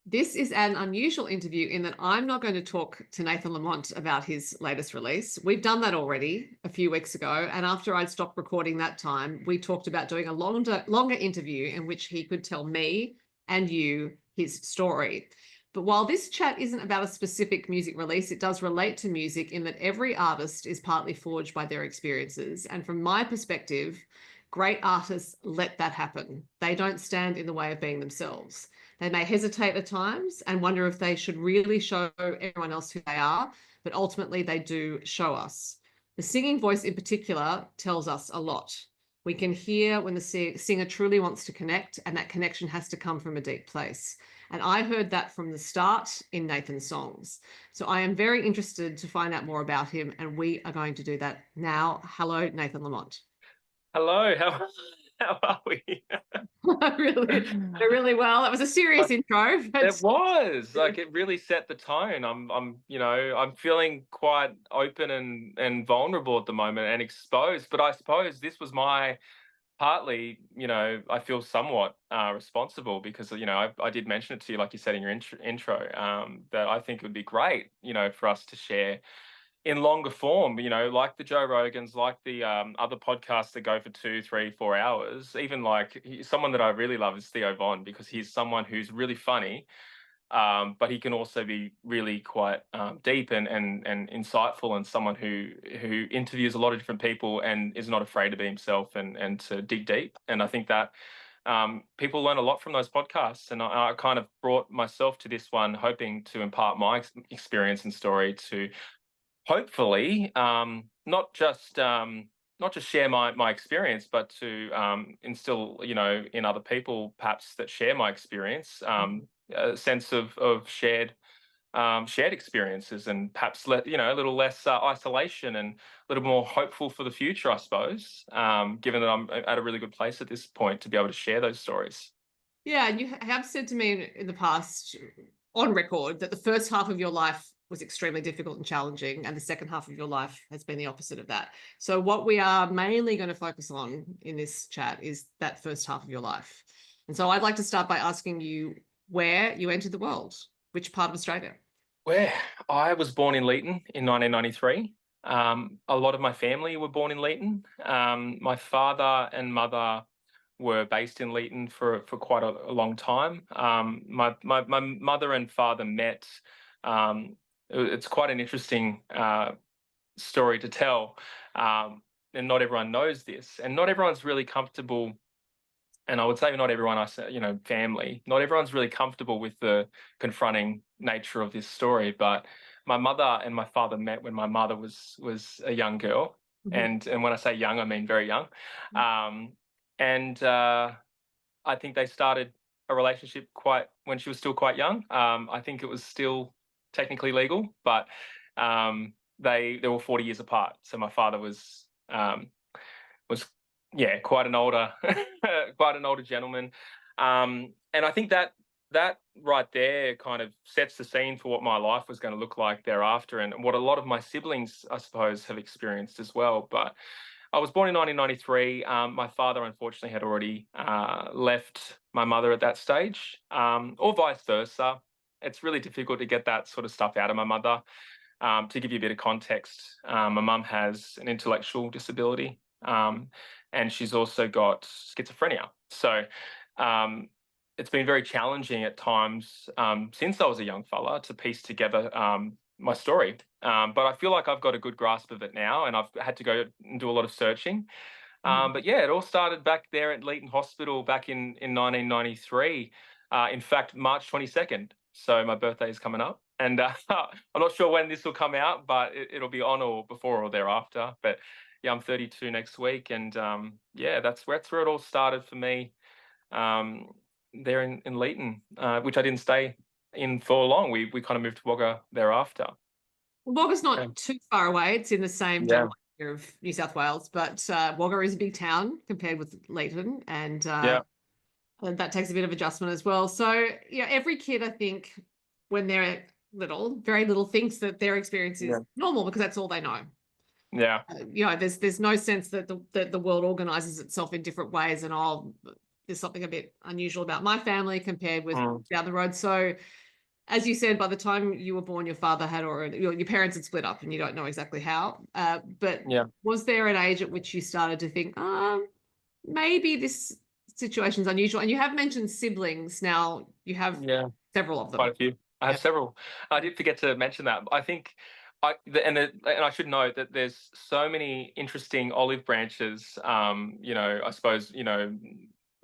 This is an unusual interview in that I'm not going to talk to Nathan Lamont about his latest release. We've done that already a few weeks ago. And after I'd stopped recording that time, we talked about doing a longer interview in which he could tell me and you his story. But while this chat isn't about a specific music release, it does relate to music in that every artist is partly forged by their experiences. And from my perspective, great artists let that happen. They don't stand in the way of being themselves. They may hesitate at times and wonder if they should really show everyone else who they are, but ultimately they do show us. The singing voice in particular tells us a lot. We can hear when the singer truly wants to connect, and that connection has to come from a deep place. And I heard that from the start in Nathan's songs. So I am very interested to find out more about him, and we are going to do that now. Hello, Nathan Lamont. Hello, how are we? really well. It was a serious intro, It but was like it really set the tone. I'm feeling quite open and vulnerable at the moment and exposed. But I suppose this was my partly, I feel somewhat responsible because I did mention it to you, like you said in your intro, that I think it would be great, for us to share in longer form, like the Joe Rogans, like the other podcasts that go for 2, 3, 4 hours. Even like someone that I really love is Theo Von because he's someone who's really funny, but he can also be really quite deep and insightful, and someone who interviews a lot of different people and is not afraid to be himself and to dig deep. And I think that people learn a lot from those podcasts, and I kind of brought myself to this one hoping to impart my experience and story to hopefully not just share my experience, but to instill in other people perhaps that share my experience, a sense of shared experiences, and perhaps a little less isolation and a little more hopeful for the future, I suppose, given that I'm at a really good place at this point to be able to share those stories. yeah, and you have said to me in the past on record that the first half of your life was extremely difficult and challenging, and the second half of your life has been the opposite of that. So what we are mainly going to focus on in this chat is that first half of your life. And so I'd like to start by asking you where you entered the world, which part of Australia? Where I was born in Leeton in 1993. A lot of my family were born in Leeton. My father and mother were based in Leeton for quite a long time. My mother and father met. It's quite an interesting story to tell, and not everyone knows this, and not everyone's really comfortable. And I would say not everyone, I say, family, not everyone's really comfortable with the confronting nature of this story. But my mother and my father met when my mother was a young girl, and when I say young, I mean very young. And I think they started a relationship quite when she was still quite young. I think it was still technically legal, but they were 40 years apart. So my father was yeah, quite an older quite an older gentleman. And I think that right there kind of sets the scene for what my life was going to look like thereafter, and what a lot of my siblings, I suppose, have experienced as well. But I was born in 1993. My father, unfortunately, had already left my mother at that stage, or vice versa. It's really difficult to get that sort of stuff out of my mother. To give you a bit of context, my mum has an intellectual disability, and she's also got schizophrenia. So it's been very challenging at times since I was a young fella to piece together my story. But I feel like I've got a good grasp of it now, and I've had to go and do a lot of searching. But yeah, it all started back there at Leeton Hospital back in 1993. In fact, March 22nd. So my birthday is coming up. And I'm not sure when this will come out, but it'll be on or before or thereafter. But yeah, I'm 32 next week. And yeah, that's where it all started for me, there in Leeton, which I didn't stay in for long. We kind of moved to Wagga thereafter. Wagga's not too far away. It's in the same Yeah. general area of New South Wales, but Wagga is a big town compared with Leeton, and Yeah. that takes a bit of adjustment as well. So, every kid, I think, when they're little, very little, thinks that their experience is Yeah. normal because that's all they know. Yeah. There's no sense that the world organizes itself in different ways, and there's something a bit unusual about my family compared with Mm, down the road. So, as you said, by the time you were born, your father had already, your parents had split up, and you don't know exactly how. But yeah, was there an age at which you started to think, maybe this situation's unusual? And you have mentioned siblings. Now you have yeah, several of quite them. a few. I have Yeah. several. I did forget to mention that. I think and I should note that there's so many interesting olive branches. I suppose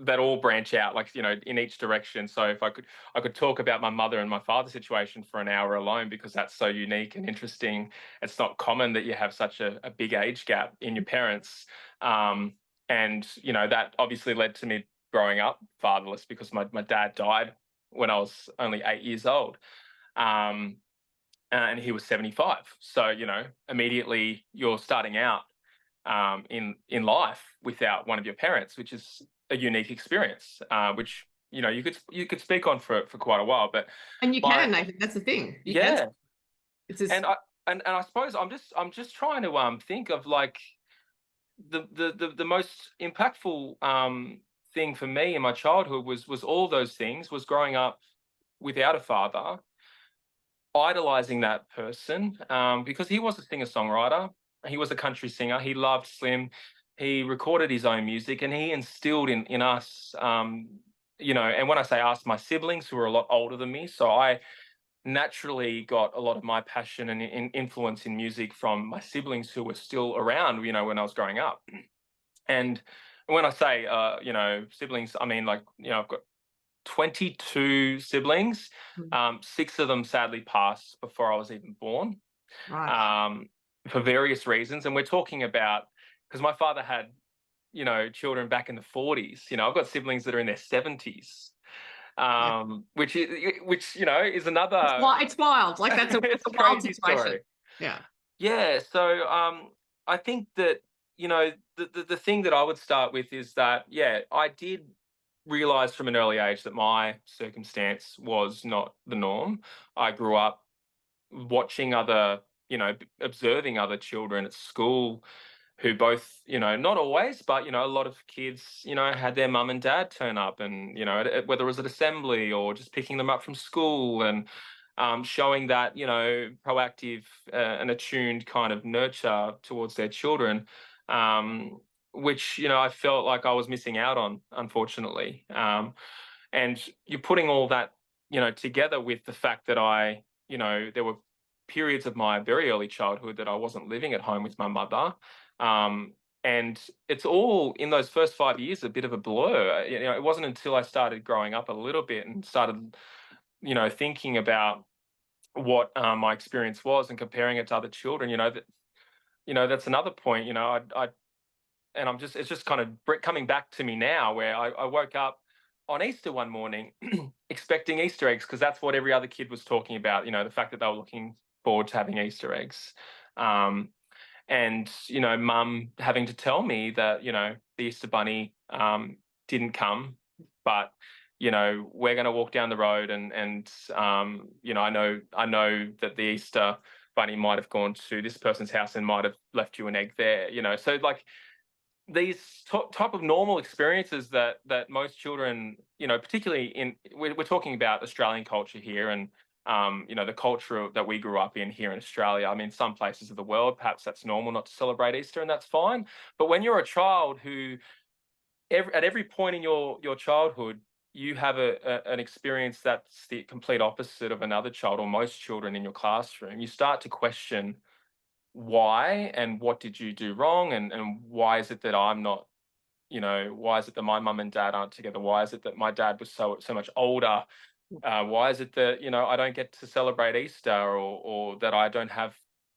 that all branch out, like in each direction. So if I could talk about my mother and my father situation for an hour alone, because that's so unique and interesting. It's not common that you have such a big age gap in your parents. Um, and that obviously led to me growing up fatherless, because my dad died when I was only 8 years old. Um, and he was 75. So, immediately you're starting out in life without one of your parents, which is a unique experience, which you could speak on for quite a while. But And you my can, Nathan. That's the thing. You can. yeah, It's just, and I suppose I'm just trying to think of like the most impactful thing for me in my childhood was all those things, was growing up without a father, idolizing that person, because he was a singer-songwriter. He was a country singer. He loved Slim. He recorded his own music, and he instilled in us, and when I say us, my siblings, who are a lot older than me. So I naturally got a lot of my passion and influence in music from my siblings who were still around, when I was growing up. And when I say, siblings, I mean, like, I've got 22 siblings. mm, Six of them sadly passed before I was even born, right. um, for various reasons. And we're talking about, because my father had, children back in the 40s. I've got siblings that are in their 70s, Yeah. which is another. It's wild. Like that's a, It's it's a a wild crazy situation. story. Yeah. Yeah. So I think that the thing that I would start with is that, yeah, I did realize from an early age that my circumstance was not the norm. I grew up watching observing other children at school who both, not always, but, a lot of kids, had their mum and dad turn up, and, whether it was at assembly or just picking them up from school, and showing that, proactive and attuned kind of nurture towards their children, which, I felt like I was missing out on, unfortunately. And you're putting all that, together with the fact that there were periods of my very early childhood that I wasn't living at home with my mother. Um, and it's all in those first 5 years a bit of a blur. It wasn't until I started growing up a little bit and started, thinking about what my experience was and comparing it to other children. That's another point. And it's just kind of coming back to me now, where I woke up on Easter one morning expecting Easter eggs, because that's what every other kid was talking about. The fact that they were looking forward to having Easter eggs. And mum having to tell me that the Easter bunny didn't come, but we're going to walk down the road, and I know that the Easter bunny might have gone to this person's house and might have left you an egg there. So like these type of normal experiences that most children, particularly we're talking about Australian culture here, and the culture that we grew up in here in Australia. I mean, some places of the world, perhaps that's normal not to celebrate Easter, and that's fine. But when you're a child who, at every point in your childhood, you have an experience that's the complete opposite of another child, or most children in your classroom, you start to question why, and what did you do wrong, and why is it that I'm not, why is it that my mum and dad aren't together? Why is it that my dad was so much older? Why is it that I don't get to celebrate Easter, or that I don't have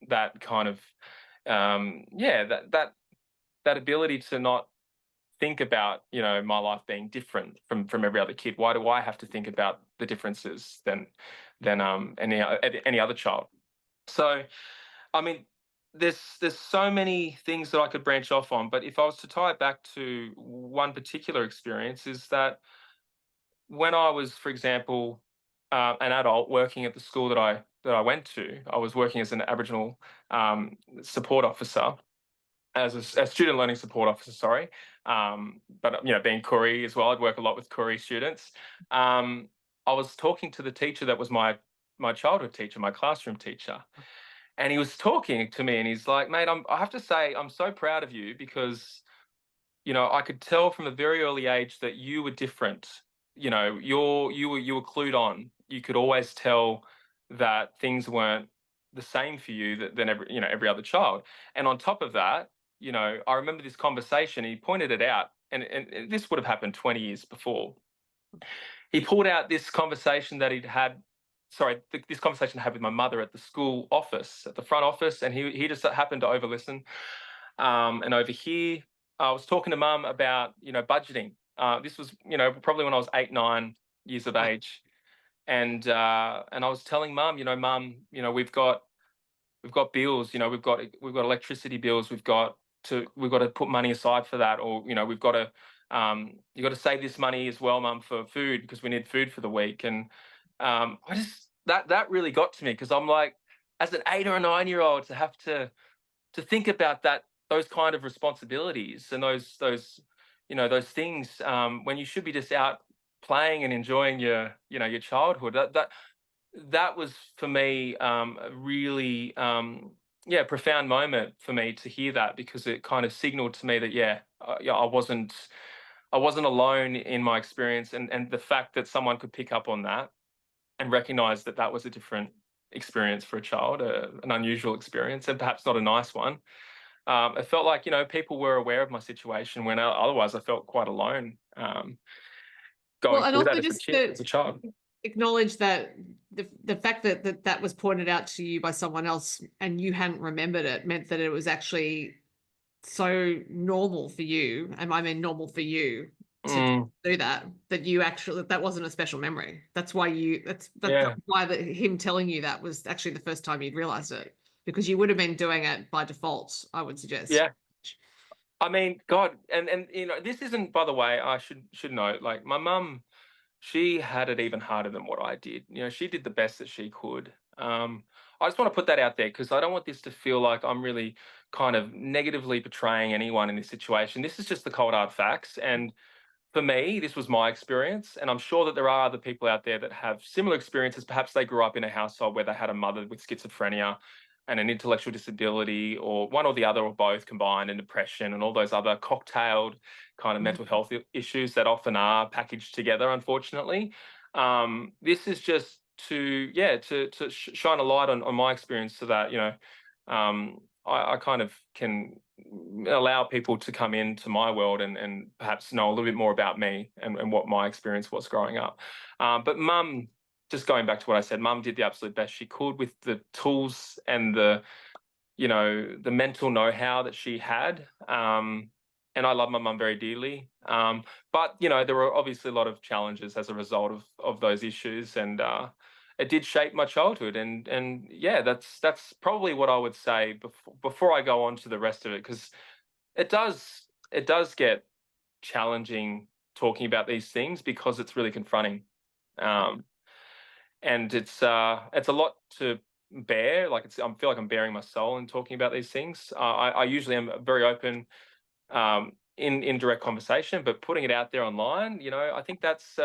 that kind of that ability to not think about my life being different from every other kid? Why do I have to think about the differences than any other child? So I mean, there's so many things that I could branch off on, but if I was to tie it back to one particular experience, is that when I was, for example, an adult working at the school that I went to, I was working as an Aboriginal support officer, as a student learning support officer, sorry. But being Koori as well, I'd work a lot with Koori students. I was talking to the teacher that was my childhood teacher, my classroom teacher, and he was talking to me, and he's like, "Mate, I have to say, I'm so proud of you because I could tell from a very early age that you were different. You were clued on. You could always tell that things weren't the same for you than every other child. And on top of that, I remember this conversation. He pointed it out, and this would have happened 20 years before. He pulled out this conversation that he'd had. Sorry, this conversation I had with my mother at the school office, at the front office, and he just happened to overlisten and overhear. I was talking to mum about budgeting. This was probably when I was 8, 9 years of age, and I was telling mum, mum, we've got bills, we've got electricity bills, we've got to put money aside for that, or we've got to you got to save this money as well, mum, for food because we need food for the week. And I just that really got to me because I'm like, as an 8 or a 9-year-old, to have to think about those kind of responsibilities and those things when you should be just out playing and enjoying your childhood. That was for me a really profound moment for me to hear that, because it kind of signaled to me that I wasn't alone in my experience, and the fact that someone could pick up on that and recognize that that was a different experience for a child, an unusual experience, and perhaps not a nice one. It felt like people were aware of my situation when otherwise I felt quite alone going Well, and through that also as just as a child. acknowledge that the fact that was pointed out to you by someone else and you hadn't remembered it meant that it was actually so normal for you, and I mean normal for you, to Mm, do that you actually, that wasn't a special memory. That's why that's yeah, why him telling you that was actually the first time you'd realized it, because you would have been doing it by default, I would suggest. yeah. I mean, God, and this isn't, by the way, I should note, like my mum, she had it even harder than what I did. She did the best that she could. I just want to put that out there because I don't want this to feel like I'm really kind of negatively portraying anyone in this situation. This is just the cold hard facts, and for me, this was my experience, and I'm sure that there are other people out there that have similar experiences. Perhaps they grew up in a household where they had a mother with schizophrenia and an intellectual disability, or one or the other, or both combined, and depression, and all those other cocktailed kind of Mhm. mental health issues that often are packaged together, unfortunately. This is just to shine a light on my experience, so that I kind of can allow people to come into my world and perhaps know a little bit more about me and what my experience was growing up. But mum, just going back to what I said, mum did the absolute best she could with the tools and the mental know-how that she had. And I love my mum very dearly. But there were obviously a lot of challenges as a result of those issues, and it did shape my childhood. And yeah, that's probably what I would say before I go on to the rest of it, because it does get challenging talking about these things because it's really confronting. Um, and it's a lot to bear. Like I feel like I'm bearing my soul in talking about these things. I usually am very open in direct conversation, but putting it out there online, I think that's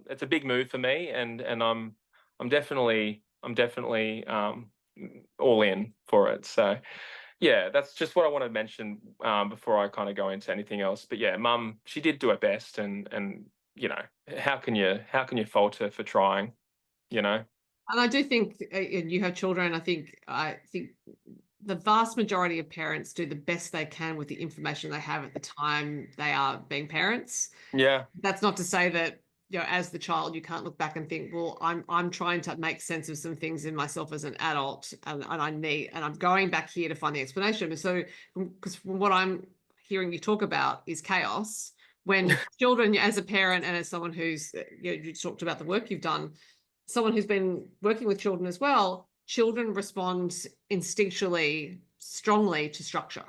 it's a big move for me, and I'm definitely all in for it. So yeah, that's just what I want to mention before I kind of go into anything else. But yeah, mum, she did do her best, and how can you fault her for trying? You know. And I do think, and you have children, I think the vast majority of parents do the best they can with the information they have at the time they are being parents. Yeah. That's not to say that, as the child, you can't look back and think, well, I'm trying to make sense of some things in myself as an adult, and I'm going back here to find the explanation. So, because from what I'm hearing you talk about is chaos. When children, as a parent and as someone who's, you talked about the work you've done, someone who's been working with children as well, children respond instinctually strongly to structure.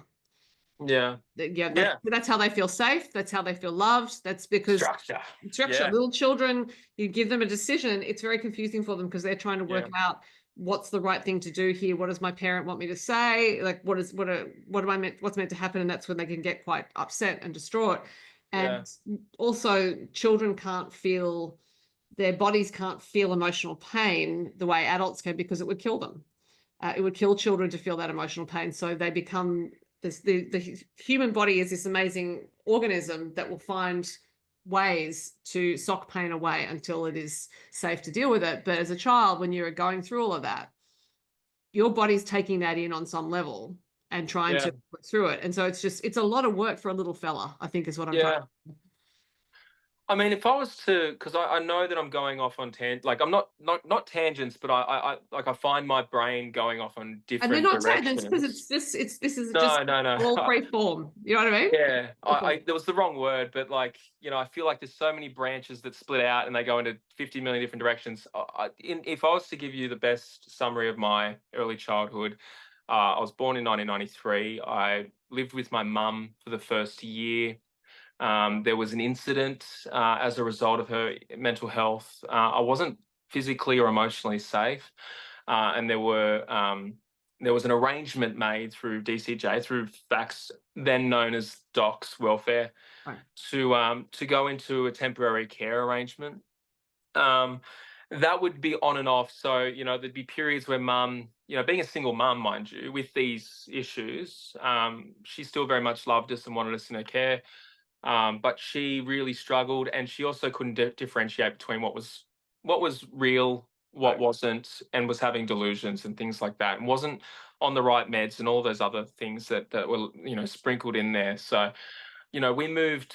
Yeah. Yeah, Yeah. that's how they feel safe. That's how they feel loved. That's because Structure. structure. Yeah. Little children, you give them a decision, it's very confusing for them because they're trying to work Yeah. out what's the right thing to do here? What does my parent want me to say? Like, what's meant to happen? And that's when they can get quite upset and distraught. Yeah. And also, children can't feel, their bodies can't feel emotional pain the way adults can, because it would kill them. It would kill children to feel that emotional pain. So they become this, the human body is this amazing organism that will find ways to sock pain away until it is safe to deal with it. But as a child, when you're going through all of that, your body's taking that in on some level and trying Yeah. to put through it. And so it's a lot of work for a little fella, I think, is what I'm trying. Yeah. I mean, if I was to, because I know that I'm going off on like I'm not tangents, but I like I find my brain going off on And they're different not that's because directions. this is just No, no, no. all free form. You know what I mean? Yeah, Free form. there was the wrong word, but like, I feel like there's so many branches that split out and they go into 50 million different directions. If I was to give you the best summary of my early childhood, I was born in 1993. I lived with my mum for the first year. There was an incident as a result of her mental health. I wasn't physically or emotionally safe, and there was an arrangement made through DCJ, through FACS, then known as Docs Welfare, Right. to go into a temporary care arrangement. Um, that would be on and off. So, there'd be periods where mum, being a single mum, mind you, with these issues, she still very much loved us and wanted us in her care. But she really struggled, and she also couldn't differentiate between what was real, what Right. wasn't, and was having delusions and things like that, and wasn't on the right meds and all those other things that were sprinkled in there. So we moved.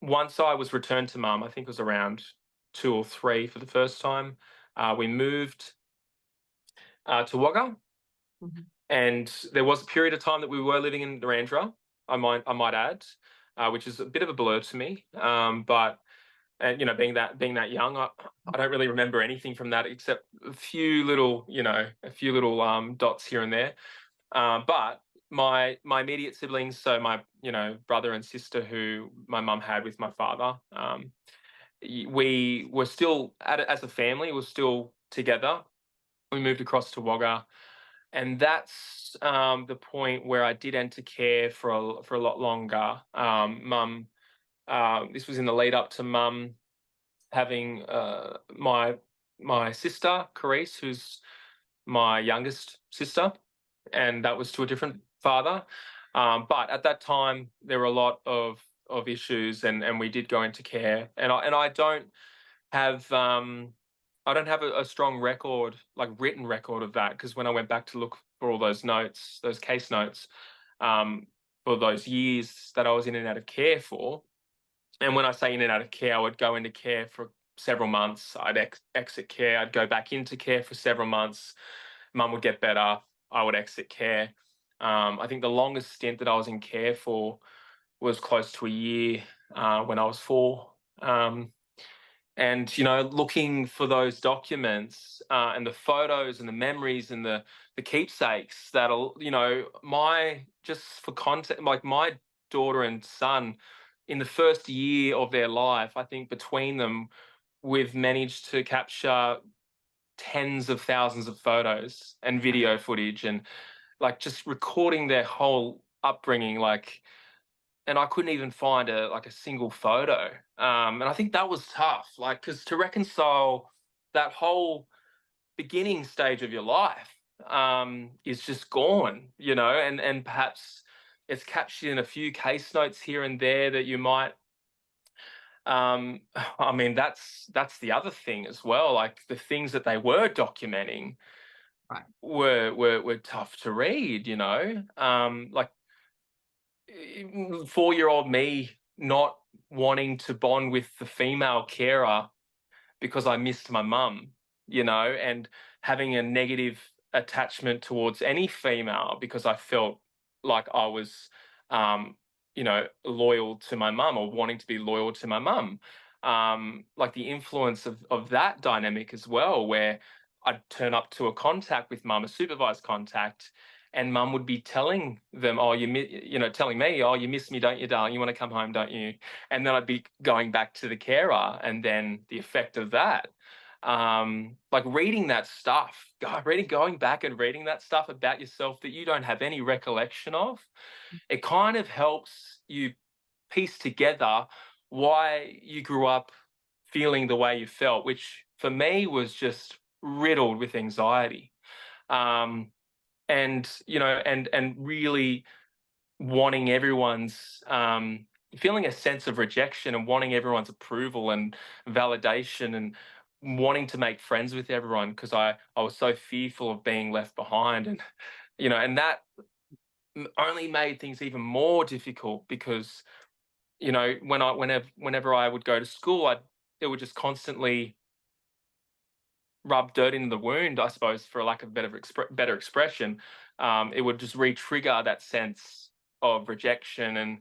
Once I was returned to mum, I think it was around 2 or 3 for the first time. We moved to Wagga, Mhm. and there was a period of time that we were living in Narandra. I might add, which is a bit of a blur to me. But and being that young, I don't really remember anything from that except a few little dots here and there. But my immediate siblings, so my brother and sister who my mum had with my father, we were still as a family, we're still together. We moved across to Wagga, and that's the point where I did enter care for a lot longer. Mum, this was in the lead up to mum having my sister Carice, who's my youngest sister, and that was to a different father. But at that time, there were a lot of issues, and we did go into care, and I don't have a strong record, like written record of that, because when I went back to look for all those notes, those case notes, for those years that I was in and out of care for, and when I say in and out of care, I would go into care for several months. I'd exit care. I'd go back into care for several months. Mum would get better. I would exit care. I think the longest stint that I was in care for was close to a year, when I was 4. And looking for those documents, and the photos and the memories and the keepsakes that'll, my, just for context, like my daughter and son, in the first year of their life, I think between them, we've managed to capture tens of thousands of photos and video footage, and like just recording their whole upbringing, like, and I couldn't even find a single photo. And I think that was tough, like, because to reconcile that whole beginning stage of your life, is just gone, and perhaps it's captured in a few case notes here and there that you might. I mean, that's the other thing as well. Like the things that they were documenting Right. were tough to read. Like 4-year-old me not wanting to bond with the female carer because I missed my mum, and having a negative attachment towards any female because I felt like I was, loyal to my mum or wanting to be loyal to my mum. Like the influence of that dynamic as well, where I'd turn up to a contact with mum, a supervised contact, and mum would be telling them, "Oh, telling me, oh, you miss me, don't you, darling? You want to come home, don't you?" And then I'd be going back to the carer, and then the effect of that. like reading that stuff, going back and reading that stuff about yourself that you don't have any recollection of, it kind of helps you piece together why you grew up feeling the way you felt, which for me was just riddled with anxiety. And and really wanting everyone's feeling a sense of rejection and wanting everyone's approval and validation and wanting to make friends with everyone because I was so fearful of being left behind. And and that only made things even more difficult because whenever I would go to school, it would just constantly rub dirt into the wound, I suppose, for a lack of better expression. It would just re-trigger that sense of rejection, and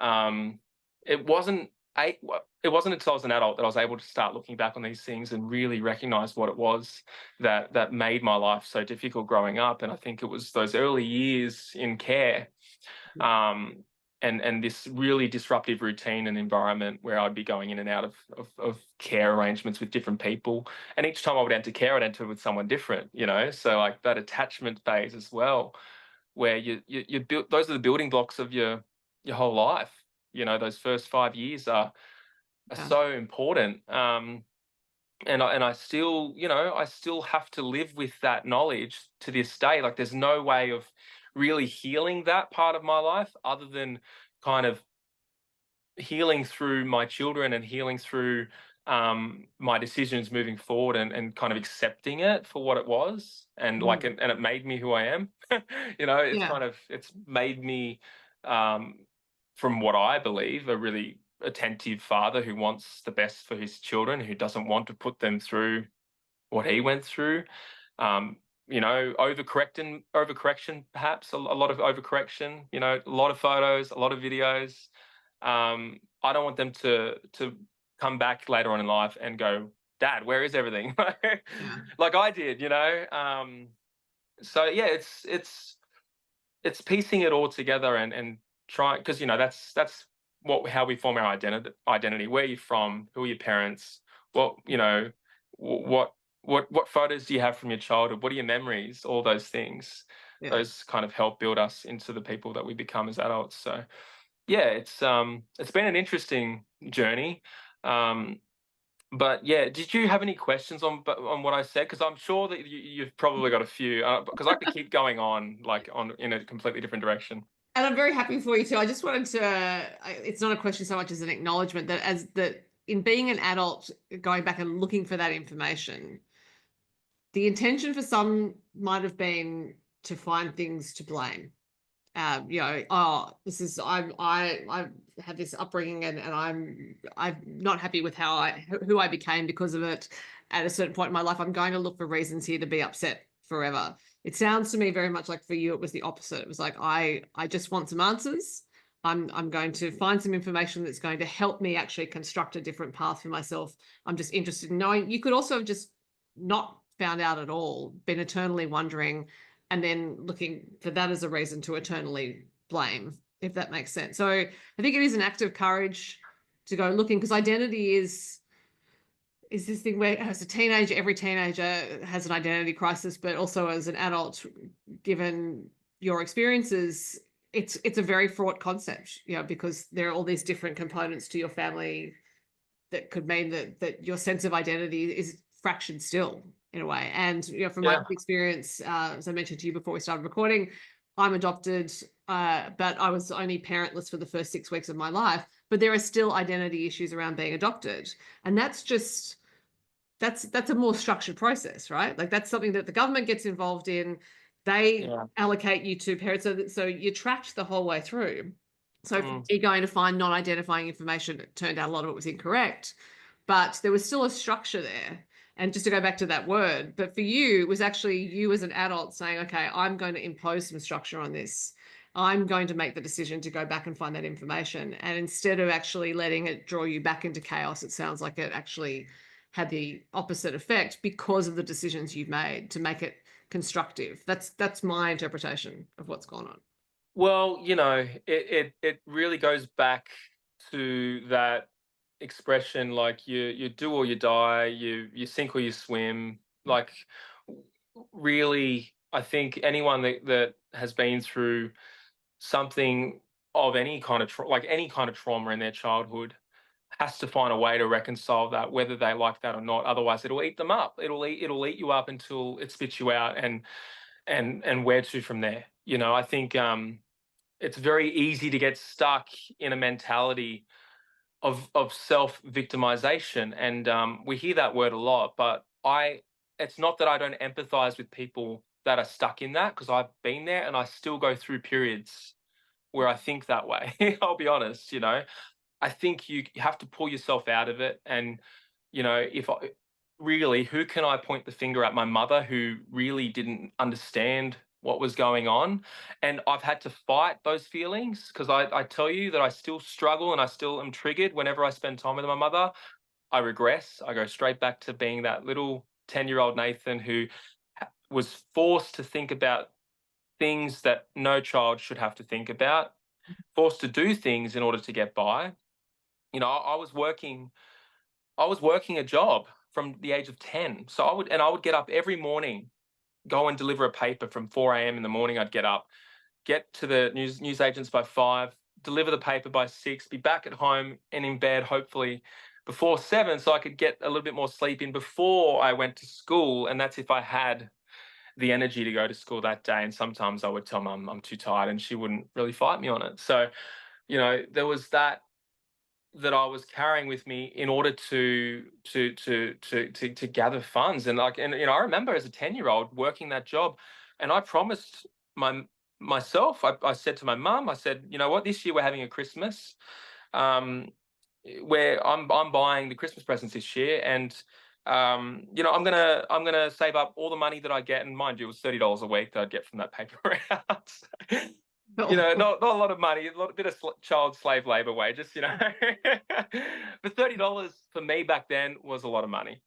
um, it wasn't it wasn't until I was an adult that I was able to start looking back on these things and really recognize what it was that made my life so difficult growing up. And I think it was those early years in care. Um, and this really disruptive routine and environment where I'd be going in and out of care arrangements with different people. And each time I would enter care, I'd enter with someone different, So like that attachment phase as well, where you build, those are the building blocks of your whole life. Those first 5 years are Yeah. so important. And I still, I still have to live with that knowledge to this day. Like there's no way of really healing that part of my life other than kind of healing through my children and healing through my decisions moving forward, and kind of accepting it for what it was, and like Mm. and it made me who I am. Yeah. It's made me, um, from what I believe, a really attentive father who wants the best for his children, who doesn't want to put them through what he went through. Um, overcorrection, perhaps a lot of overcorrection. A lot of photos, a lot of videos. I don't want them to come back later on in life and go, "Dad, where is everything?" Yeah. Like I did. So yeah, it's piecing it all together and trying, because how we form our identity. Where you're from, who are your parents, what what what photos do you have from your childhood, what are your memories, all those things. Yeah. Those kind of help build us into the people that we become as adults. So yeah, it's been an interesting journey. But yeah, did you have any questions on what I said? Because I'm sure that you've probably got a few. Because I could keep going on like on in a completely different direction. And I'm very happy for you too. I just wanted to, it's not a question so much as an acknowledgement that as that in being an adult, going back and looking for that information, the intention for some might have been to find things to blame. Oh, this is I had this upbringing, and I'm not happy with who I became because of it. At a certain point in my life, I'm going to look for reasons here to be upset forever. It sounds to me very much like for you, it was the opposite. It was like I just want some answers. I'm going to find some information that's going to help me actually construct a different path for myself. I'm just interested in knowing. You could also have just not found out at all, been eternally wondering, and then looking for that as a reason to eternally blame, if that makes sense. So I think it is an act of courage to go looking, because identity is this thing where as a teenager, every teenager has an identity crisis, but also as an adult, given your experiences, it's a very fraught concept, because there are all these different components to your family that could mean that your sense of identity is fractured still in a way. And from my Yeah. own experience, as I mentioned to you before we started recording, I'm adopted, but I was only parentless for the first 6 weeks of my life. But there are still identity issues around being adopted, and that's a more structured process, right? Like that's something that the government gets involved in. They Yeah. allocate you to parents, so you're tracked the whole way through. So for Mm. me, going to find non-identifying information, it turned out a lot of it was incorrect, but there was still a structure there. And just to go back to that word, but for you, it was actually you as an adult saying, okay, I'm going to impose some structure on this. I'm going to make the decision to go back and find that information. And instead of actually letting it draw you back into chaos, it sounds like it actually had the opposite effect because of the decisions you've made to make it constructive. That's my interpretation of what's gone on. Well, it really goes back to that expression, like you do or you die, you sink or you swim. Like, really, I think anyone that has been through something of any kind of like any kind of trauma in their childhood has to find a way to reconcile that, whether they like that or not. Otherwise, it'll eat them up. It'll eat you up until it spits you out, and where to from there. I think it's very easy to get stuck in a mentality of self victimization, and we hear that word a lot. But it's not that I don't empathize with people that are stuck in that, because I've been there and I still go through periods where I think that way. I'll be honest. I think you have to pull yourself out of it. And, if I really, who can I point the finger at? My mother, who really didn't understand what was going on. And I've had to fight those feelings, because I tell you that I still struggle and I still am triggered whenever I spend time with my mother. I regress. I go straight back to being that little 10-year-old Nathan who was forced to think about things that no child should have to think about, forced to do things in order to get by. I was working a job from the age of 10. So I would get up every morning, go and deliver a paper from 4 a.m. in the morning. I'd get up, get to the newsagents by 5, deliver the paper by 6, be back at home and in bed hopefully before 7, so I could get a little bit more sleep in before I went to school. And that's if I had the energy to go to school that day. And sometimes I would tell mum I'm too tired, and she wouldn't really fight me on it. So, there was that I was carrying with me in order to gather funds. And I remember as a 10-year-old working that job, and I promised myself, I said to my mum, I said, you know what, this year we're having a Christmas um where I'm buying the Christmas presents this year. And I'm gonna save up all the money that I get. And mind you, it was $30 a week that I'd get from that paper route. Not a lot of money, a bit of child slave labor wages. But $30 for me back then was a lot of money.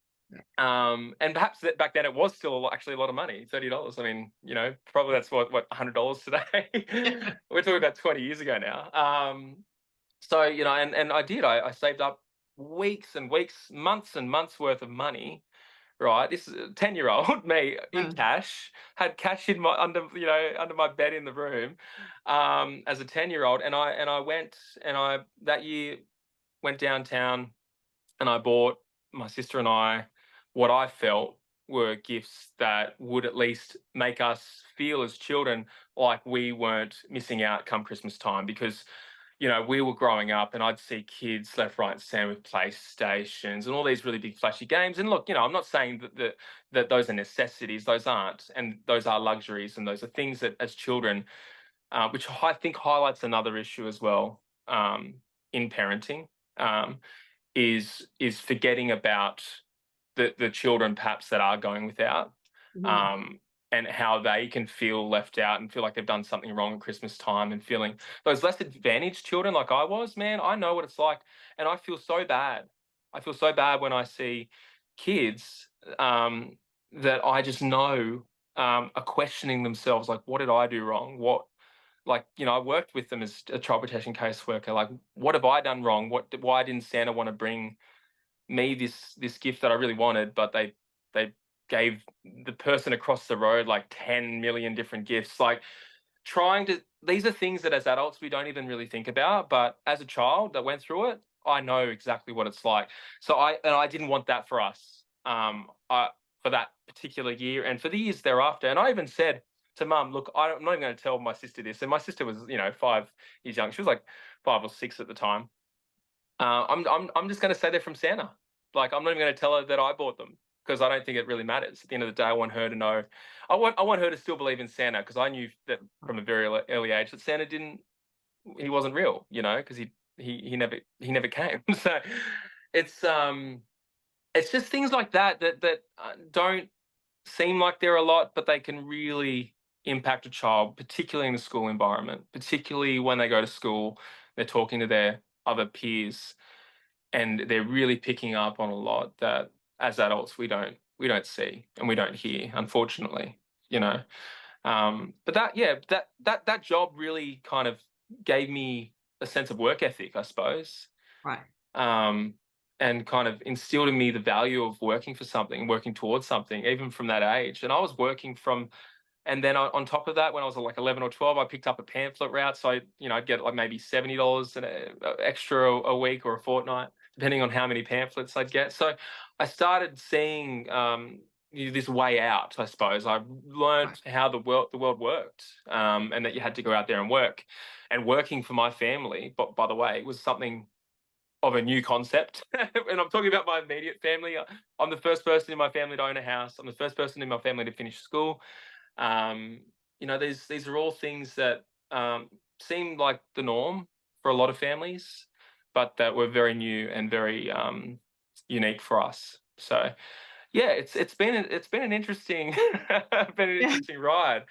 And perhaps back then it was still actually a lot of money. $30. I mean, probably that's what $100 today. We're talking about 20 years ago now. So and I saved up weeks and weeks, months and months worth of money. Right, this is a 10-year-old me in cash, had cash in my under my bed in the room, as a 10-year-old. And I went, and I that year went downtown, and I bought my sister and I what I felt were gifts that would at least make us feel as children like we weren't missing out come Christmas time. Because we were growing up, and I'd see kids left, right, and center with PlayStations and all these really big flashy games. And look, I'm not saying that those are necessities; those aren't, and those are luxuries, and those are things that, as children, which I think highlights another issue as well, in parenting, is forgetting about the children perhaps that are going without. Um, and how they can feel left out and feel like they've done something wrong at Christmas time, and feeling those less advantaged children like I was, man, I know what it's like. And I feel so bad. I feel so bad when I see kids, that I just know, are questioning themselves, like, what did I do wrong? I worked with them as a child protection caseworker. Like, what have I done wrong? Why didn't Santa want to bring me this gift that I really wanted, but they gave the person across the road like 10 million different gifts. Like, these are things that as adults we don't even really think about, but as a child that went through it, I know exactly what it's like. So I didn't want that for us, for that particular year and for the years thereafter. And I even said to mum, look, I'm not even going to tell my sister this. And my sister was 5 years young. She was like 5 or 6 at the time. I'm just going to say they're from Santa. Like, I'm not even going to tell her that I bought them, because I don't think it really matters. At the end of the day, I want her to know. I want her to still believe in Santa, because I knew that from a very early age that Santa he wasn't real, because he never came. So it's just things like that don't seem like they're a lot, but they can really impact a child, particularly in the school environment, particularly when they go to school, they're talking to their other peers, and they're really picking up on a lot that as adults we don't see and we don't hear, unfortunately. But that job really kind of gave me a sense of work ethic, I suppose. Right. and kind of instilled in me the value of working for something, working towards something, even from that age. And I was working from, and then on top of that, when I was like 11 or 12, I picked up a pamphlet route. So I'd get like maybe $70 extra a week or a fortnight, depending on how many pamphlets I'd get. So I started seeing this way out, I suppose. I learned how the world worked, and that you had to go out there and work. And working for my family, but by the way, was something of a new concept. And I'm talking about my immediate family. I'm the first person in my family to own a house. I'm the first person in my family to finish school. These are all things that seem like the norm for a lot of families, but that were very new and very unique for us. So yeah, it's been an interesting interesting ride.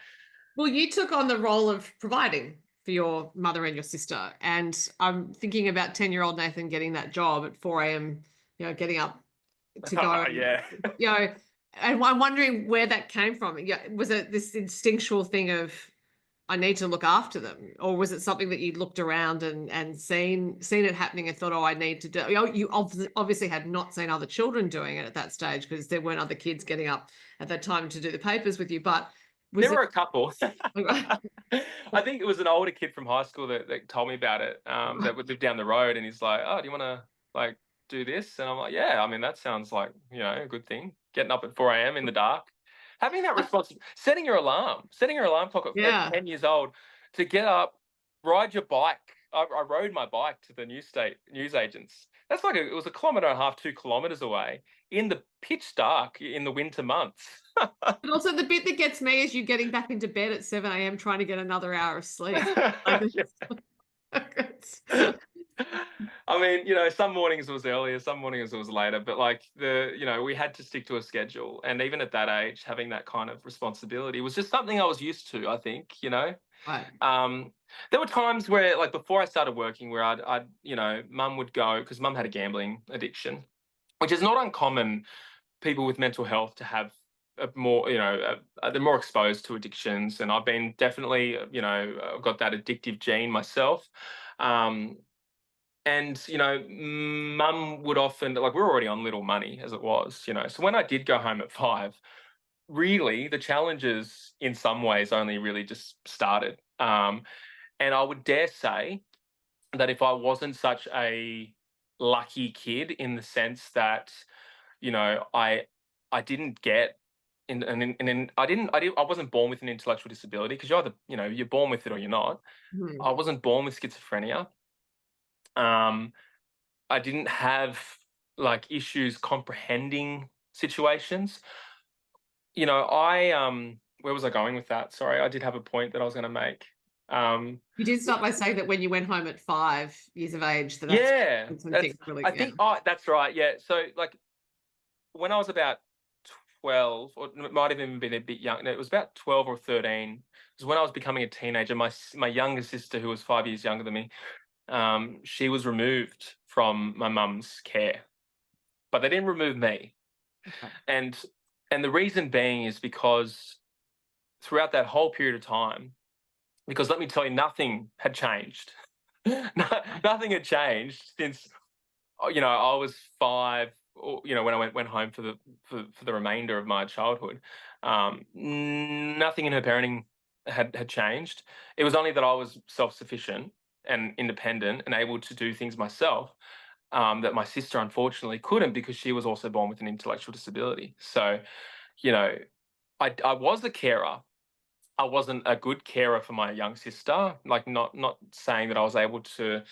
Well, you took on the role of providing for your mother and your sister. And I'm thinking about 10-year-old Nathan getting that job at 4 a.m., getting up to go, Yeah. And I'm wondering where that came from. Yeah, was it this instinctual thing of I need to look after them, or was it something that you looked around and seen it happening and thought, oh, I need to do? You obviously had not seen other children doing it at that stage because there weren't other kids getting up at that time to do the papers with you. But was There it? were a couple. I think it was an older kid from high school that told me about it, that would live down the road, and he's like, "Oh, do you want to like do this?" And I'm like, "Yeah, I mean, that sounds like a good thing. Getting up at 4 a.m. in the dark, having that responsibility, setting your alarm clock at Yeah. 10 years old to get up, ride your bike. I rode my bike to the news agents. That's like it was a kilometre and a half, 2 kilometres away in the pitch dark in the winter months." But also the bit that gets me is you getting back into bed at 7 a.m. trying to get another hour of sleep. Like, I mean, some mornings it was earlier, some mornings it was later, but like we had to stick to a schedule. And even at that age, having that kind of responsibility was just something I was used to, I think. right. There were times where, like before I started working, where mum would go, because mum had a gambling addiction, which is not uncommon. People with mental health to have they're more exposed to addictions, and I've been definitely, got that addictive gene myself. And mum would often, like, we're already on little money as it was, so when I did go home at 5, really the challenges in some ways only really just started. And I would dare say that if I wasn't such a lucky kid, in the sense that I didn't get I wasn't born with an intellectual disability, because you're either you're born with it or you're not. Mhm. I wasn't born with schizophrenia. um I didn't have like issues comprehending situations. Where was I going with that? Sorry, I did have a point that I was going to make. You did start by saying that when you went home at 5 years of age, that's Yeah, when things really, I think, oh, that's right. Yeah. So like when I was about 12, or it might have even been a bit young. No, it was about 12 or 13. It was when I was becoming a teenager. My younger sister, who was 5 years younger than me, she was removed from my mum's care, but they didn't remove me. Okay. And the reason being is because throughout that whole period of time, because let me tell you, nothing had changed. Nothing had changed since I was 5, or when I went home for the remainder of my childhood. Nothing in her parenting had changed. It was only that I was self-sufficient and independent and able to do things myself, that my sister unfortunately couldn't, because she was also born with an intellectual disability. So, you know, I was a carer. I wasn't a good carer for my young sister. Like, not saying that I was able to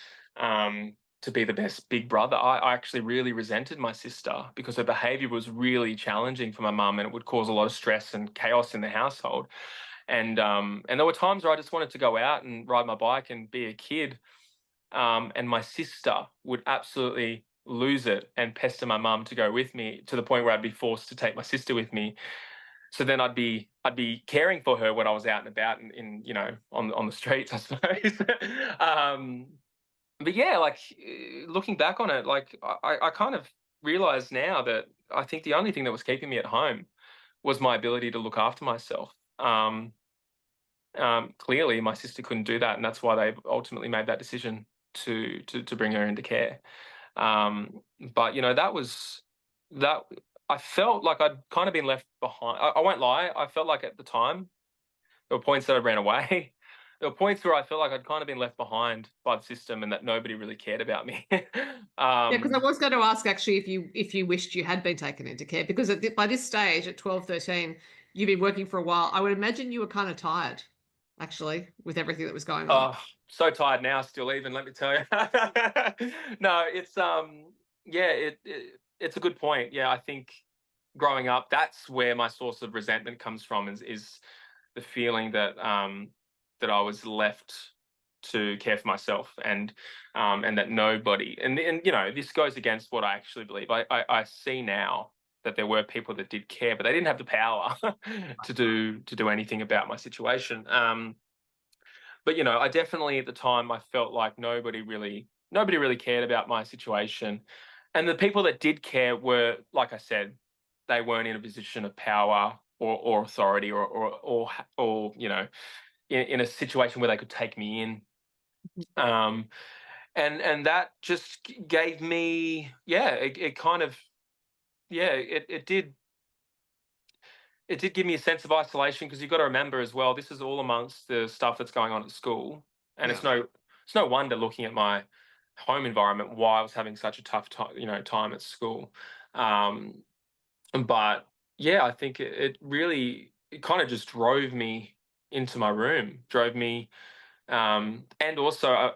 be the best big brother. I actually really resented my sister because her behaviour was really challenging for my mum, and it would cause a lot of stress and chaos in the household. And there were times where I just wanted to go out and ride my bike and be a kid. And my sister would absolutely lose it and pester my mum to go with me, to the point where I'd be forced to take my sister with me. So then I'd be caring for her when I was out and about in on the streets, I suppose. But yeah, like, looking back on it, like I kind of realize now that I think the only thing that was keeping me at home was my ability to look after myself. Clearly, my sister couldn't do that, and that's why they ultimately made that decision to bring her into care. But that I felt like I'd kind of been left behind. I won't lie. I felt like at the time there were points that I ran away. There were points where I felt like I'd kind of been left behind by the system and that nobody really cared about me. Yeah, because I um, was going to ask actually if you wished you had been taken into care, because by this stage at 12, 13, you've been working for a while. I would imagine you were kind of tired, actually, with everything that was going on. oh, so tired now, still even. Let me tell you. No, it's yeah, it's a good point. Yeah, I think growing up, that's where my source of resentment comes from. Is the feeling that that I was left to care for myself, and that nobody, and this goes against what I actually believe. I see now that there were people that did care, but they didn't have the power to do anything about my situation. But I definitely at the time I felt like nobody really cared about my situation, and the people that did care were, like I said, they weren't in a position of power or authority or in a situation where they could take me in. um and that just gave me, yeah, it kind of, yeah, it did give me a sense of isolation, because you've got to remember as well, this is all amongst the stuff that's going on at school, and Yeah. it's no wonder, looking at my home environment, why I was having such a tough time at school. Um, but yeah, I think it really, it kind of just drove me into my room, drove me, and also,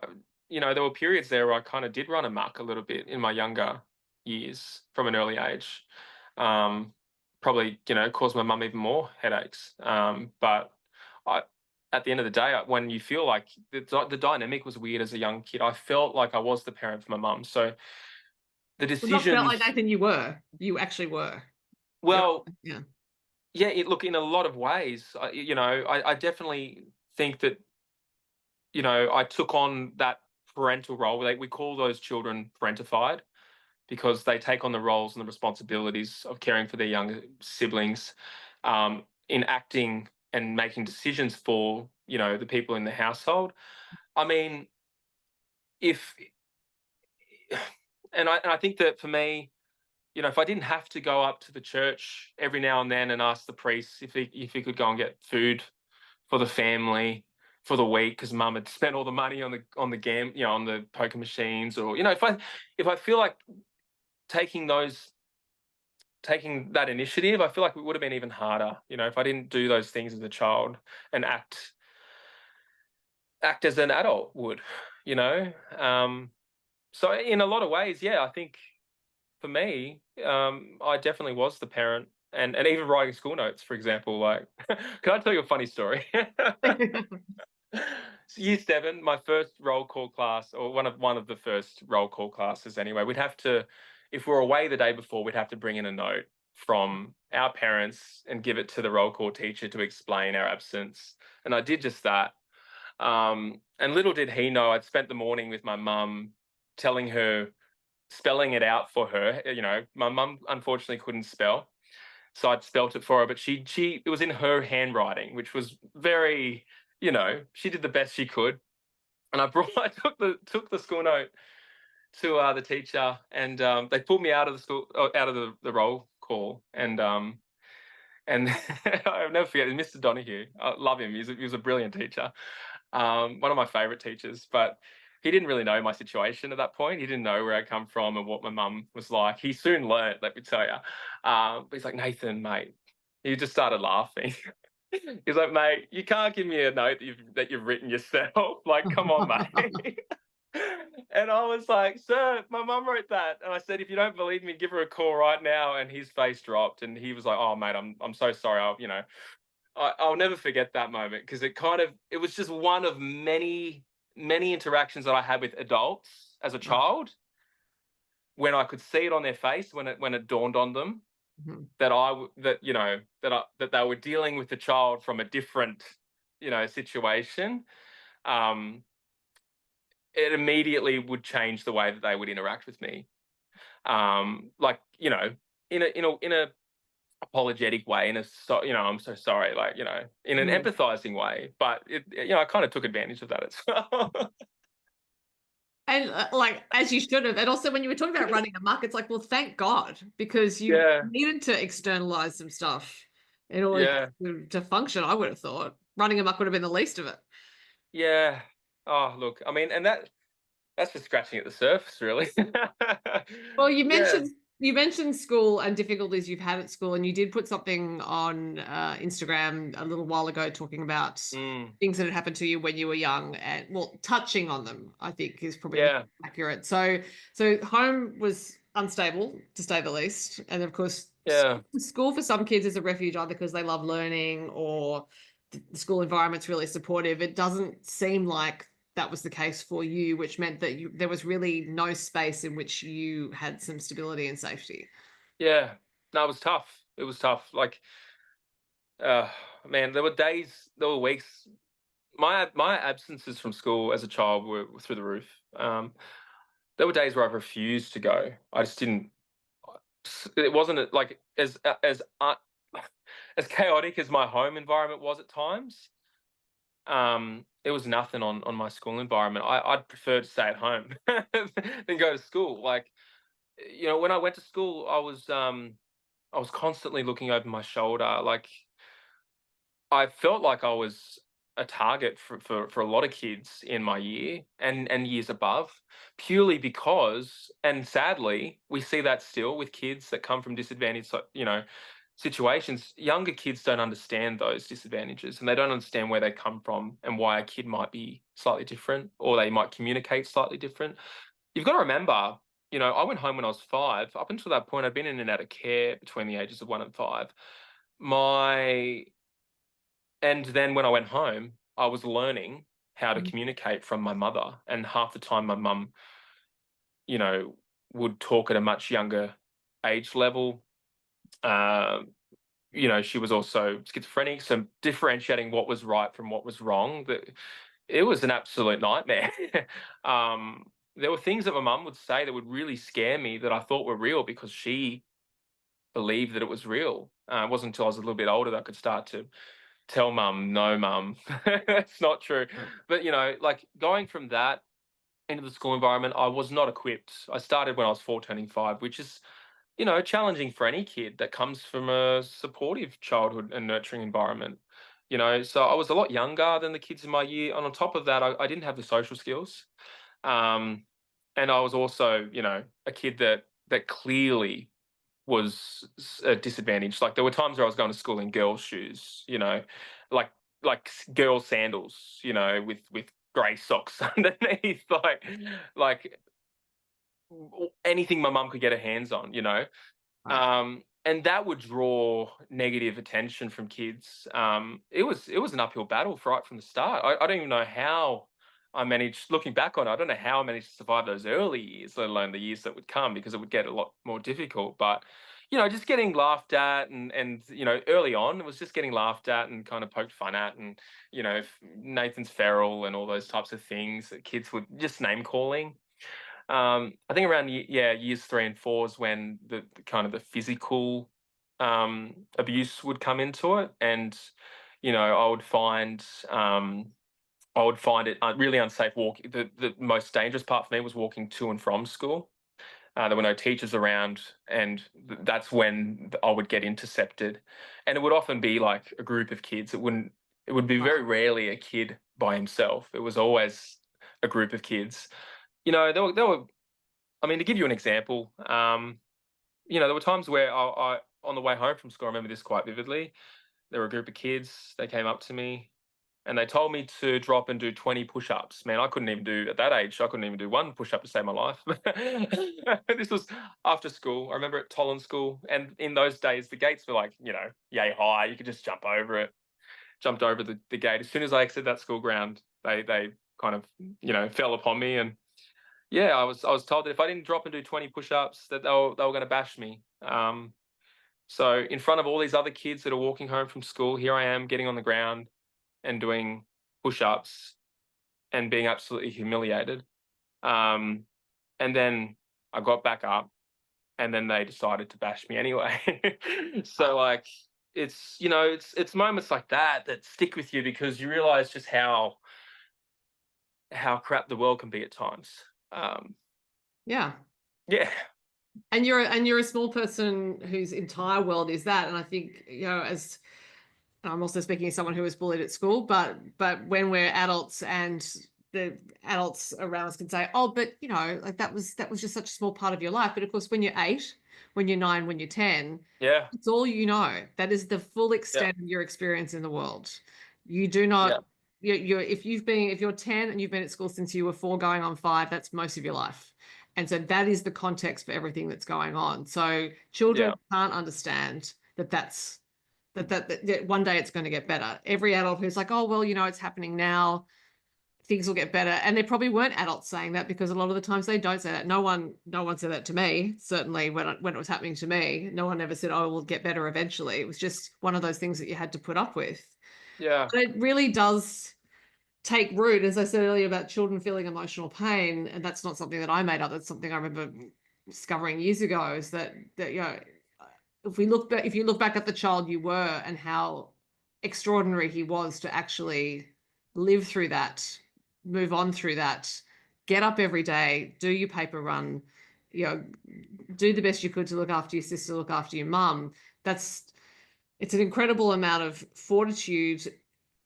there were periods there where I kind of did run amok a little bit in my younger years from an early age. Um, Probably, caused my mum even more headaches. But I, at the end of the day, when you feel like the dynamic was weird as a young kid, I felt like I was the parent for my mum. So the Well, not felt like decisions, Nathan, you were. You actually were. You're, well, yeah. yeah, look, in a lot of ways, I definitely think that, I took on that parental role. We call those children parentified, because they take on the roles and the responsibilities of caring for their younger siblings, in acting and making decisions for, the people in the household. I mean, if and I think that for me, if I didn't have to go up to the church every now and then and ask the priest if he could go and get food for the family for the week, because mum had spent all the money on the poker machines, or if I feel like taking that initiative, I feel like it would have been even harder, if I didn't do those things as a child and act as an adult would, you know. So in a lot of ways, yeah, I think for me, I definitely was the parent, and even writing school notes, for example. Like, can I tell you a funny story? Year 7, my first roll call class, or one of the first roll call classes anyway, we'd have to, if we're away the day before, we'd have to bring in a note from our parents and give it to the roll call teacher to explain our absence. And I did just that. And little did he know, I'd spent the morning with my mum telling her, spelling it out for her. My mum unfortunately couldn't spell, so I'd spelt it for her, but it was in her handwriting, which was very, she did the best she could. And I took the school note to the teacher, and they pulled me out of the school, out of the roll call, and I'll never forget it, Mr. Donahue. I love him. He was a brilliant teacher, one of my favourite teachers, but he didn't really know my situation at that point. He didn't know where I come from and what my mum was like. He soon learnt, let me tell you. But he's like, Nathan, mate. He just started laughing. He's like, mate, you can't give me a note that you've written yourself. Like, come on, mate. And I was like, sir, my mum wrote that. And I said, if you don't believe me, give her a call right now. And his face dropped, and he was like, oh, mate, I'm so sorry. I'll never forget that moment, because it was just one of many, many interactions that I had with adults as a Right. child, when I could see it on their face, when it dawned on them Mhm. that they were dealing with the child from a different, situation. Um, it immediately would change the way that they would interact with me. Like, in a apologetic way, I'm so sorry, like, in an Mhm. empathizing way, but I kind of took advantage of that as well. And like, as you should have. And also, when you were talking about running amok, it's like, well, thank God, because you Yeah, needed to externalize some stuff in order yeah, to function. I would have thought running amok would have been the least of it. yeah. Oh, look, I mean, and that's just scratching at the surface, really. Well, Yeah. you mentioned school and difficulties you've had at school, and you did put something on Instagram a little while ago talking about Mm, things that had happened to you when you were young, and well, touching on them, I think is probably more yeah, accurate. So home was unstable to say the least, and of course, yeah, school for some kids is a refuge either because they love learning or the school environment's really supportive. It doesn't seem like that was the case for you, which meant that there was really no space in which you had some stability and safety. yeah. No, it was tough. It was tough. Like, uh, man, there were days, there were weeks. My absences from school as a child were through the roof. There were days where I refused to go. I just didn't. It wasn't like as chaotic as my home environment was at times. It was nothing on my school environment. I'd prefer to stay at home than go to school. Like, when I went to school, I was constantly looking over my shoulder. Like, I felt like I was a target for a lot of kids in my year and years above, purely because, and sadly, we see that still with kids that come from disadvantaged, situations. Younger kids don't understand those disadvantages, and they don't understand where they come from and why a kid might be slightly different, or they might communicate slightly different. You've got to remember, I went home when I was 5. Up until that point, I'd been in and out of care between the ages of 1 and 5. My and then when I went home, I was learning how to Mhm. communicate from my mother, and half the time my mum, you know, would talk at a much younger age level. Um, she was also schizophrenic, so differentiating what was right from what was wrong, that it was an absolute nightmare. There were things that my mum would say that would really scare me that I thought were real because she believed that it was real. It wasn't until I was a little bit older that I could start to tell mum, no, mum, it's not true. But, like going from that into the school environment, I was not equipped. I started when I was 4 turning 5, which is, challenging for any kid that comes from a supportive childhood and nurturing environment. So I was a lot younger than the kids in my year. And on top of that, I didn't have the social skills. Um, and I was also, a kid that clearly was a disadvantage. Like there were times where I was going to school in girls' shoes, like girls' sandals, with grey socks underneath, like anything my mum could get her hands on, Right. and that would draw negative attention from kids. It was an uphill battle right from the start. I don't even know how I managed. Looking back on it, I don't know how I managed to survive those early years, let alone the years that would come, because it would get a lot more difficult. But just getting laughed at, and early on, it was just getting laughed at and kind of poked fun at, and Nathan's feral and all those types of things that kids would just name calling. I think around years 3 and 4 is when the kind of the physical abuse would come into it, and I would find it really unsafe walking. The most dangerous part for me was walking to and from school. There were no teachers around, and that's when I would get intercepted, and it would often be like a group of kids. It would be very rarely a kid by himself. It was always a group of kids. There were I mean, to give you an example, there were times where I on the way home from school, I remember this quite vividly. There were a group of kids. They came up to me and they told me to drop and do 20 push-ups. Man, I couldn't even do at that age. I couldn't even do one push-up to save my life. This was after school. I remember at Tollin School, and in those days, the gates were like, yay high. You could just jump over it. Jumped over the gate. As soon as I exited that school ground, they kind of fell upon me, and yeah, I was told that if I didn't drop and do 20 push-ups, that they were going to bash me. So in front of all these other kids that are walking home from school, here I am getting on the ground and doing push-ups and being absolutely humiliated. Um, and then I got back up, and then they decided to bash me anyway. So like, it's moments like that stick with you because you realize just how crap the world can be at times. Yeah. Yeah, And you're a small person whose entire world is that. And I think, as I'm also speaking as someone who was bullied at school, but when we're adults and the adults around us can say, "Oh, but like that was just such a small part of your life." But of course, when you're 8, when you're 9, when you're 10, yeah, it's all you know. That is the full yeah, extent of your experience in the world. You do yeah, not. If you're 10 and you've been at school since you were 4, going on 5, that's most of your life. And so that is the context for everything that's going on. So children yeah, can't understand that one day it's going to get better. Every adult who's like, "Oh, well, it's happening now, things will get better," and there probably weren't adults saying that, because a lot of the times they don't say that. No one said that to me. Certainly when it was happening to me, no one ever said, "Oh, it will get better eventually." It was just one of those things that you had to put up with. yeah, But it really does take root, as I said earlier, about children feeling emotional pain, and that's not something that I made up. That's something I remember discovering years ago. Is that if you look back at the child you were and how extraordinary he was to actually live through that, move on through that, get up every day, do your paper run, you know, do the best you could to look after your sister, look after your mum. That's It's an incredible amount of fortitude,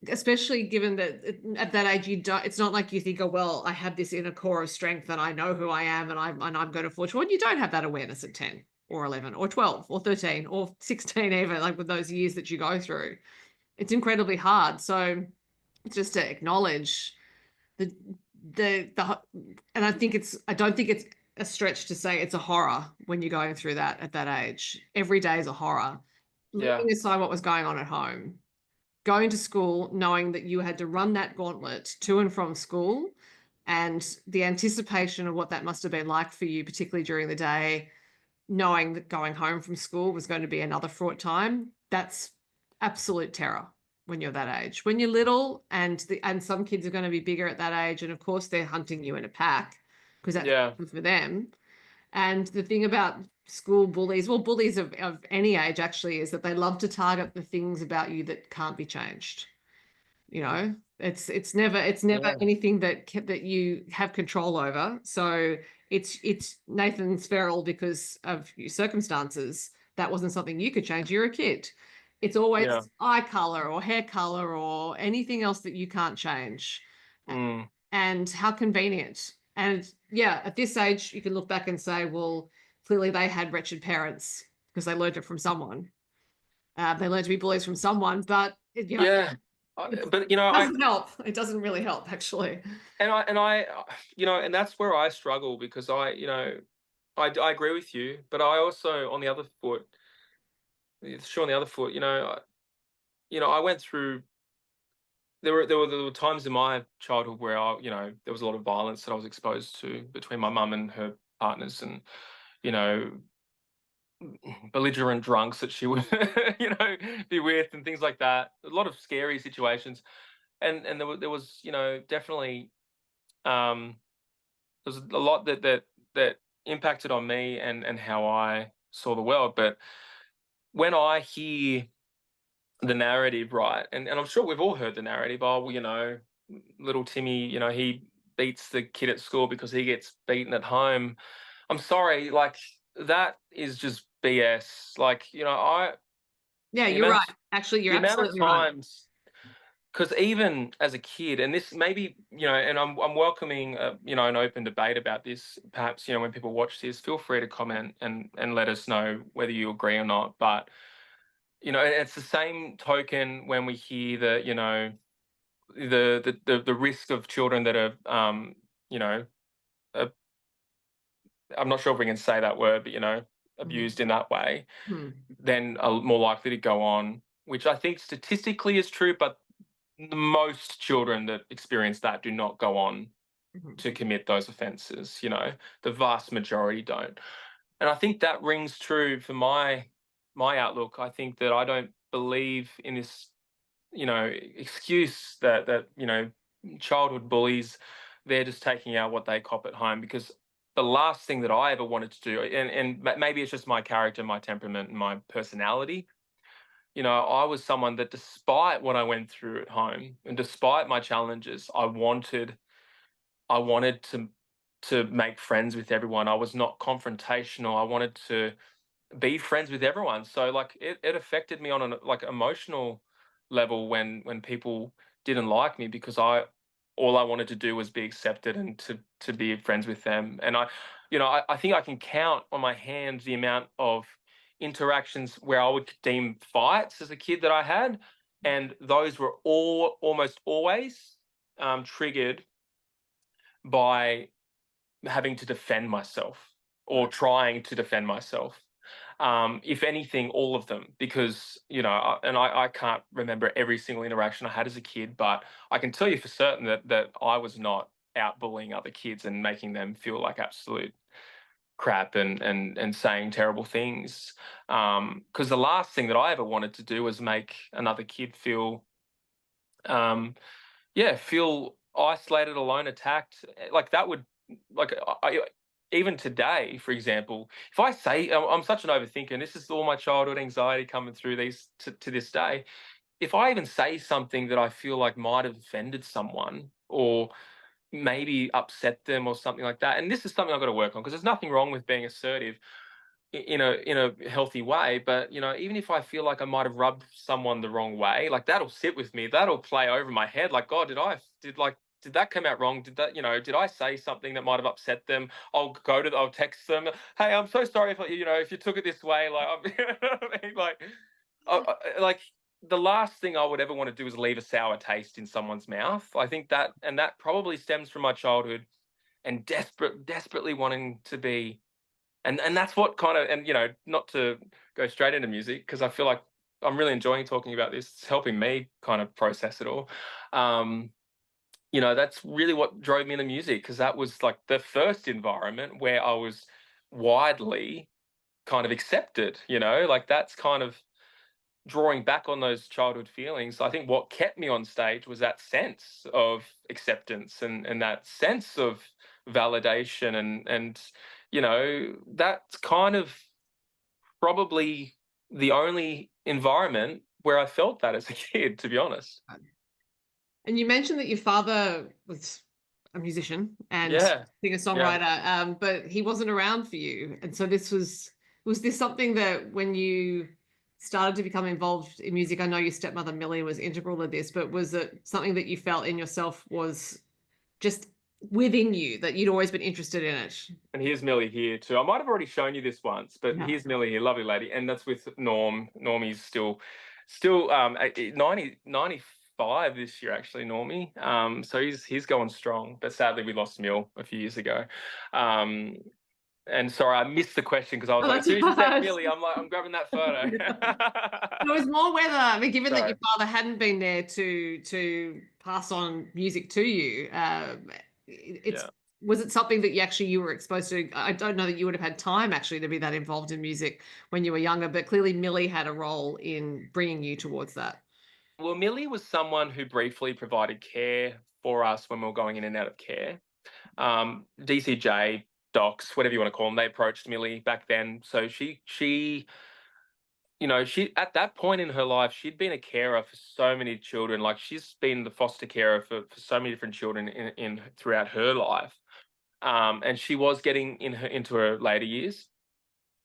especially given that at that age you don't. It's not like you think, "Oh, well, I have this inner core of strength and I know who I am and I'm going to forge forward." You don't have that awareness at 10 or 11 or 12 or 13 or 16, even, like with those years that you go through. It's incredibly hard. So just to acknowledge the the and I don't think it's a stretch to say it's a horror when you're going through that at that age. Every day is a horror. yeah, Leaving aside what was going on at home, going to school knowing that you had to run that gauntlet to and from school, and the anticipation of what that must have been like for you, particularly during the day, knowing that going home from school was going to be another fraught time. That's absolute terror when you're that age. When you're little, and some kids are going to be bigger at that age, and of course they're hunting you in a pack because that's yeah, for them. And the thing about school bullies, well, bullies of any age actually, is that they love to target the things about you that can't be changed. It's never yeah, anything that you have control over. So it's Nathan's feral because of your circumstances. That wasn't something you could change. You're a kid. It's yeah, always eye color or hair color or anything else that you can't change. mm, And how convenient. And yeah, at this age you can look back and say, well, clearly they had wretched parents because they learned it from someone. They learned to be bullies from someone, but yeah. it But doesn't help. It doesn't really help, actually. and that's where I struggle, because I agree with you, but I also, on the other foot, sure, on the other foot, I went through. There were times in my childhood where there was a lot of violence that I was exposed to between my mum and her partners, and you know belligerent drunks that she would be with, and things like that. A lot of scary situations, and there was definitely um there was a lot that impacted on me and how I saw the world. But when I hear the narrative, right, and I'm sure we've all heard the narrative, oh, well, little Timmy, he beats the kid at school because he gets beaten at home. I'm sorry, like, that is just BS. Like, Yeah, the you're amount right. of Actually, you're the amount of absolutely right. times, because even as a kid, and this maybe, and I'm welcoming an open debate about this. Perhaps, when people watch this, feel free to comment and let us know whether you agree or not. But it's the same token when we hear the risk of children that are you know uh, I'm not sure if we can say that word, but Mhm. abused in that way, Mhm. then are more likely to go on, which I think statistically is true, but the most children that experience that do not go on Mhm. to commit those offences. The vast majority don't. And I think that rings true for my outlook. I think that I don't believe in this, excuse that childhood bullies, they're just taking out what they cop at home, because the last thing that I ever wanted to do, and maybe it's just my character, my temperament, and my personality. I was someone that, despite what I went through at home and despite my challenges, I wanted make friends with everyone. I was not confrontational. I wanted to be friends with everyone. So like it affected me on an like emotional level when people didn't like me, because all I wanted to do was be accepted and to be friends with them. And I think I can count on my hands the amount of interactions where I would deem fights as a kid that I had, and those were all almost always triggered by having to defend myself or Right. trying to defend myself. If anything, all of them, because I can't remember every single interaction I had as a kid, but I can tell you for certain that I was not out bullying other kids and making them feel like absolute crap and saying terrible things. Because the last thing that I ever wanted to do was make another kid feel um, feel isolated, alone, attacked. Like that would, like, even today, for example, if I say I'm such an overthinker, and this is all my childhood anxiety coming through these to this day. If I even say something that I feel like might have offended someone or maybe upset them or something like that, and this is something I've got to work on, because there's nothing wrong with being assertive in a healthy way, but even if I feel like I might have rubbed someone the wrong way, like that'll sit with me, that'll play over my head, like, God, did that come out wrong, did I say something that might have upset them? I'll text them, hey, I'm so sorry if you took it this way, like I mean? Like the last thing I would ever want to do is leave a sour taste in someone's mouth. I think that probably stems from my childhood and desperately wanting to be, and that's what kind of, and not to go straight into music, because I feel like I'm really enjoying talking about this. It's helping me kind of process it all. um that's really what drove me into music, because that was like the first environment where I was widely kind of accepted. Like that's kind of drawing back on those childhood feelings. I think what kept me on stage was that sense of acceptance and that sense of validation, and that's kind of probably the only environment where I felt that as a kid, to be honest. And you mentioned that your father was a musician and Yeah, yeah. singer-songwriter, but he wasn't around for you. And so was this something that when you started to become involved in music, I know your stepmother Millie was integral to this, but was it something that you felt in yourself was just within you, that you'd always been interested in it? And here's Millie here too. I might have already shown you this once, but Yeah. here's Millie here, lovely lady, and that's with Norm. Normie's still 95 this year, actually, Normie. So he's going strong, but sadly we lost Mill a few years ago. And sorry, I missed the question, because I was Oh, like, as that's soon as you said right. Millie, I'm grabbing that photo. It was more whether, I mean, given that Sorry. your father hadn't been there to pass on music to you, it's Yeah. was it something that you were exposed to? I don't know that you would have had time actually to be that involved in music when you were younger, but clearly Millie had a role in bringing you towards that. Well, Millie was someone who briefly provided care for us when we were going in and out of care. DCJ, docs, whatever you want to call them, they approached Millie back then. So she at that point in her life, she'd been a carer for so many children. Like she's been the foster carer for so many different children in throughout her life. And she was getting into her later years.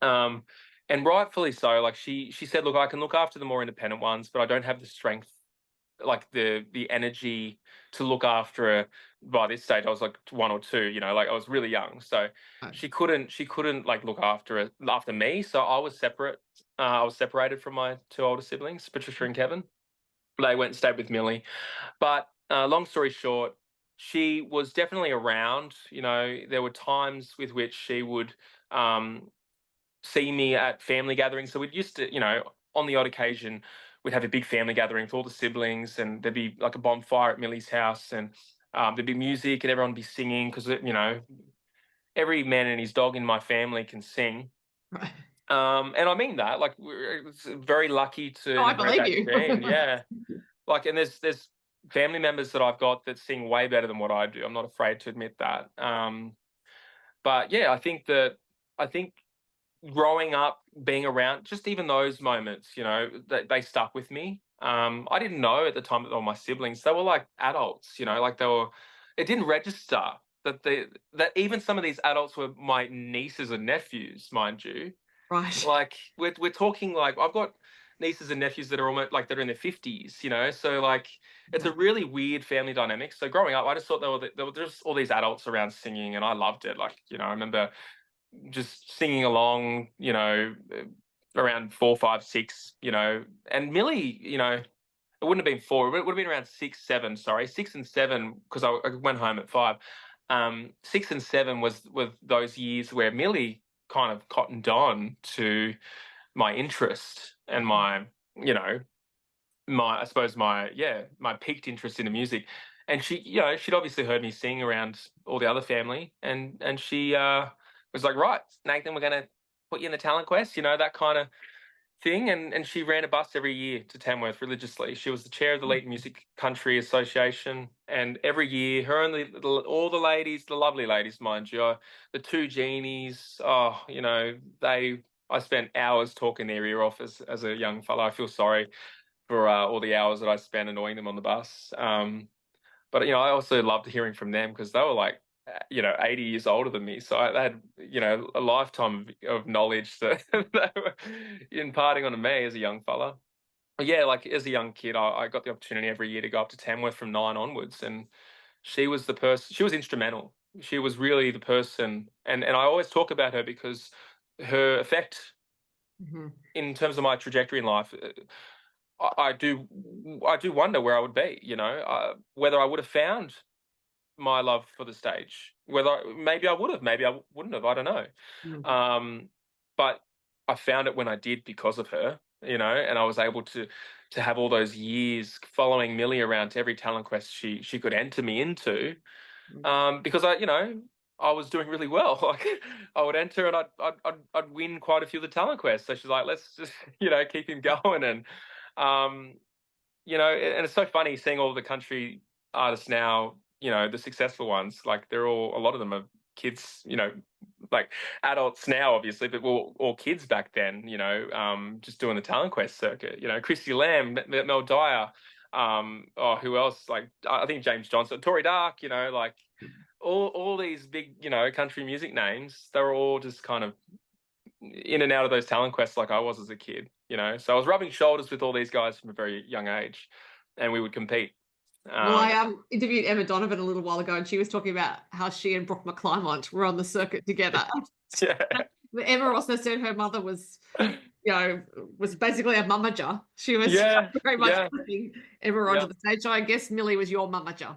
Um, and rightfully so. Like she said, look, I can look after the more independent ones, but I don't have the strength, like the energy to look after her. By this stage I was like 1 or 2, like I was really young, so Right. she couldn't like look after me, so I was separated from my 2 older siblings, Patricia and Kevin. They went and stayed with Millie, but long story short, she was definitely around. There were times with which she would see me at family gatherings. So we'd used to, on the odd occasion, we'd have a big family gathering for all the siblings, and there'd be like a bonfire at Millie's house, and there'd be music, and everyone would be singing, because every man and his dog in my family can sing. Right. And I mean that, like, we're very lucky to Oh, I inherit believe that you. gene. Yeah, like, and there's family members that I've got that sing way better than what I do. I'm not afraid to admit that. But yeah, I think growing up, being around, just even those moments, they stuck with me. I didn't know at the time that they were my siblings. They were like adults, like it didn't register that even some of these adults were my nieces and nephews, mind you. Right. Like we're talking like I've got nieces and nephews that are almost like that are in their 50s, you know. So like it's Yeah. a really weird family dynamic. So growing up, I just thought there were just all these adults around singing, and I loved it. Like you know, I remember just singing along, you know, around 4, 5, 6, you know, and Millie, you know, it wouldn't have been 4, it would have been around 6, 7. Sorry, 6 and 7 because I went home at 5. 6 and 7 was those years where Millie kind of cottoned on to my interest and my, you know, my I suppose my yeah my peaked interest in the music, and she you know she'd obviously heard me sing around all the other family, and she was like, right, Nathan, we're gonna put you in the talent quest, you know, that kind of thing. And she ran a bus every year to Tamworth religiously. She was the chair of the Lead Music Country Association, and every year, her and all the ladies, the lovely ladies, mind you, the two genies. Oh, you know, I spent hours talking their ear off as a young fellow. I feel sorry for all the hours that I spent annoying them on the bus. But you know, I also loved hearing from them because they were like, you know, 80 years older than me, so they had, you know, a lifetime of knowledge that they were imparting onto me as a young fella. But yeah, like as a young kid, I got the opportunity every year to go up to Tamworth from 9 onwards, and she was the person. She was instrumental. She was really the person, and I always talk about her because her effect Mhm. in terms of my trajectory in life. I do wonder where I would be, you know, whether I would have found my love for the stage, maybe I would have, maybe I wouldn't have, I don't know. Mm. But I found it when I did because of her, you know, and I was able to have all those years following Millie around to every talent quest she could enter me into, Mm. because I, you know, I was doing really well. Like I would enter and I'd win quite a few of the talent quests. So she's like, let's just, you know, keep him going. And um, you know, and it's so funny seeing all the country artists now, you know, the successful ones, like a lot of them are kids, you know, like adults now, obviously, but all kids back then, you know, just doing the talent quest circuit, you know, Christy Lamb, Mel Dyer, oh, who else? Like, I think James Johnson, Tory Dark, you know, like all these big, you know, country music names, they were all just kind of in and out of those talent quests like I was as a kid, you know. So I was rubbing shoulders with all these guys from a very young age, and we would compete. Well, Um, I interviewed Emma Donovan a little while ago, and she was talking about how she and Brooke McClymont were on the circuit together. yeah, Emma also said her mother was, you know, was basically a mummager. She was yeah, very much yeah, pushing Emma onto yeah. the stage. So I guess Millie was your mummager.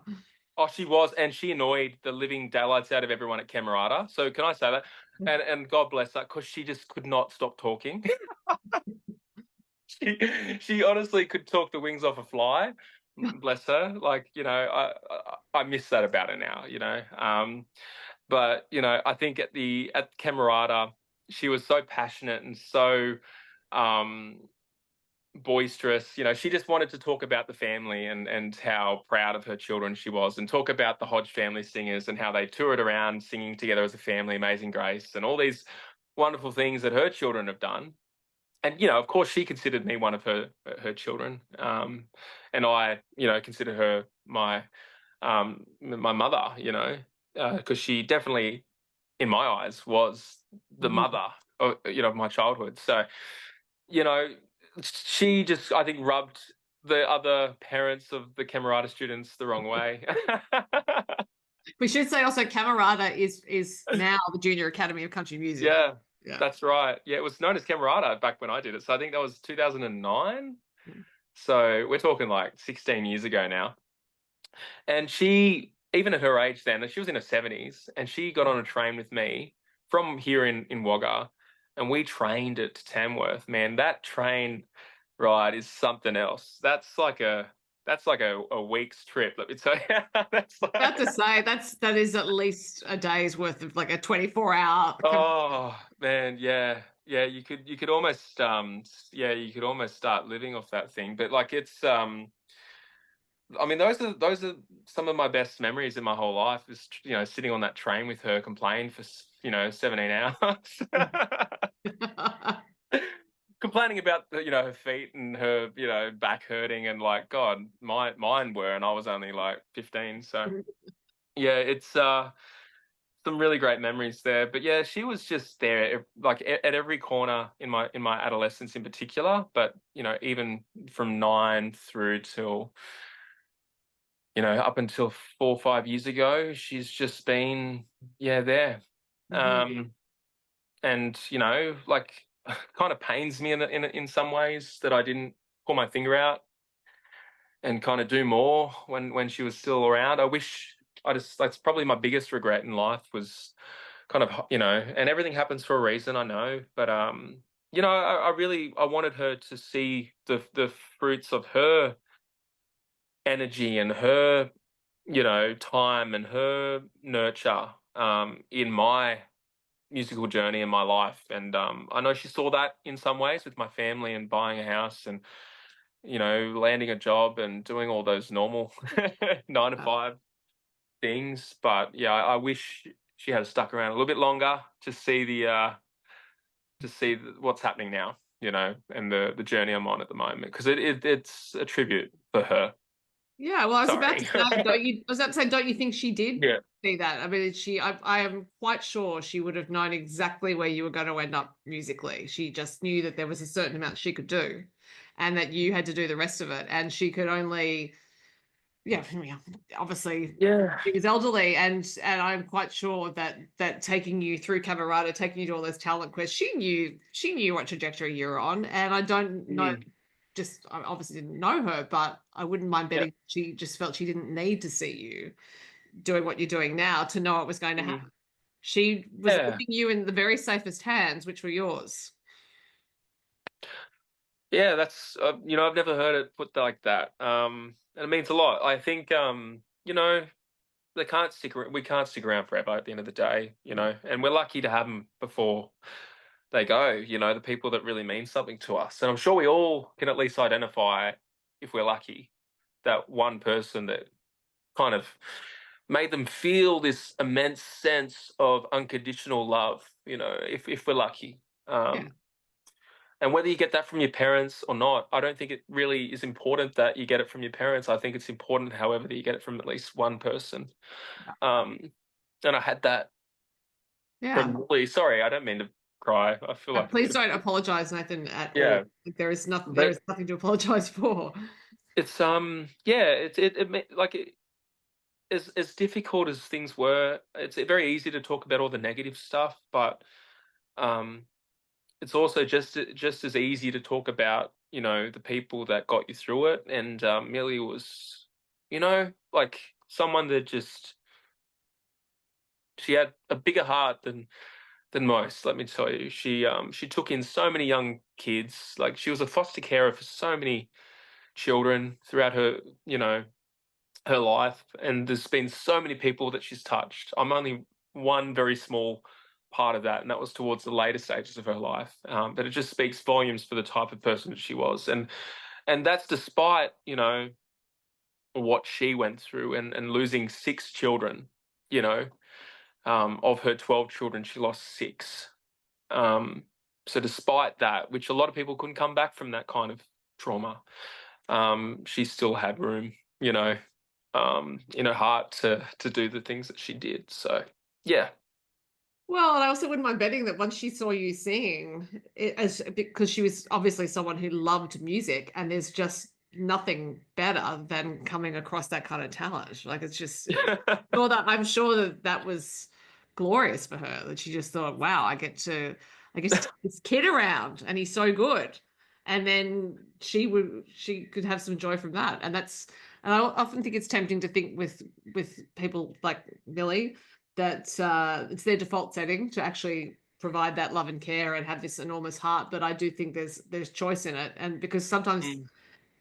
Oh, she was, and she annoyed the living daylights out of everyone at Camerata. So can I say that? And God bless her, because she just could not stop talking. she she honestly could talk the wings off a fly. Bless her. Like you know, I miss that about her now. You know, but you know, I think at Camerata, she was so passionate and so um, boisterous. You know, she just wanted to talk about the family and how proud of her children she was, and talk about the Hodge family singers and how they toured around singing together as a family, Amazing Grace, and all these wonderful things that her children have done. And you know, of course, she considered me one of her children, and I, you know, consider her my mother. You know, because she definitely, in my eyes, was the Mhm. mother of, you know, of my childhood. So you know, she just, I think, rubbed the other parents of the Camerata students the wrong way. We should say also Camerata is now the Junior Academy of Country Music. Yeah, Yeah. that's right. Yeah, it was known as Camerata back when I did it. So I think that was 2009. Mm. So we're talking like 16 years ago now. And she, even at her age then, she was in her 70s, and she got on a train with me from here in Wagga, and we trained at Tamworth. Man, that train ride is something else. That's like a week's trip. Let me tell you. That's About to like, say that is at least a day's worth of like a 24-hour. oh man, yeah. Yeah, you could almost yeah, you could almost start living off that thing. But like it's I mean, those are some of my best memories in my whole life. Is you know sitting on that train with her, complaining for you know 17 hours, complaining about you know her feet and her you know back hurting, and like God, mine were, and I was only like 15. So Yeah, it's some really great memories there. But yeah, she was just there, like at every corner in my adolescence in particular. But even from 9 through till up until 4 or 5 years ago, she's just been there. Mhm. Um, and like kind of pains me in some ways that I didn't pull my finger out and kind of do more when she was still around. I wish I just That's probably my biggest regret in life was kind of and everything happens for a reason, I know, but I wanted her to see the fruits of her energy and her time and her nurture in my musical journey in my life. And I know she saw that in some ways with my family and buying a house and landing a job and doing all those normal 9 to 5 things. But yeah, I wish she had stuck around a little bit longer to see what's happening now, and the journey I'm on at the moment, because it's a tribute for her. Yeah, well, I was about to Sorry. say, don't you think she did Yeah. see that? I mean, I am quite sure she would have known exactly where you were going to end up musically. She just knew that there was a certain amount she could do, and that you had to do the rest of it. And she could only, yeah, obviously Yeah. she was elderly, and I'm quite sure that taking you through Camerata, taking you to all those talent quests, she knew what trajectory you're on. And I don't know, Mm. just I obviously didn't know her, but I wouldn't mind Yeah. betting she just felt she didn't need to see you doing what you're doing now to know it was going to Mm. happen. She was Yeah. leaving you in the very safest hands, which were yours. Yeah, that's I've never heard it put like that. And it means a lot. I think we can't stick around forever at the end of the day, and we're lucky to have them before they go, the people that really mean something to us. And I'm sure we all can at least identify, if we're lucky, that one person that kind of made them feel this immense sense of unconditional love, if we're lucky. Yeah. Um, and whether you get that from your parents or not, I don't think it really is important that you get it from your parents. I think it's important, however, that you get it from at least one person. Um, and I had that Yeah. from Willie. Sorry, I don't mean to cry. I feel like a Please bit of don't apologize, Nathan, at all. yeah, Like, there but is nothing to apologize for. it's yeah, like as difficult as things were. It's very easy to talk about all the negative stuff, but um, it's also just as easy to talk about the people that got you through it. And Millie was like someone that just she had a bigger heart than most. Let me tell you, she took in so many young kids. Like she was a foster carer for so many children throughout her life, and there's been so many people that she's touched. I'm only one very small part of that, and that was towards the later stages of her life. But it just speaks volumes for the type of person that she was, and that's despite what she went through and losing 6 children. You know, of her 12 children, she lost 6. Um, so despite that, which a lot of people couldn't come back from that kind of trauma, she still had room, in her heart to do the things that she did. So yeah. Well, and I also wouldn't mind betting that once she saw you sing, because she was obviously someone who loved music, and there's just nothing better than coming across that kind of talent. Like it's just, I'm sure that that was glorious for her. That she just thought, wow, I get to take this kid around, and he's so good. And then she could have some joy from that, and I often think it's tempting to think with people like Millie that it's their default setting to actually provide that love and care and have this enormous heart. But I do think there's choice in it, and because sometimes Mm,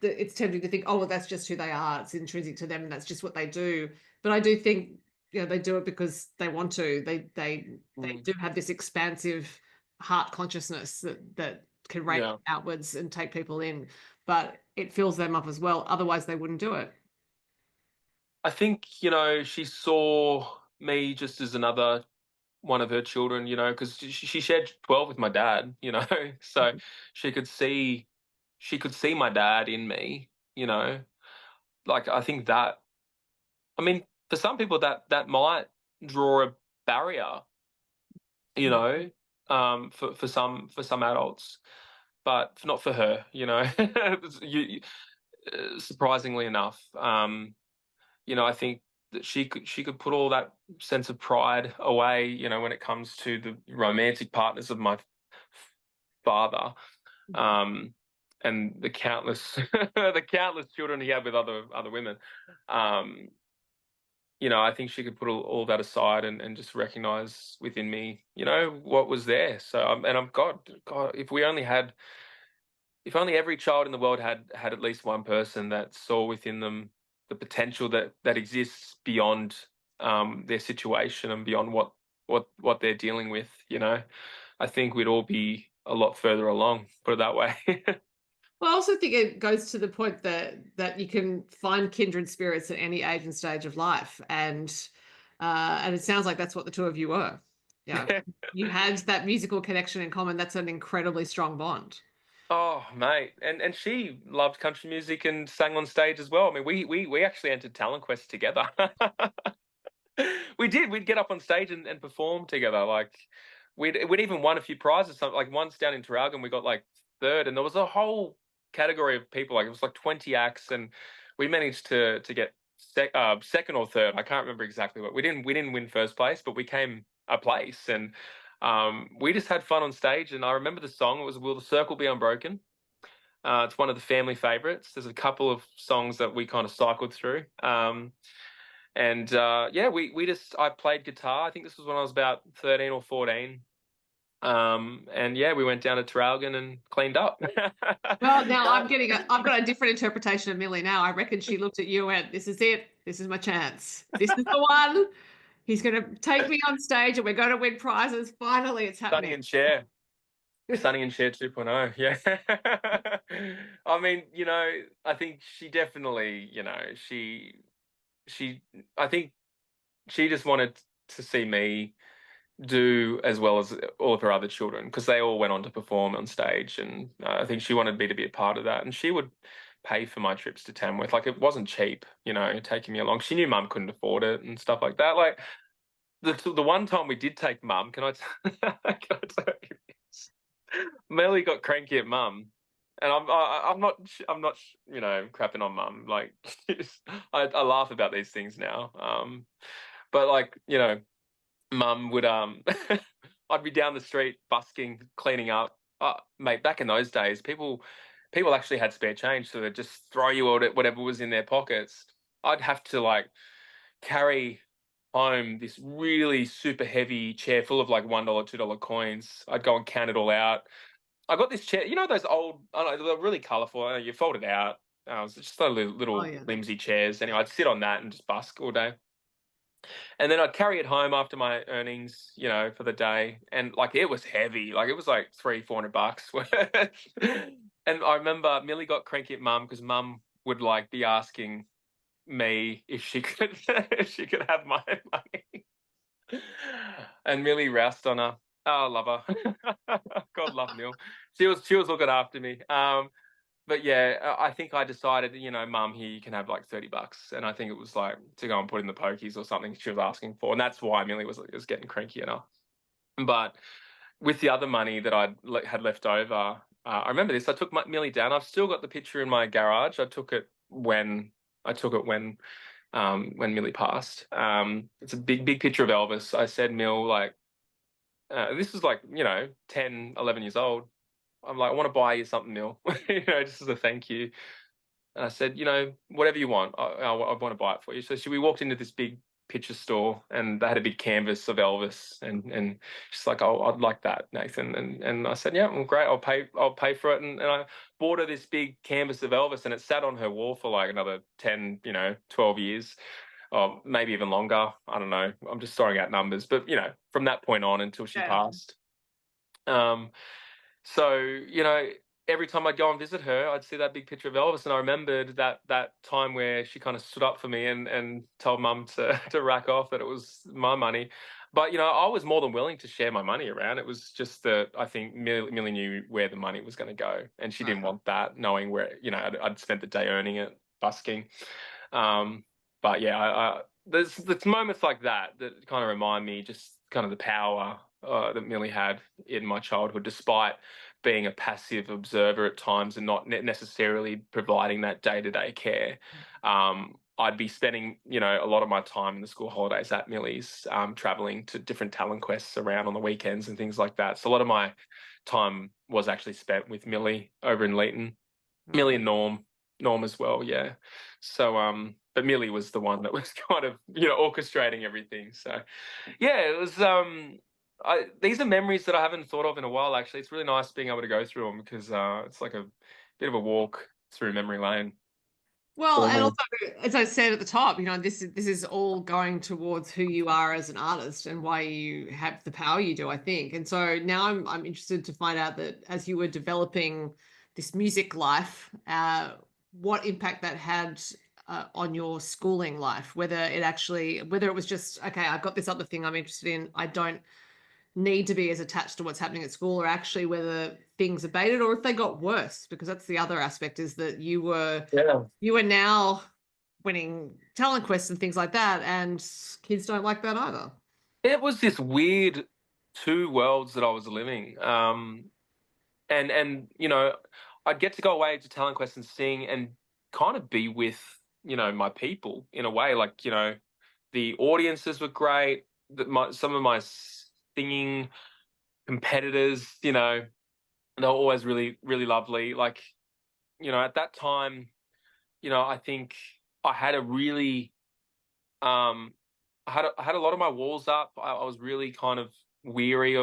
it's tempting to think, oh, well, that's just who they are. It's intrinsic to them, and that's just what they do. But I do think, they do it because they want to. They mm, do have this expansive heart consciousness that can radiate yeah. outwards and take people in. But it fills them up as well. Otherwise, they wouldn't do it. I think, she saw me just as another one of her children, because she shared 12 with my dad, so she could see my dad in me, like I think that I mean, for some people that might draw a barrier, you Mm. know, for some adults, but not for her, you know. Surprisingly enough, I think that she could put all that sense of pride away, when it comes to the romantic partners of my father, Yeah. um, and the countless the countless children he had with other women. Um, I think she could put all that aside and just recognize within me, what was there. So, and I'm God, if only every child in the world had at least one person that saw within them the potential that exists beyond their situation and beyond what they're dealing with. I think we'd all be a lot further along. Put it that way. Well, I also think it goes to the point that you can find kindred spirits at any age and stage of life, and it sounds like that's what the two of you were. Yeah, you had that musical connection in common. That's an incredibly strong bond. Oh, mate, and she loved country music and sang on stage as well. I mean, we actually entered Talent Quest together. We did. We'd get up on stage and perform together. Like we'd even won a few prizes. Something like once down in Traralgon, we got like third, and there was a whole category of people. Like it was like 20 acts, and we managed to get second or third. I can't remember exactly what we didn't win first place, but we came a place, and we just had fun on stage. And I remember the song. It was "Will the Circle Be Unbroken." It's one of the family favorites. There's a couple of songs that we kind of cycled through. And yeah, I played guitar. I think this was when I was about 13 or 14. And yeah, we went down to Traralgon and cleaned up. Well, now I've got a different interpretation of Millie now. I reckon she looked at you and this is it. This is my chance. This is the one. He's going to take me on stage and we're going to win prizes. Finally, it's Sonny happening. and Cher. Sonny and Cher 2.0. Yeah. I mean, I think she definitely, she, I think she just wanted to see me do as well as all of her other children because they all went on to perform on stage, and I think she wanted me to be a part of that, and she would pay for my trips to Tamworth. Like it wasn't cheap, taking me along. She knew Mum couldn't afford it and stuff like that. Like the one time we did take Mum, can I can I tell you this? Melly got cranky at Mum. And I'm not crapping on Mum. Like I laugh about these things now. But like Mum would I'd be down the street busking, cleaning up. Mate, back in those days, people actually had spare change, so they'd just throw you whatever was in their pockets. I'd have to like carry home this really super heavy chair full of like $1, $2 coins. I'd go and count it all out. I got this chair, those old, I don't know, they're really colourful. You fold it out. It's just those Oh, little yeah. flimsy chairs. Anyway, I'd sit on that and just busk all day. And then I'd carry it home after my earnings, for the day. And like it was heavy. Like it was like $300-400 worth. And I remember Millie got cranky at Mum because Mum would like be asking me if she could if she could have my money. And Millie roused on her. Oh, I love her. God love Mill. She was looking after me. But yeah, I think I decided, Mum, here you can have like $30, and I think it was like to go and put in the pokies or something she was asking for, and that's why Millie was getting cranky enough. But with the other money that had left over, I remember this. I took Millie down. I've still got the picture in my garage. I took it when Millie passed. It's a big picture of Elvis. I said, Mill, like this was like 10, 11 years old. I'm like, I want to buy you something, Mill, just as a thank you. And I said, whatever you want, I want to buy it for you. So we walked into this big picture store, and they had a big canvas of Elvis, and she's like, oh, I'd like that, Nathan. And I said, yeah, well, great, I'll pay for it. And I bought her this big canvas of Elvis, and it sat on her wall for like another 10, 12 years. Or maybe even longer. I don't know. I'm just throwing out numbers, but from that point on until she Yeah. passed. So, every time I'd go and visit her, I'd see that big picture of Elvis, and I remembered that time where she kind of stood up for me and told Mum to to rack off, that it was my money. But I was more than willing to share my money around. It was just that I think Millie knew where the money was going to go, and she Right. didn't want that, knowing where I'd spent the day earning it, busking. But yeah, there's moments like that that kind of remind me just kind of the power that Millie had in my childhood, despite being a passive observer at times and not necessarily providing that day-to-day care. I'd be spending, a lot of my time in the school holidays at Millie's, traveling to different talent quests around on the weekends and things like that. So a lot of my time was actually spent with Millie over in Leeton. Millie and Norm as well, yeah. So, but Millie was the one that was kind of, orchestrating everything. So, yeah, it was. These are memories that I haven't thought of in a while. Actually, it's really nice being able to go through them because it's like a bit of a walk through memory lane Well, for and me. also, as I said at the top, this is all going towards who you are as an artist and why you have the power you do, I think. And so now I'm interested to find out that as you were developing this music life, what impact that had on your schooling life, whether it was just, okay, I've got this other thing I'm interested in, I don't need to be as attached to what's happening at school, or actually whether things abated or if they got worse, because that's the other aspect, is that Yeah, you are now winning talent quests and things like that, and kids don't like that either. it was this weird two worlds that I was living. And I'd get to go away to talent quest and sing and kind of be with my people in a way. Like the audiences were great. Some of my singing competitors, they were always really really lovely. Like at that time, I think I had a really I had a lot of my walls up. I was really kind of weary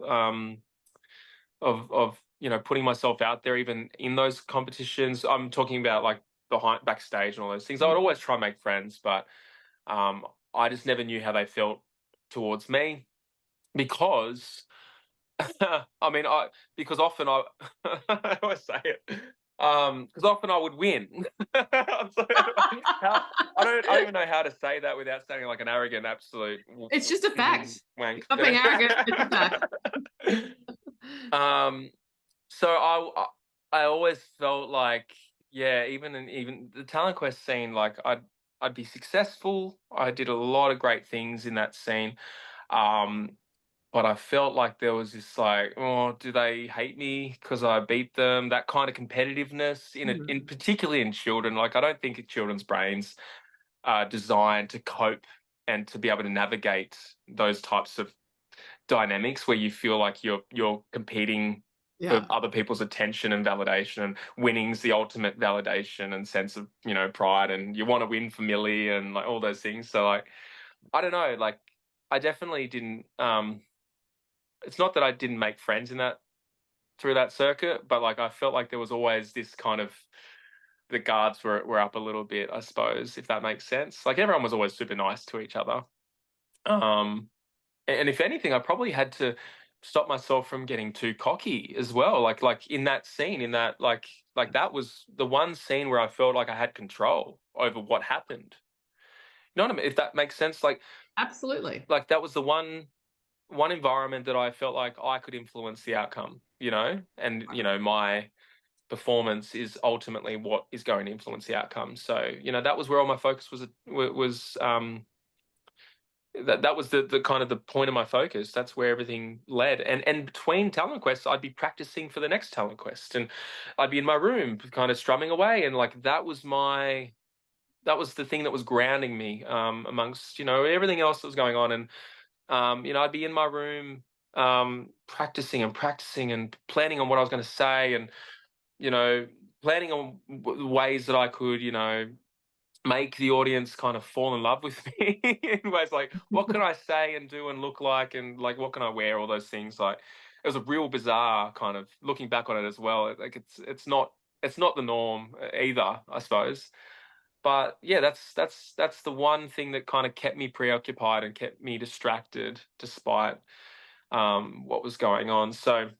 um of putting myself out there even in those competitions. I'm talking about like backstage and all those things. I would Mm. always try and make friends, but I just never knew how they felt towards me because I mean because often I always say it because often I would win. So, I don't even know how to say that without sounding like an arrogant absolute It's just a fact. wank. Not being arrogant, it's a fact. um So I always felt like, yeah, even the talent quest scene, like I'd be successful. I did a lot of great things in that scene. Um, but I felt like there was this like, oh, do they hate me because I beat them? That kind of competitiveness in Mm. particularly in children. Like I don't think children's brains are designed to cope and to be able to navigate those types of dynamics where you feel like you're competing for Yeah. other people's attention and validation, and winning's the ultimate validation and sense of pride, and you want to win for Millie and like all those things. So like I don't know, like I definitely didn't it's not that I didn't make friends in that through that circuit, but like I felt like there was always this kind of the guards were up a little bit, I suppose, if that makes sense. Like everyone was always super nice to each other. um and if anything, I probably had to stop myself from getting too cocky as well. Like in that scene, in that like that was the one scene where I felt like I had control over what happened. You know what I mean? If that makes sense. Absolutely. Like that was the one environment that I felt like I could influence the outcome, and my performance is ultimately what is going to influence the outcome. So, that was where all my focus was. That was the kind of the point of my focus. That's where everything led. And between talent quests, I'd be practicing for the next talent quest, and I'd be in my room, kind of strumming away, and like that was the thing that was grounding me amongst everything else that was going on. And I'd be in my room practicing and practicing and planning on what I was going to say, and you know planning on ways that I could make the audience kind of fall in love with me in ways like what can I say and do and look like, and like what can I wear, all those things. Like it was a real bizarre kind of looking back on it as well. Like it's not the norm either, I suppose. But yeah, that's the one thing that kind of kept me preoccupied and kept me distracted despite what was going on. So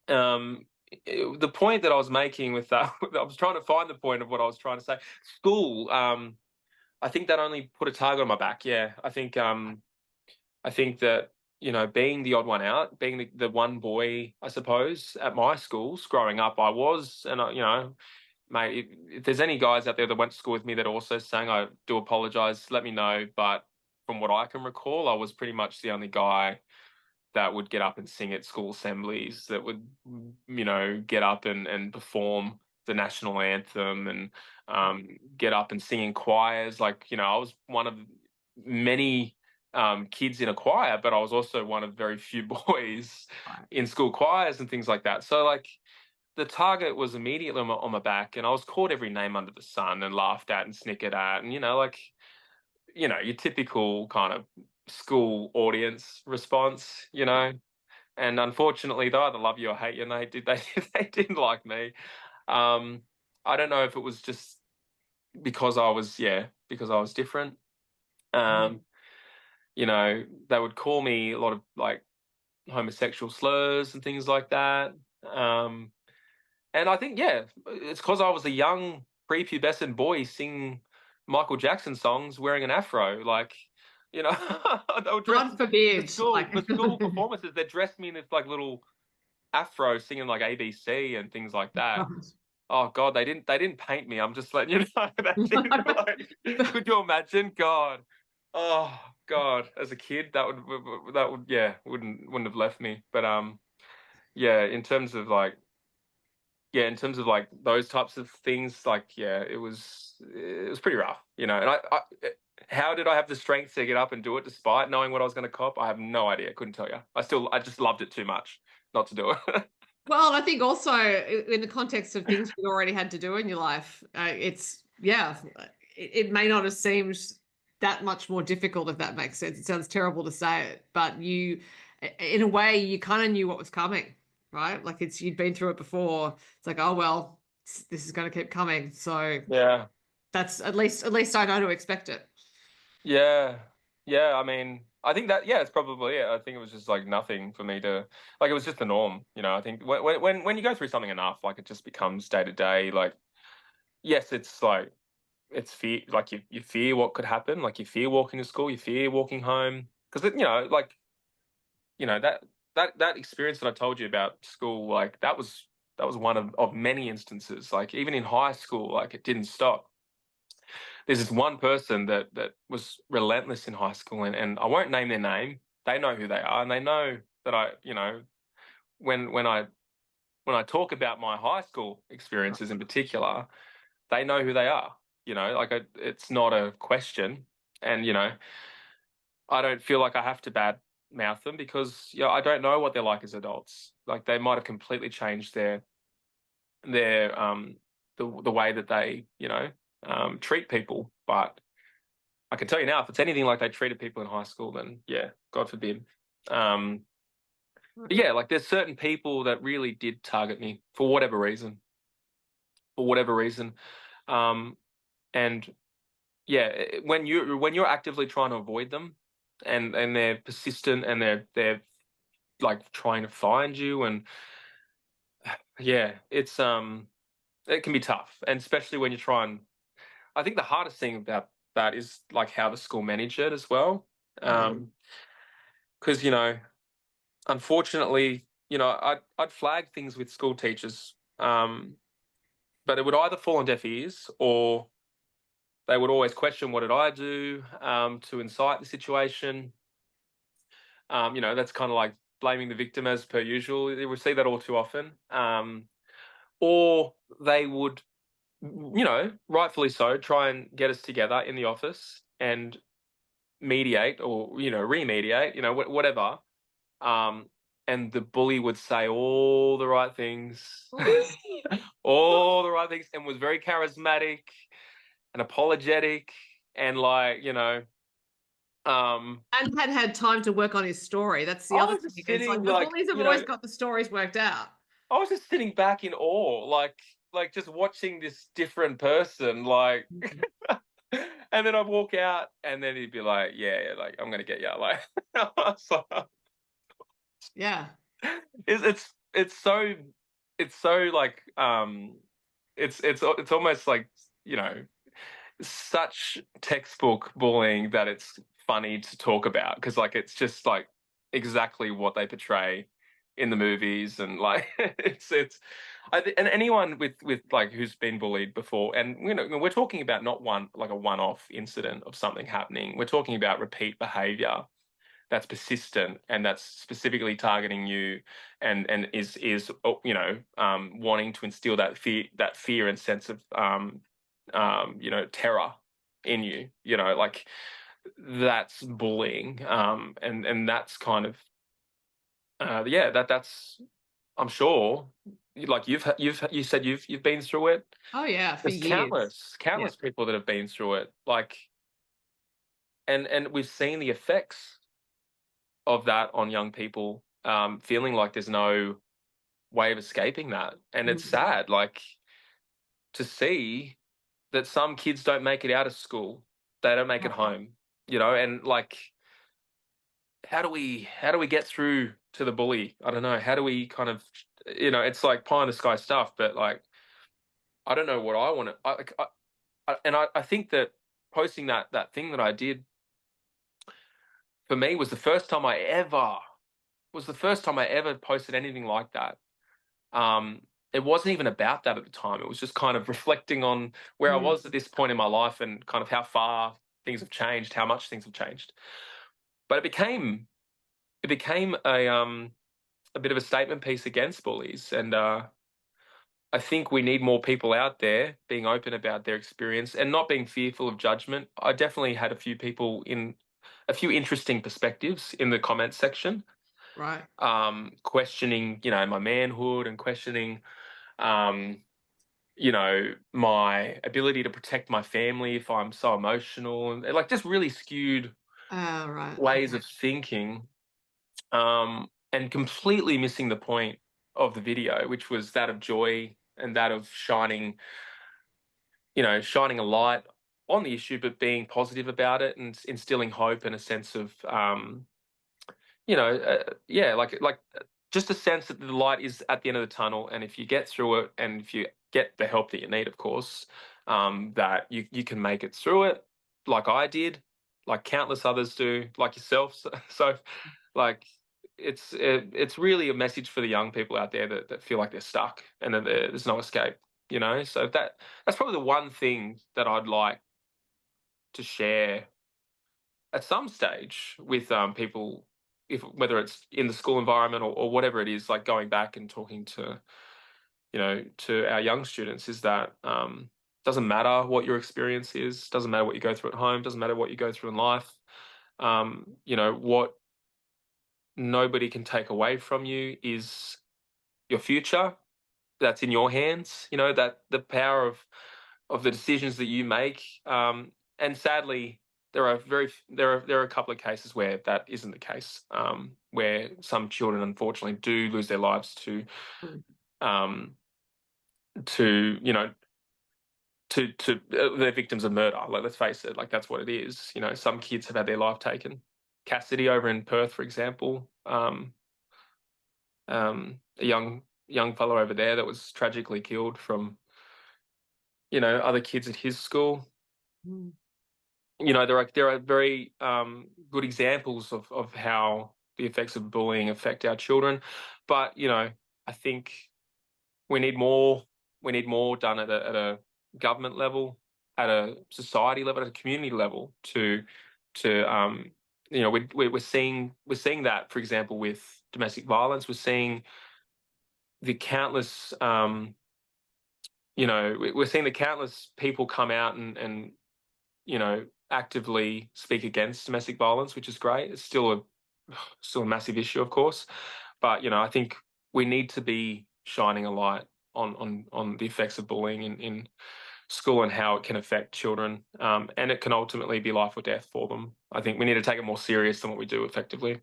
um the point that I was making with that, I was trying to find the point of what I was trying to say. School, I think that only put a target on my back. Yeah, I think that being the odd one out, being the one boy, I suppose, at my schools growing up, I was, and mate, if there's any guys out there that went to school with me that also sang, I do apologize. Let me know. But from what I can recall, I was pretty much the only guy that would get up and sing at school assemblies, that would, get up and perform the national anthem, and get up and sing in choirs. Like, I was one of many kids in a choir, but I was also one of very few boys Right. in school choirs and things like that. So, like, the target was immediately on my back, and I was called every name under the sun and laughed at and snickered at, and your typical kind of school audience response, And unfortunately, they either love you or hate you, and they didn't like me. I don't know if it was just because I was different. Um, they would call me a lot of like homosexual slurs and things like that. And I think, it's because I was a young prepubescent boy singing Michael Jackson songs wearing an afro. Like, they would dress God forbid. for school performances. They dressed me in this like little afro singing like ABC and things like that. Oh God, they didn't paint me. I'm just letting you know. Could you imagine? God. Oh God, as a kid, wouldn't have left me. But in terms of like those types of things, like, it was pretty rough, And how did I have the strength to get up and do it despite knowing what I was going to cop? I have no idea. Couldn't tell you. I just loved it too much not to do it. Well, I think also in the context of things you already had to do in your life, it may not have seemed that much more difficult, if that makes sense. It sounds terrible to say it, but in a way, you kind of knew what was coming, right? Like you'd been through it before. It's like, oh well, this is going to keep coming. So Yeah. that's at least I know to expect it. Yeah. Yeah. I mean, I think that, it's probably it. I think it was just like nothing for me to, like, it was just the norm. I think when you go through something enough, like, it just becomes day to day. Like, yes, it's like, it's fear, like you fear what could happen. Like, you fear walking to school, you fear walking home. Because, that experience that I told you about school, like, that was one of many instances. Like, even in high school, like, it didn't stop. There's this one person that was relentless in high school, and I won't name their name. They know who they are, and they know that when I talk about my high school experiences in particular, they know who they are. Like, it's not a question, and I don't feel like I have to bad mouth them, because I don't know what they're like as adults. Like, they might have completely changed their the way that they treat people. But I can tell you now, if it's anything like they treated people in high school, then God forbid. But like, there's certain people that really did target me for whatever reason. And when you're actively trying to avoid them, and they're persistent, and they're like trying to find you, and it's it can be tough, and especially when you try and, I think the hardest thing about that is like how the school manage it as well. Because unfortunately, I'd flag things with school teachers, but it would either fall on deaf ears, or they would always question, what did I do to incite the situation? That's kind of like blaming the victim, as per usual. We see that all too often. Or they would, rightfully so, try and get us together in the office and mediate, or, remediate, whatever. And the bully would say all the right things, all the right things, and was very charismatic and apologetic, and like, and had time to work on his story. That's the I other was thing. just It's like sitting, the like, bullies have always got the stories worked out. I was just sitting back in awe, like just watching this different person, like, and then I'd walk out, and then he'd be like, like, I'm gonna get you, like, so, Yeah. It's so like, it's almost like, such textbook bullying that it's funny to talk about, because, like, it's just like exactly what they portray in the movies, and like and anyone with like who's been bullied before, and we're talking about not a one-off incident of something happening. We're talking about repeat behavior that's persistent and that's specifically targeting you, and is wanting to instill that fear and sense of terror in you. Like that's bullying, and that's kind of that's, I'm sure, like you said you've been through it. Oh yeah, for There's years. Yeah. countless people that have been through it, like, and we've seen the effects of that on young people, feeling like there's no way of escaping that. And it's Mm. sad, like, to see that some kids don't make it out of school, they don't make it Right. home, and like, how do we get through to the bully? I don't know. How do we kind of, it's like pie in the sky stuff, but like, I don't know what I want to. I think that posting that thing that I did for me was the first time I ever posted anything like that. It wasn't even about that at the time. It was just kind of reflecting on where I Mm. was at this point in my life and kind of how far things have changed, how much things have changed. But it became a bit of a statement piece against bullies, and I think we need more people out there being open about their experience and not being fearful of judgment. I definitely had a few interesting perspectives in the comments section, Right. questioning, my manhood, and questioning, um, my ability to protect my family if I'm so emotional, and like just really skewed Right. ways Okay. of thinking, and completely missing the point of the video, which was that of joy and that of shining a light on the issue, but being positive about it and instilling hope and a sense of, just a sense that the light is at the end of the tunnel, and if you get through it, and if you get the help that you need, of course, that you can make it through it, like I did, like countless others do, like yourself. So like, it's really a message for the young people out there that feel like they're stuck and that there's no escape. So that's probably the one thing that I'd like to share at some stage with people, if whether it's in the school environment or whatever it is, like going back and talking to our young students, is that doesn't matter what your experience is, doesn't matter what you go through at home, doesn't matter what you go through in life. What nobody can take away from you is your future. That's in your hands. That the power of the decisions that you make. And sadly, there are a couple of cases where that isn't the case. Where some children unfortunately do lose their lives Mm. um, to they're victims of murder. Like, let's face it, like that's what it is. Some kids have had their life taken. Cassidy over in Perth, for example, a young fellow over there that was tragically killed from other kids at his school. Mm. There are very good examples of how the effects of bullying affect our children, but I think we need more. We need more done at a government level, at a society level, at a community level to we're seeing that, for example, with domestic violence. We're seeing the countless we're seeing the countless people come out and actively speak against domestic violence, which is great. It's still a massive issue, of course, but I think we need to be shining a light on the effects of bullying in school and how it can affect children, and it can ultimately be life or death for them. I think we need to take it more serious than what we do effectively.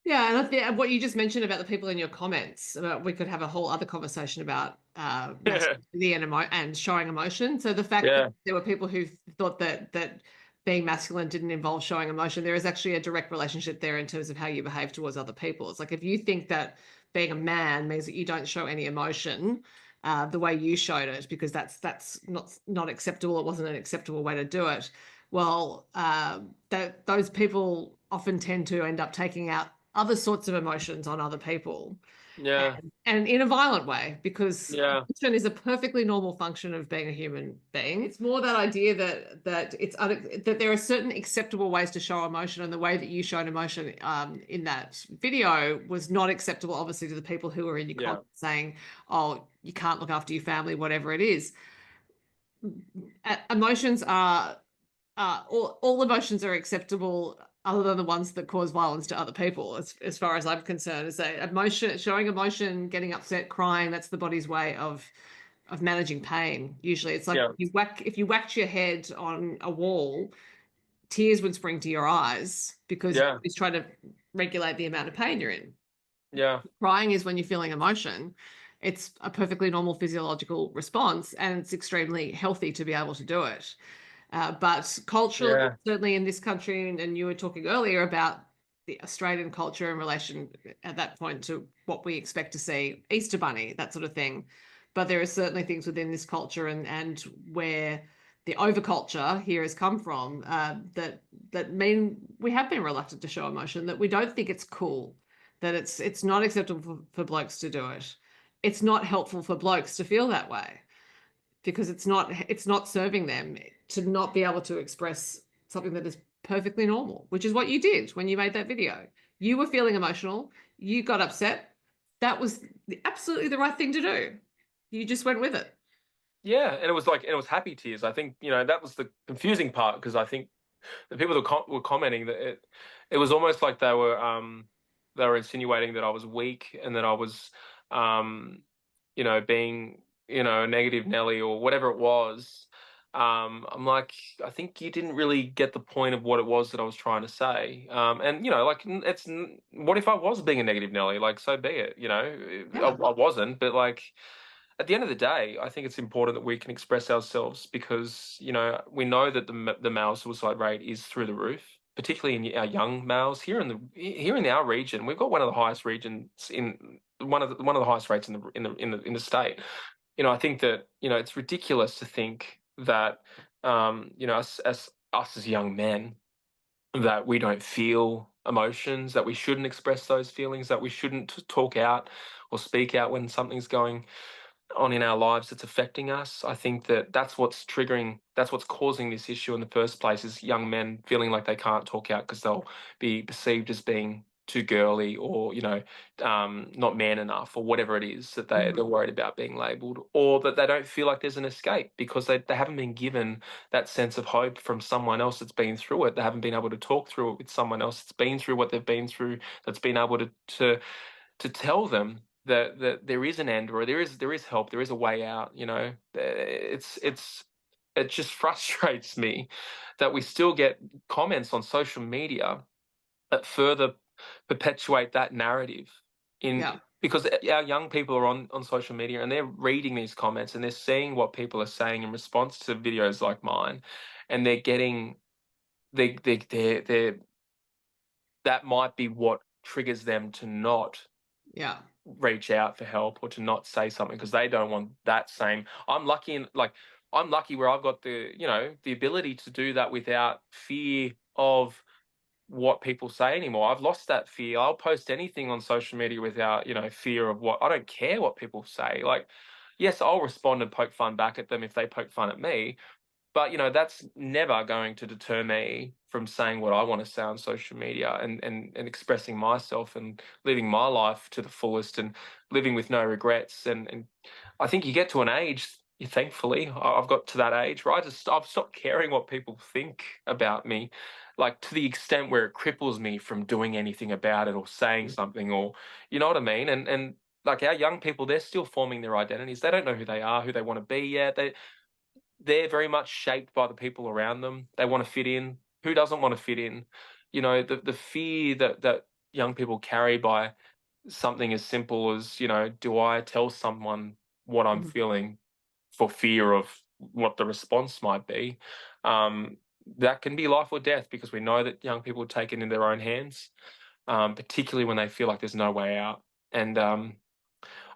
Yeah, and I think what you just mentioned about the people in your comments, about we could have a whole other conversation about Yeah, masculinity and showing emotion. So the fact that yeah, there were people who thought that being masculine didn't involve showing emotion, there is actually a direct relationship there in terms of how you behave towards other people. It's like if you think that being a man means that you don't show any emotion, the way you showed it, because that's not acceptable. It wasn't an acceptable way to do it. Well, that those people often tend to end up taking out other sorts of emotions on other people, Yeah. and in a violent way, because Yeah. emotion is a perfectly normal function of being a human being. It's more that idea that there are certain acceptable ways to show emotion, and the way that you showed emotion in that video was not acceptable, obviously, to the people who were in your Yeah. comments saying, "Oh, you can't look after your family," whatever it is. Emotions are all emotions are acceptable other than the ones that cause violence to other people, as far as I'm concerned. Is that emotion, showing emotion, getting upset, crying, that's the body's way of managing pain. Usually it's like Yeah. if you whacked your head on a wall, tears would spring to your eyes because Yeah. it's trying to regulate the amount of pain you're in. Yeah. Crying is when you're feeling emotion. It's a perfectly normal physiological response, and it's extremely healthy to be able to do it. But culturally, Yeah. certainly in this country, and you were talking earlier about the Australian culture in relation at that point to what we expect to see, Easter Bunny, that sort of thing. But there are certainly things within this culture and where the overculture here has come from, that mean we have been reluctant to show emotion, that we don't think it's cool, that it's not acceptable for blokes to do it. It's not helpful for blokes to feel that way because it's not serving them to not be able to express something that is perfectly normal, which is what you did when you made that video. You were feeling emotional, you got upset. That was absolutely the right thing to do. You just went with it. Yeah. And it was happy tears. I think, that was the confusing part, because I think the people that were commenting that it was almost like they were insinuating that I was weak and that I was being a negative Nelly or whatever it was. I'm like, I think you didn't really get the point of what it was that I was trying to say. And like, what if I was being a negative Nelly? Like, so be it. I Yeah. wasn't, but like, at the end of the day, I think it's important that we can express ourselves, because we know that the male suicide rate is through the roof, particularly in our young males here in our region. We've got one of the highest regions in one of the highest rates in the state. I think that it's ridiculous to think that us as young men, that we don't feel emotions, that we shouldn't express those feelings, that we shouldn't talk out or speak out when something's going on in our lives that's affecting us. I think that that's what's causing this issue in the first place, is young men feeling like they can't talk out because they'll be perceived as being too girly, or not man enough, or whatever it is that they're worried about being labeled, or that they don't feel like there's an escape because they haven't been given that sense of hope from someone else that's been through it. They haven't been able to talk through it with someone else that's been through what they've been through, that's been able to tell them that there is an end, or there is help, there is a way out. It just frustrates me that we still get comments on social media that further perpetuate that narrative, in Yeah. because our young people are on social media, and they're reading these comments and they're seeing what people are saying in response to videos like mine, and they're getting they that might be what triggers them to not Yeah. reach out for help, or to not say something, because they don't want that same. I'm lucky where I've got the ability to do that without fear of what people say anymore. I've lost that fear. I'll post anything on social media without fear of what. I don't care what people say. Like, yes, I'll respond and poke fun back at them if they poke fun at me, but that's never going to deter me from saying what I want to say on social media, and expressing myself and living my life to the fullest, and living with no regrets. And I think you get to an age, thankfully, I've got to that age where I've stopped caring what people think about me, like to the extent where it cripples me from doing anything about it, or saying something, or you know what I mean? And like, our young people, they're still forming their identities. They don't know who they are, who they want to be yet. They're very much shaped by the people around them. They want to fit in. Who doesn't want to fit in? The fear that young people carry by something as simple as, do I tell someone what I'm Mhm. feeling, for fear of what the response might be? Um, that can be life or death, because we know that young people take it in their own hands, particularly when they feel like there's no way out. And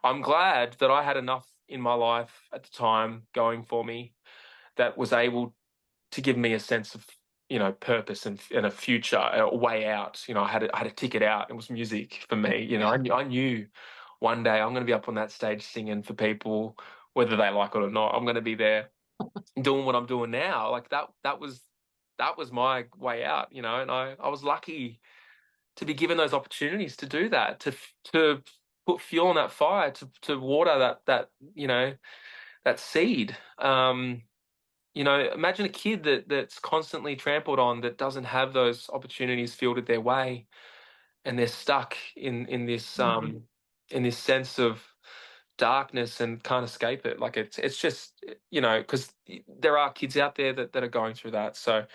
I'm glad that I had enough in my life at the time going for me, that was able to give me a sense of purpose and a future, a way out. I had a ticket out. It was music for me. I knew one day I'm going to be up on that stage singing for people, whether they like it or not. I'm going to be there doing what I'm doing now. Like that was my way out. And I was lucky to be given those opportunities to do that, to put fuel on that fire, to water that seed. Imagine a kid that's constantly trampled on, that doesn't have those opportunities fielded their way, and they're stuck in this sense of darkness and can't escape it. Like it's just, because there are kids out there that are going through that. So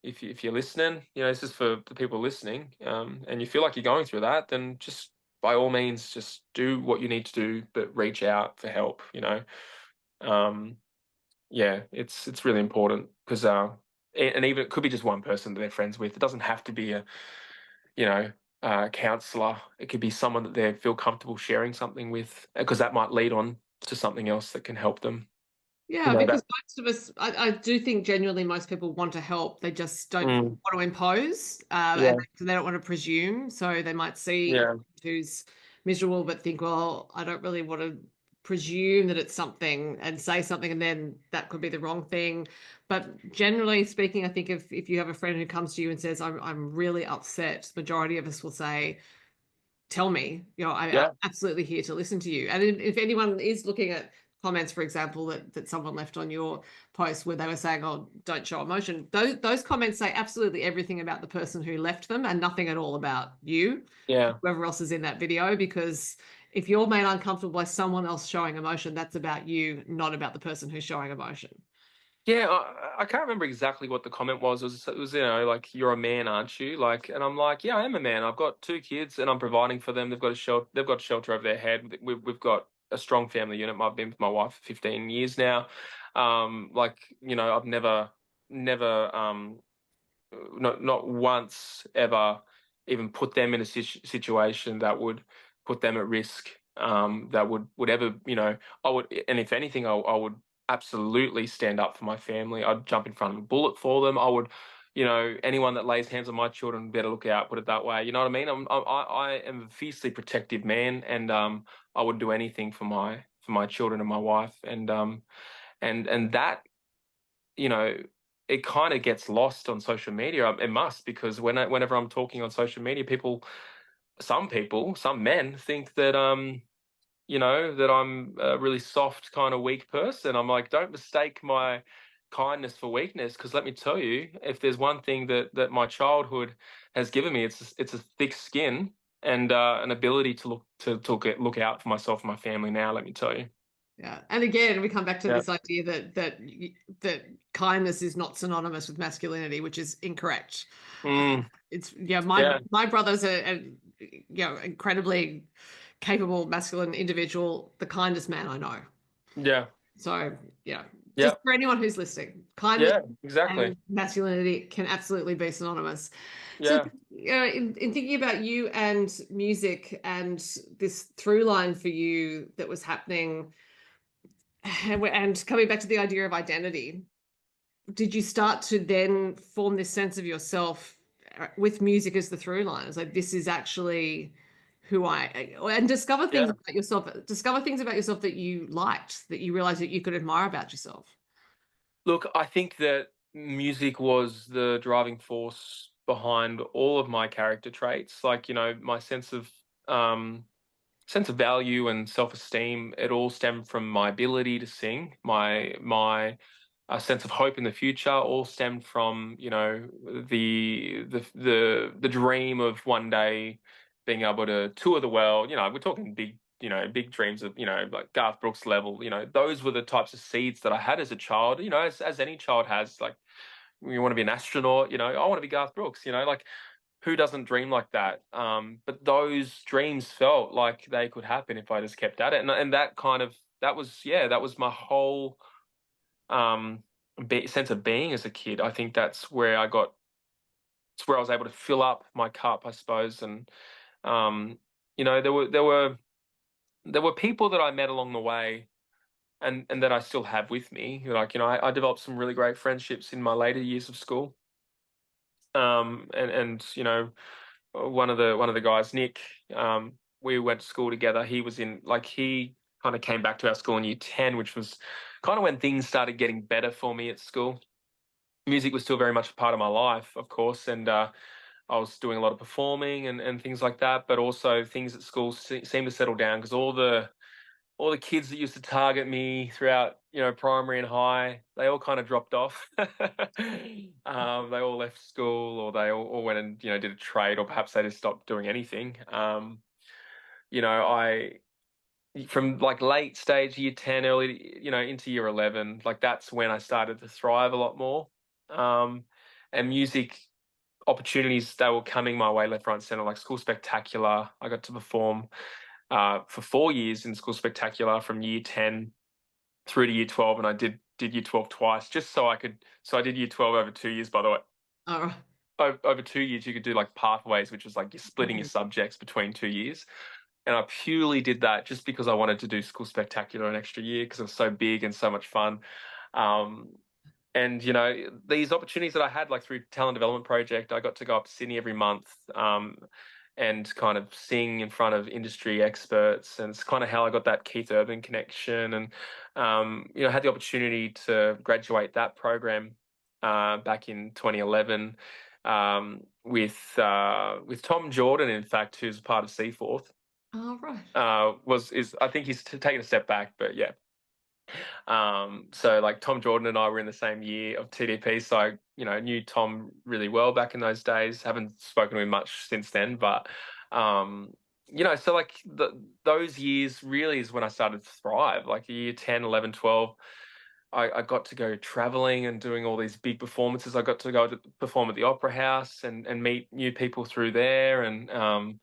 if you're listening, this is for the people listening, and you feel like you're going through that, then just by all means, just do what you need to do, but reach out for help. Yeah, it's really important, because and even it could be just one person that they're friends with. It doesn't have to be a counselor. It could be someone that they feel comfortable sharing something with, because that might lead on to something else that can help them. Yeah, because That. most of us, I do think genuinely most people want to help. They just don't Mm, want to impose, and yeah, they don't want to presume. So they might see a yeah, friend who's miserable, but think, well, I don't really want to presume that it's something and say something, and then that could be the wrong thing. But generally speaking, I think if you have a friend who comes to you and says, I'm really upset, the majority of us will say, tell me, I'm yeah, absolutely here to listen to you. And if anyone is looking at comments, for example, that someone left on your post where they were saying, oh, don't show emotion, those comments say absolutely everything about the person who left them and nothing at all about you, yeah. whoever else is in that video. Because if you're made uncomfortable by someone else showing emotion, that's about you, not about the person who's showing emotion. Yeah, I can't remember exactly what the comment was. It was like, you're a man, aren't you? Like, and I'm like, yeah, I am a man. I've got two kids, and I'm providing for them. They've got shelter over their head. We've got a strong family unit. I've been with my wife for 15 years now. Like, I've never, not once ever even put them in a situation that would put them at risk. That would ever, I would, and if anything, I would absolutely stand up for my family. I'd jump in front of a bullet for them. I would, anyone that lays hands on my children better look out. Put it that way. You know what I mean? I am a fiercely protective man, and I would do anything for my children and my wife, and that, you know, it kind of gets lost on social media. It must, because whenever I'm talking on social media, some men think that that I'm a really soft, kind of weak person. I'm like, don't mistake my kindness for weakness, because let me tell you, if there's one thing that my childhood has given me, it's a thick skin, and an ability to look out for myself and my family now. Let me tell you. Yeah. And again, we come back to Yeah. this idea that kindness is not synonymous with masculinity, which is incorrect. Mm, It's yeah, my yeah. my brother's incredibly capable masculine individual, the kindest man I know. Yeah. So yeah, Yeah. just for anyone who's listening, kindness Yeah. Exactly. and masculinity can absolutely be synonymous. So, Yeah. in thinking about you and music and this through line for you that was happening, and coming back to the idea of identity, did you start to then form this sense of yourself with music as the through line? It's like, this is actually who and Yeah. discover things about yourself that you liked, that you realized that you could admire about yourself. Look, I think that music was the driving force behind all of my character traits. Like, my sense of value and self-esteem, it all stemmed from my ability to sing. My sense of hope in the future all stemmed from, the dream of one day being able to tour the world. We're talking big dreams of, like Garth Brooks level. Those were the types of seeds that I had as a child. As any child has. Like, you want to be an astronaut. I want to be Garth Brooks. Like, who doesn't dream like that? But those dreams felt like they could happen if I just kept at it, and that was my whole sense of being as a kid. I think that's where it's where I was able to fill up my cup, I suppose. And there were people that I met along the way, and that I still have with me. Like, I developed some really great friendships in my later years of school. And you know, one of the guys, Nick, we went to school together. He was in like he kind of came back to our school in year 10, which was kind of when things started getting better for me at school. Music was still very much a part of my life, of course, and I was doing a lot of performing and things like that. But also things at school seemed to settle down because all the kids that used to target me throughout, you know, primary and high, they all kind of dropped off. They all left school, or they all went and, you know, did a trade, or perhaps they just stopped doing anything. You know, from like late stage year 10, early, you know, into year 11, like that's when I started to thrive a lot more. And music opportunities, they were coming my way left, right, and center, like School Spectacular. I got to perform for 4 years in School Spectacular from year 10 through to year 12, and I did year 12 twice, just so I could. So I did year 12 over 2 years, by the way. All right. Over 2 years, you could do like pathways, which was like you're splitting your subjects between 2 years. And I purely did that just because I wanted to do School Spectacular an extra year because it was so big and so much fun. Um, and you know, these opportunities that I had, like through Talent Development Project, I got to go up to Sydney every month, and kind of sing in front of industry experts, and it's kind of how I got that Keith Urban connection, and you know, had the opportunity to graduate that program back in 2011 with Tom Jordan, in fact, who's part of Seaforth. All right. I think he's taken a step back, but yeah. So like Tom Jordan and I were in the same year of TDP, so I, you know, knew Tom really well back in those days. Haven't spoken to him much since then, but you know, so like those years really is when I started to thrive. Like year 10, 11, 12, I got to go traveling and doing all these big performances. I got to go to perform at the Opera House and meet new people through there, and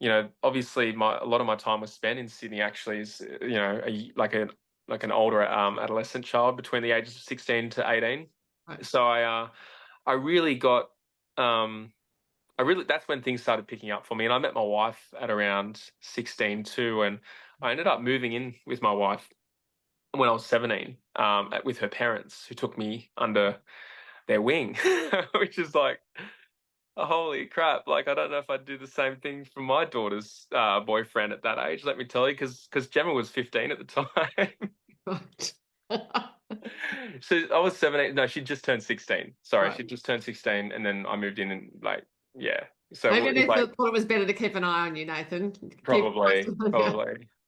you know, obviously a lot of my time was spent in Sydney. Actually, is, you know, like an older adolescent child between the ages of 16 to 18. Right. So I really got that's when things started picking up for me. And I met my wife at around 16 too, and I ended up moving in with my wife when I was 17, with her parents, who took me under their wing, which is like, holy crap! Like, I don't know if I'd do the same thing for my daughter's boyfriend at that age. Let me tell you, because Gemma was 15 at the time. Right. So I was 17. No, she just turned 16. Sorry, Right. she just turned 16, and then I moved in, and like, yeah. So Maybe it's they like thought it was better to keep an eye on you, Nathan. Keep probably,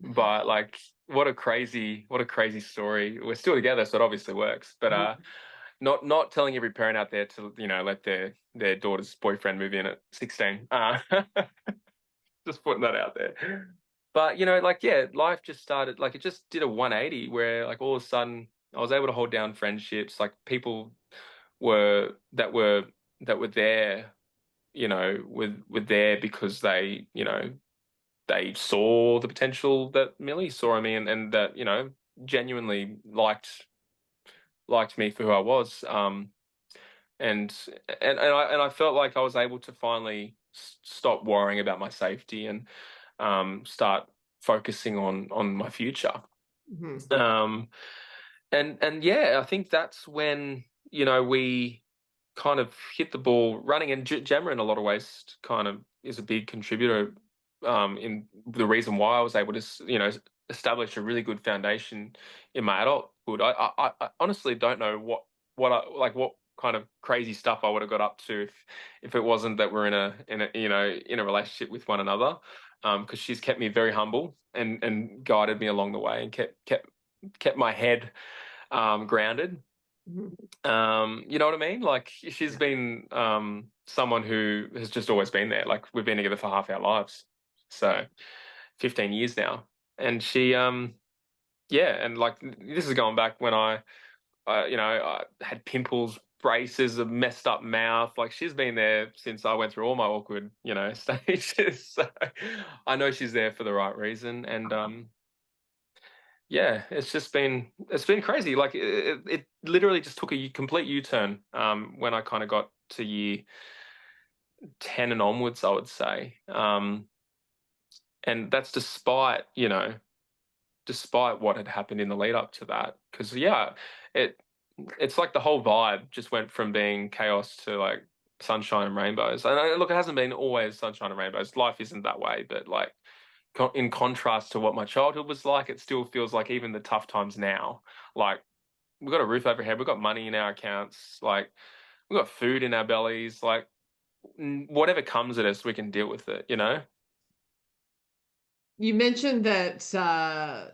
but like, what a crazy story. We're still together, so it obviously works. But not telling every parent out there to, you know, let their daughter's boyfriend move in at 16. Just putting that out there. But you know, like, yeah, life just started, like, it just did a 180 where like all of a sudden I was able to hold down friendships, like people were that were that were there, you know, were there because they, you know, they saw the potential that Millie saw in me, and that, you know, genuinely liked me for who I was. And I felt like I was able to finally stop worrying about my safety and start focusing on my future. Mhm. Um, and yeah, I think that's when, you know, we kind of hit the ball running, and Gemma in a lot of ways kind of is a big contributor in the reason why I was able to, you know, establish a really good foundation in my adulthood. I honestly don't know what kind of crazy stuff I would have got up to if it wasn't that we're in a relationship with one another. Because she's kept me very humble and guided me along the way, and kept my head grounded. Mhm. You know what I mean? Like, she's Yeah. been someone who has just always been there. Like, we've been together for half our lives, so 15 years now. And she yeah, and like, this is going back when you know, I had pimples, braces, a messed up mouth. Like, she's been there since I went through all my awkward, you know, stages. So I know she's there for the right reason. And yeah, it's been crazy. Like, it literally just took a complete U-turn when I kind of got to year 10 and onwards, I would say. And that's despite what had happened in the lead up to that. Because yeah, it's like the whole vibe just went from being chaos to like sunshine and rainbows. And look, it hasn't been always sunshine and rainbows. Life isn't that way, but like in contrast to what my childhood was like, it still feels like even the tough times now, like we've got a roof overhead, we've got money in our accounts, like we've got food in our bellies, like whatever comes at us, we can deal with it, you know? You mentioned that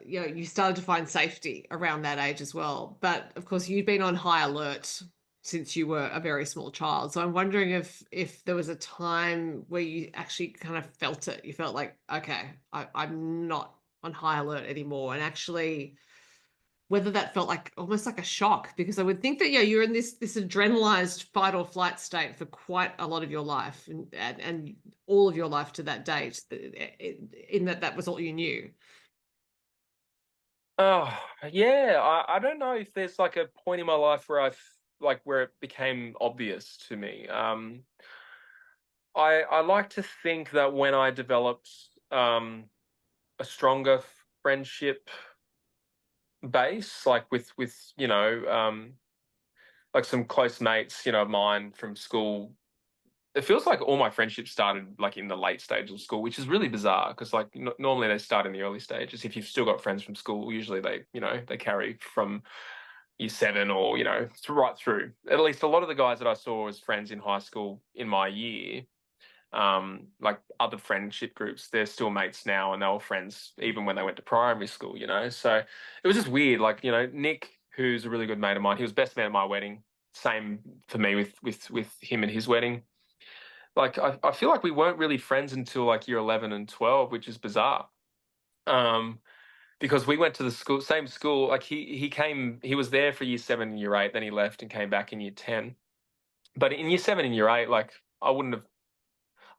you started to find safety around that age as well, but of course you've been on high alert since you were a very small child. So I'm wondering if there was a time where you actually kind of felt it. You felt like, okay, I'm not on high alert anymore, and actually whether that felt like almost like a shock, because I would think that you're in this adrenalized fight or flight state for quite a lot of your life, and all of your life to that date, in that was all you knew. Oh, yeah. I don't know if there's like a point in my life where where it became obvious to me. I like to think that when I developed a stronger friendship base, like with like some close mates, of mine from school. It feels like all my friendships started like in the late stages of school, which is really bizarre because like normally they start in the early stages. If you've still got friends from school, usually they carry from year 7 or right through. At least a lot of the guys that I saw as friends in high school in my year, like other friendship groups, they're still mates now and they were friends even when they went to primary school. So it was just weird. Like, Nick, who's a really good mate of mine, he was best man at my wedding. Same for me with him and his wedding. Like I feel like we weren't really friends until like year 11 and 12, which is bizarre. Because we went to the same school. Like he was there for year 7 and year 8, then he left and came back in year 10. But in year 7 and year 8, like I wouldn't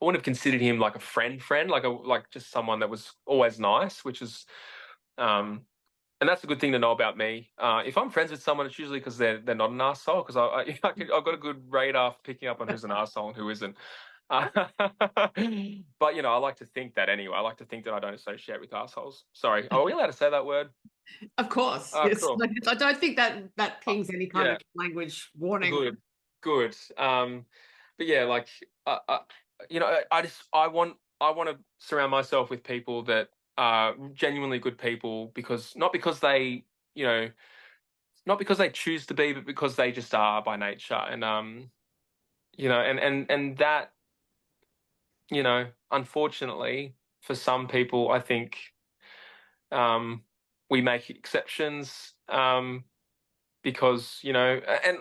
have considered him like a friend, like just someone that was always nice, which is, and that's a good thing to know about me. If I'm friends with someone, it's usually because they're not an asshole. Because I've got a good radar for picking up on who's an asshole and who isn't. But I like to think that anyway. I like to think that I don't associate with assholes. Sorry, are we allowed to say that word? Of course, Oh, yes. cool. Like, I don't think that pings any kind Yeah, of language warning. good. But yeah, like I want to surround myself with people that are genuinely good people because you know not because they choose to be, but because they just are by nature. And and that unfortunately for some people, I think um, we make exceptions because and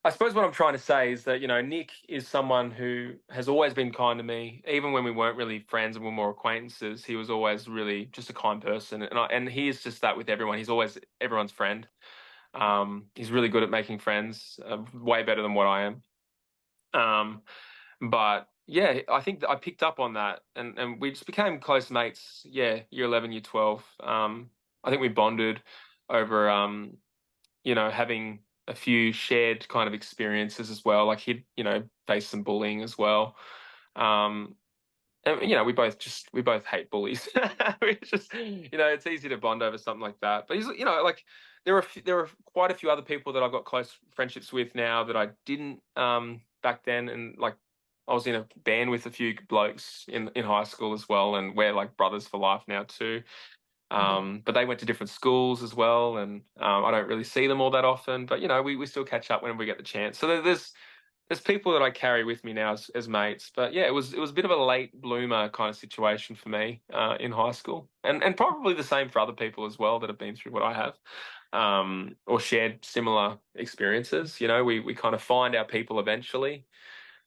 I suppose what I'm trying to say is that, Nick is someone who has always been kind to me, even when we weren't really friends and we were more acquaintances. He was always really just a kind person, and he is just that with everyone. He's always everyone's friend. He's really good at making friends, way better than what I am. Um, but yeah, I think that I picked up on that, and we just became close mates. Yeah, year 11, year 12. I think we bonded over having a few shared kind of experiences as well. Like he'd, faced some bullying as well. Um, and we both hate bullies. We just, it's easy to bond over something like that. But he's, like there are quite a few other people that I've got close friendships with now that I didn't back then, and like I was in a band with a few blokes in high school as well, and we're like brothers for life now too. Mhm. But they went to different schools as well, and I don't really see them all that often. But we still catch up whenever we get the chance. So there's people that I carry with me now as mates. But yeah, it was a bit of a late bloomer kind of situation for me in high school, and probably the same for other people as well that have been through what I have, or shared similar experiences. We kind of find our people eventually.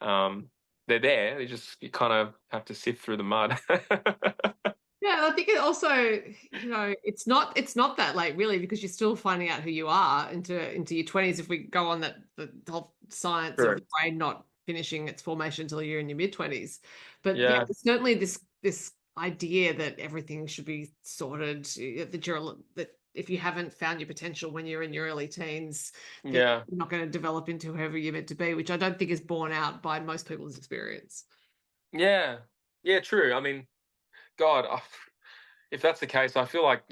They're there. You kind of have to sift through the mud. Yeah, I think it also, it's not that late really, because you're still finding out who you are into your 20s, if we go on that the whole science of the Correct. brain not finishing its formation until you're in your mid-20s. But yeah, Yeah. there's certainly this idea that everything should be sorted, that if you haven't found your potential when you're in your early teens, that Yeah. you're not going to develop into whoever you're meant to be, which I don't think is borne out by most people's experience. Yeah, yeah, true. I mean, God, if that's the case, I feel like,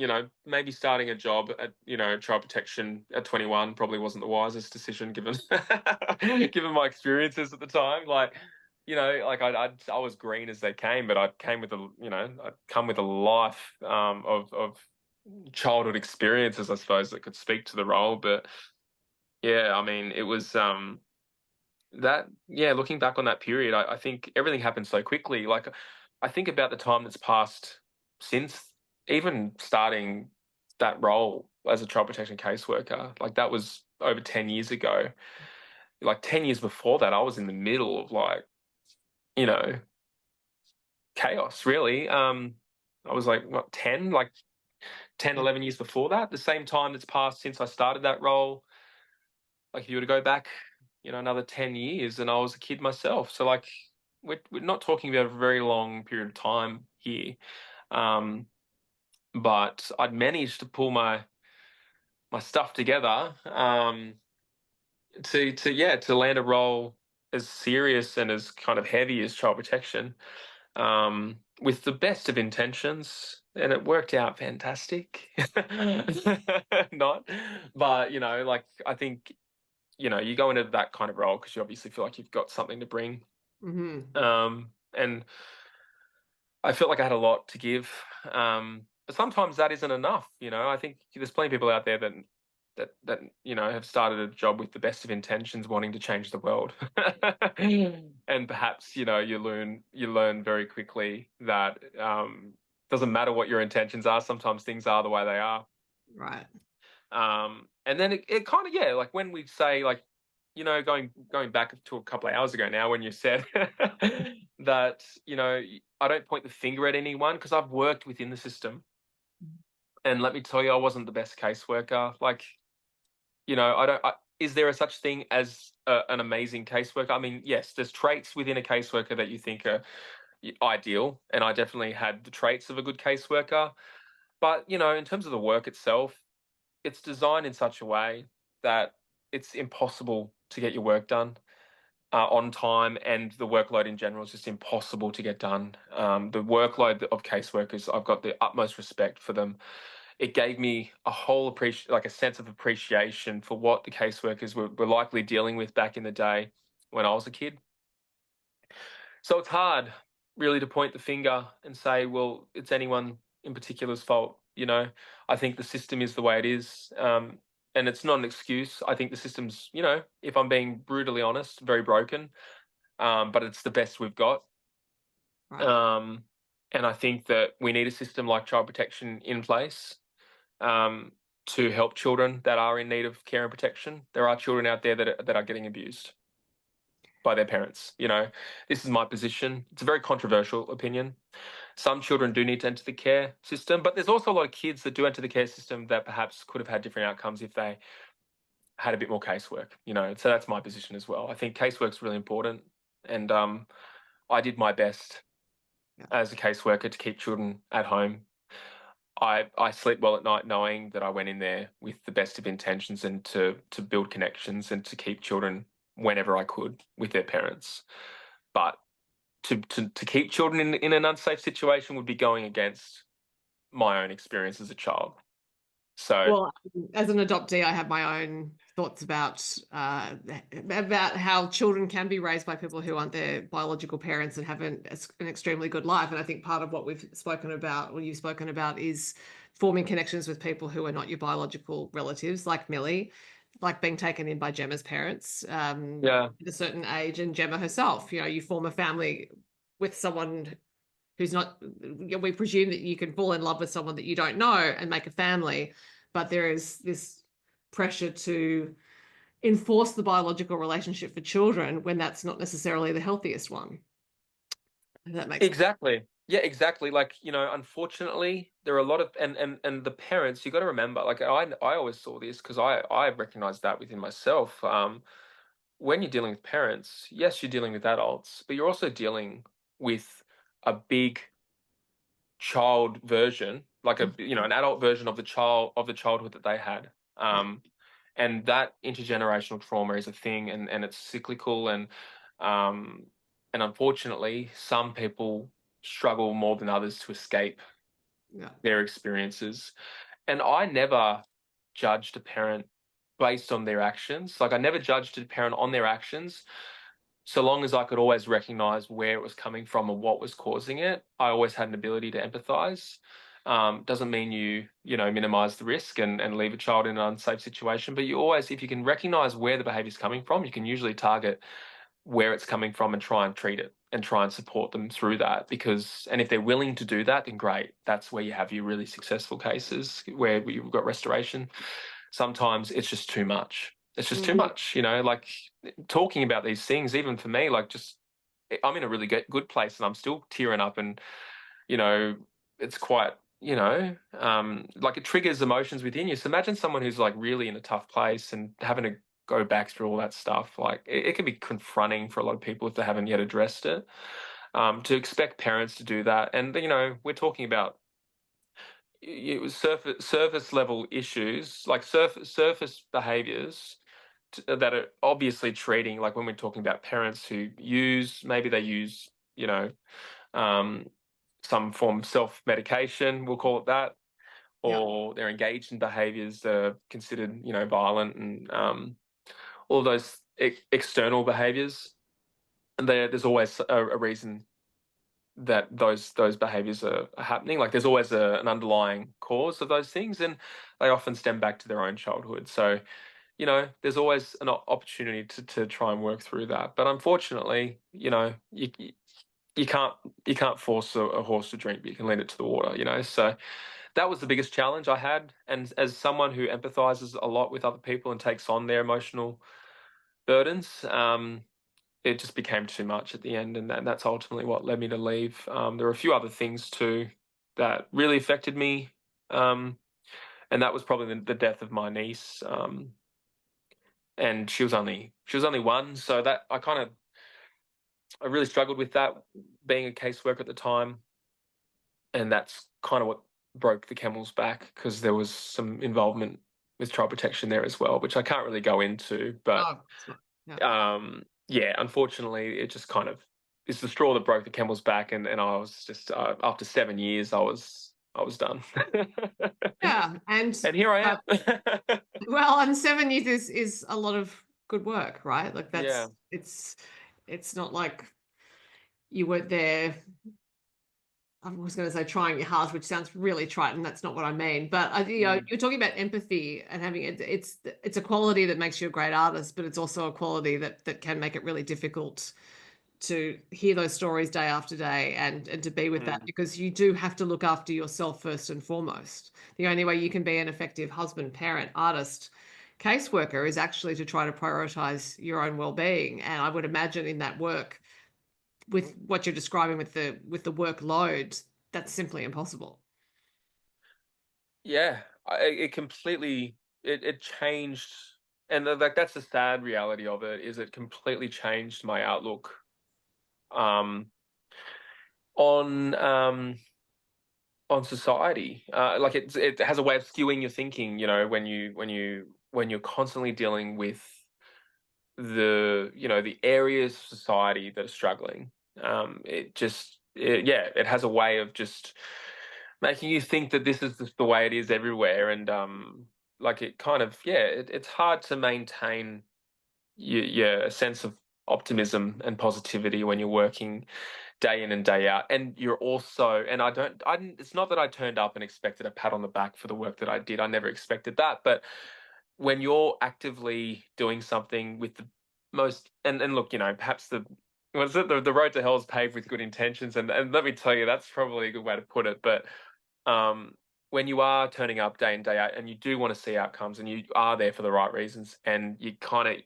maybe starting a job at, child protection at 21 probably wasn't the wisest decision given given my experiences at the time. Like, like I was green as they came, but I came with I'd come with a life of childhood experiences, I suppose, that could speak to the role. But yeah, I mean, it was looking back on that period, I think everything happened so quickly. Like, I think about the time that's passed since even starting that role as a child protection caseworker. Like, that was over 10 years ago. Like, 10 years before that, I was in the middle of, like, you know, chaos, really. I was like, what, 10? Like 10, Yeah. 11 years before that, the same time that's passed since I started that role. Like, if you were to go back, another 10 years, and I was a kid myself. So, like, we're not talking about a very long period of time here. Um, but I'd managed to pull my stuff together, to land a role as serious and as kind of heavy as child protection, with the best of intentions, and it worked out fantastic. Not, but like, I think, you go into that kind of role because you obviously feel like you've got something to bring. Hmm. And I felt like I had a lot to give. But sometimes that isn't enough. I think there's plenty of people out there that have started a job with the best of intentions, wanting to change the world. And perhaps, you learn very quickly that doesn't matter what your intentions are. Sometimes things are the way they are. Right. And then it kind of, yeah, like when we say, like, going back to a couple of hours ago now, when you said that, I don't point the finger at anyone because I've worked within the system. And let me tell you, I wasn't the best caseworker. Like, I don't. Is there a such thing as an amazing caseworker? I mean, yes, there's traits within a caseworker that you think are ideal, and I definitely had the traits of a good caseworker. But in terms of the work itself, it's designed in such a way that it's impossible to get your work done on time, and the workload in general is just impossible to get done. The workload of caseworkers, I've got the utmost respect for them. It gave me a whole like a sense of appreciation for what the caseworkers were likely dealing with back in the day when I was a kid. So it's hard, really, to point the finger and say, well, it's anyone in particular's fault. I think the system is the way it is. And it's not an excuse. I think the system's, if I'm being brutally honest, very broken. But it's the best we've got. Right. Um, and I think that we need a system like child protection in place, um, to help children that are in need of care and protection. There are children out there that are getting abused by their parents. This is my position. It's a very controversial opinion. Some children do need to enter the care system, but there's also a lot of kids that do enter the care system that perhaps could have had different outcomes if they had a bit more casework. So that's my position as well. I think casework's really important, and I did my best Yeah. as a caseworker to keep children at home. I sleep well at night knowing that I went in there with the best of intentions, and to build connections and to keep children whenever I could with their parents. But to keep children in an unsafe situation would be going against my own experience as a child. So Well, as an adoptee, I have my own thoughts about how children can be raised by people who aren't their biological parents and have an extremely good life. And I think part of what we've spoken about, or you've spoken about, is forming connections with people who are not your biological relatives, like Millie, like being taken in by Gemma's parents, yeah, at a certain age, and Gemma herself. You form a family with someone who's not. We presume that you can fall in love with someone that you don't know and make a family, but there is this pressure to enforce the biological relationship for children when that's not necessarily the healthiest one. If that makes sense. exactly. Yeah, exactly. Like, unfortunately, there are a lot of, and the parents. You got to remember. Like, I always saw this because I recognized that within myself. When you're dealing with parents, yes, you're dealing with adults, but you're also dealing with a big child version, like an adult version of the childhood that they had. Yeah. And that intergenerational trauma is a thing, and it's cyclical, um, and unfortunately, some people struggle more than others to escape Yeah. their experiences. And I never judged a parent based on their actions. Like, I never judged a parent on their actions. So long as I could always recognize where it was coming from and what was causing it, I always had an ability to empathize. Doesn't mean you minimize the risk and leave a child in an unsafe situation, but you always, if you can recognize where the behavior is coming from, you can usually target where it's coming from and try and treat it and try and support them through that. And if they're willing to do that, then great. That's where you have your really successful cases where you've got restoration. Sometimes it's just too much. It's just too much, like talking about these things, even for me, like just I'm in a really good place and I'm still tearing up and, it's quite, like it triggers emotions within you. So imagine someone who's like really in a tough place and having to go back through all that stuff. Like it can be confronting for a lot of people if they haven't yet addressed it. To expect parents to do that. And, we're talking about surface level issues, like surface behaviors that are obviously treating, like when we're talking about parents who maybe they use, um, some form of self-medication, we'll call it that, Yeah. or they're engaged in behaviors that are considered, violent and all those external behaviors. And there's always a reason that those behaviors are happening. Like there's always an underlying cause of those things, and they often stem back to their own childhood. So, there's always an opportunity to try and work through that. But unfortunately, you can't force a horse to drink, but you can lead it to the water. So that was the biggest challenge I had. And as someone who empathizes a lot with other people and takes on their emotional burdens, it just became too much at the end, and that's ultimately what led me to leave. There were a few other things too that really affected me, and that was probably the death of my niece. And she was only one, so that I really struggled with that, being a caseworker at the time, and that's kind of what broke the camel's back, because there was some involvement with child protection there as well, which I can't really go into, but Oh, it's not. Yeah. yeah, unfortunately, it just kind of is the straw that broke the camel's back, and I was just after 7 years, I was done, Yeah. And and here I am. well, and 7 years is a lot of good work, right? Like Yeah. it's not like you weren't there. I was going to say trying your hardest, which sounds really trite, and that's not what I mean. But Mm. you're talking about empathy and having it. It's a quality that makes you a great artist, but it's also a quality that can make it really difficult to hear those stories day after day and to be with that, Mm. because you do have to look after yourself first and foremost. The only way you can be an effective husband, parent, artist, caseworker is actually to try to prioritize your own well-being. And I would imagine in that work, with what you're describing with the workload, that's simply impossible. Yeah, it completely it changed, and like that's the sad reality of it, is it completely changed my outlook um, on on society. Like it has a way of skewing your thinking. When you're constantly dealing with the areas of society that are struggling. It has a way of just making you think that this is just the way it is everywhere, and like it kind of it's hard to maintain a sense of optimism and positivity when you're working day in and day out. And you're also, and I didn't, it's not that I turned up and expected a pat on the back for the work that I did. I never expected that. But when you're actively doing something with the most, and look, perhaps what is it? The road to hell is paved with good intentions. And let me tell you, that's probably a good way to put it. But um, when you are turning up day in, day out, and you do want to see outcomes, and you are there for the right reasons, and you kind of,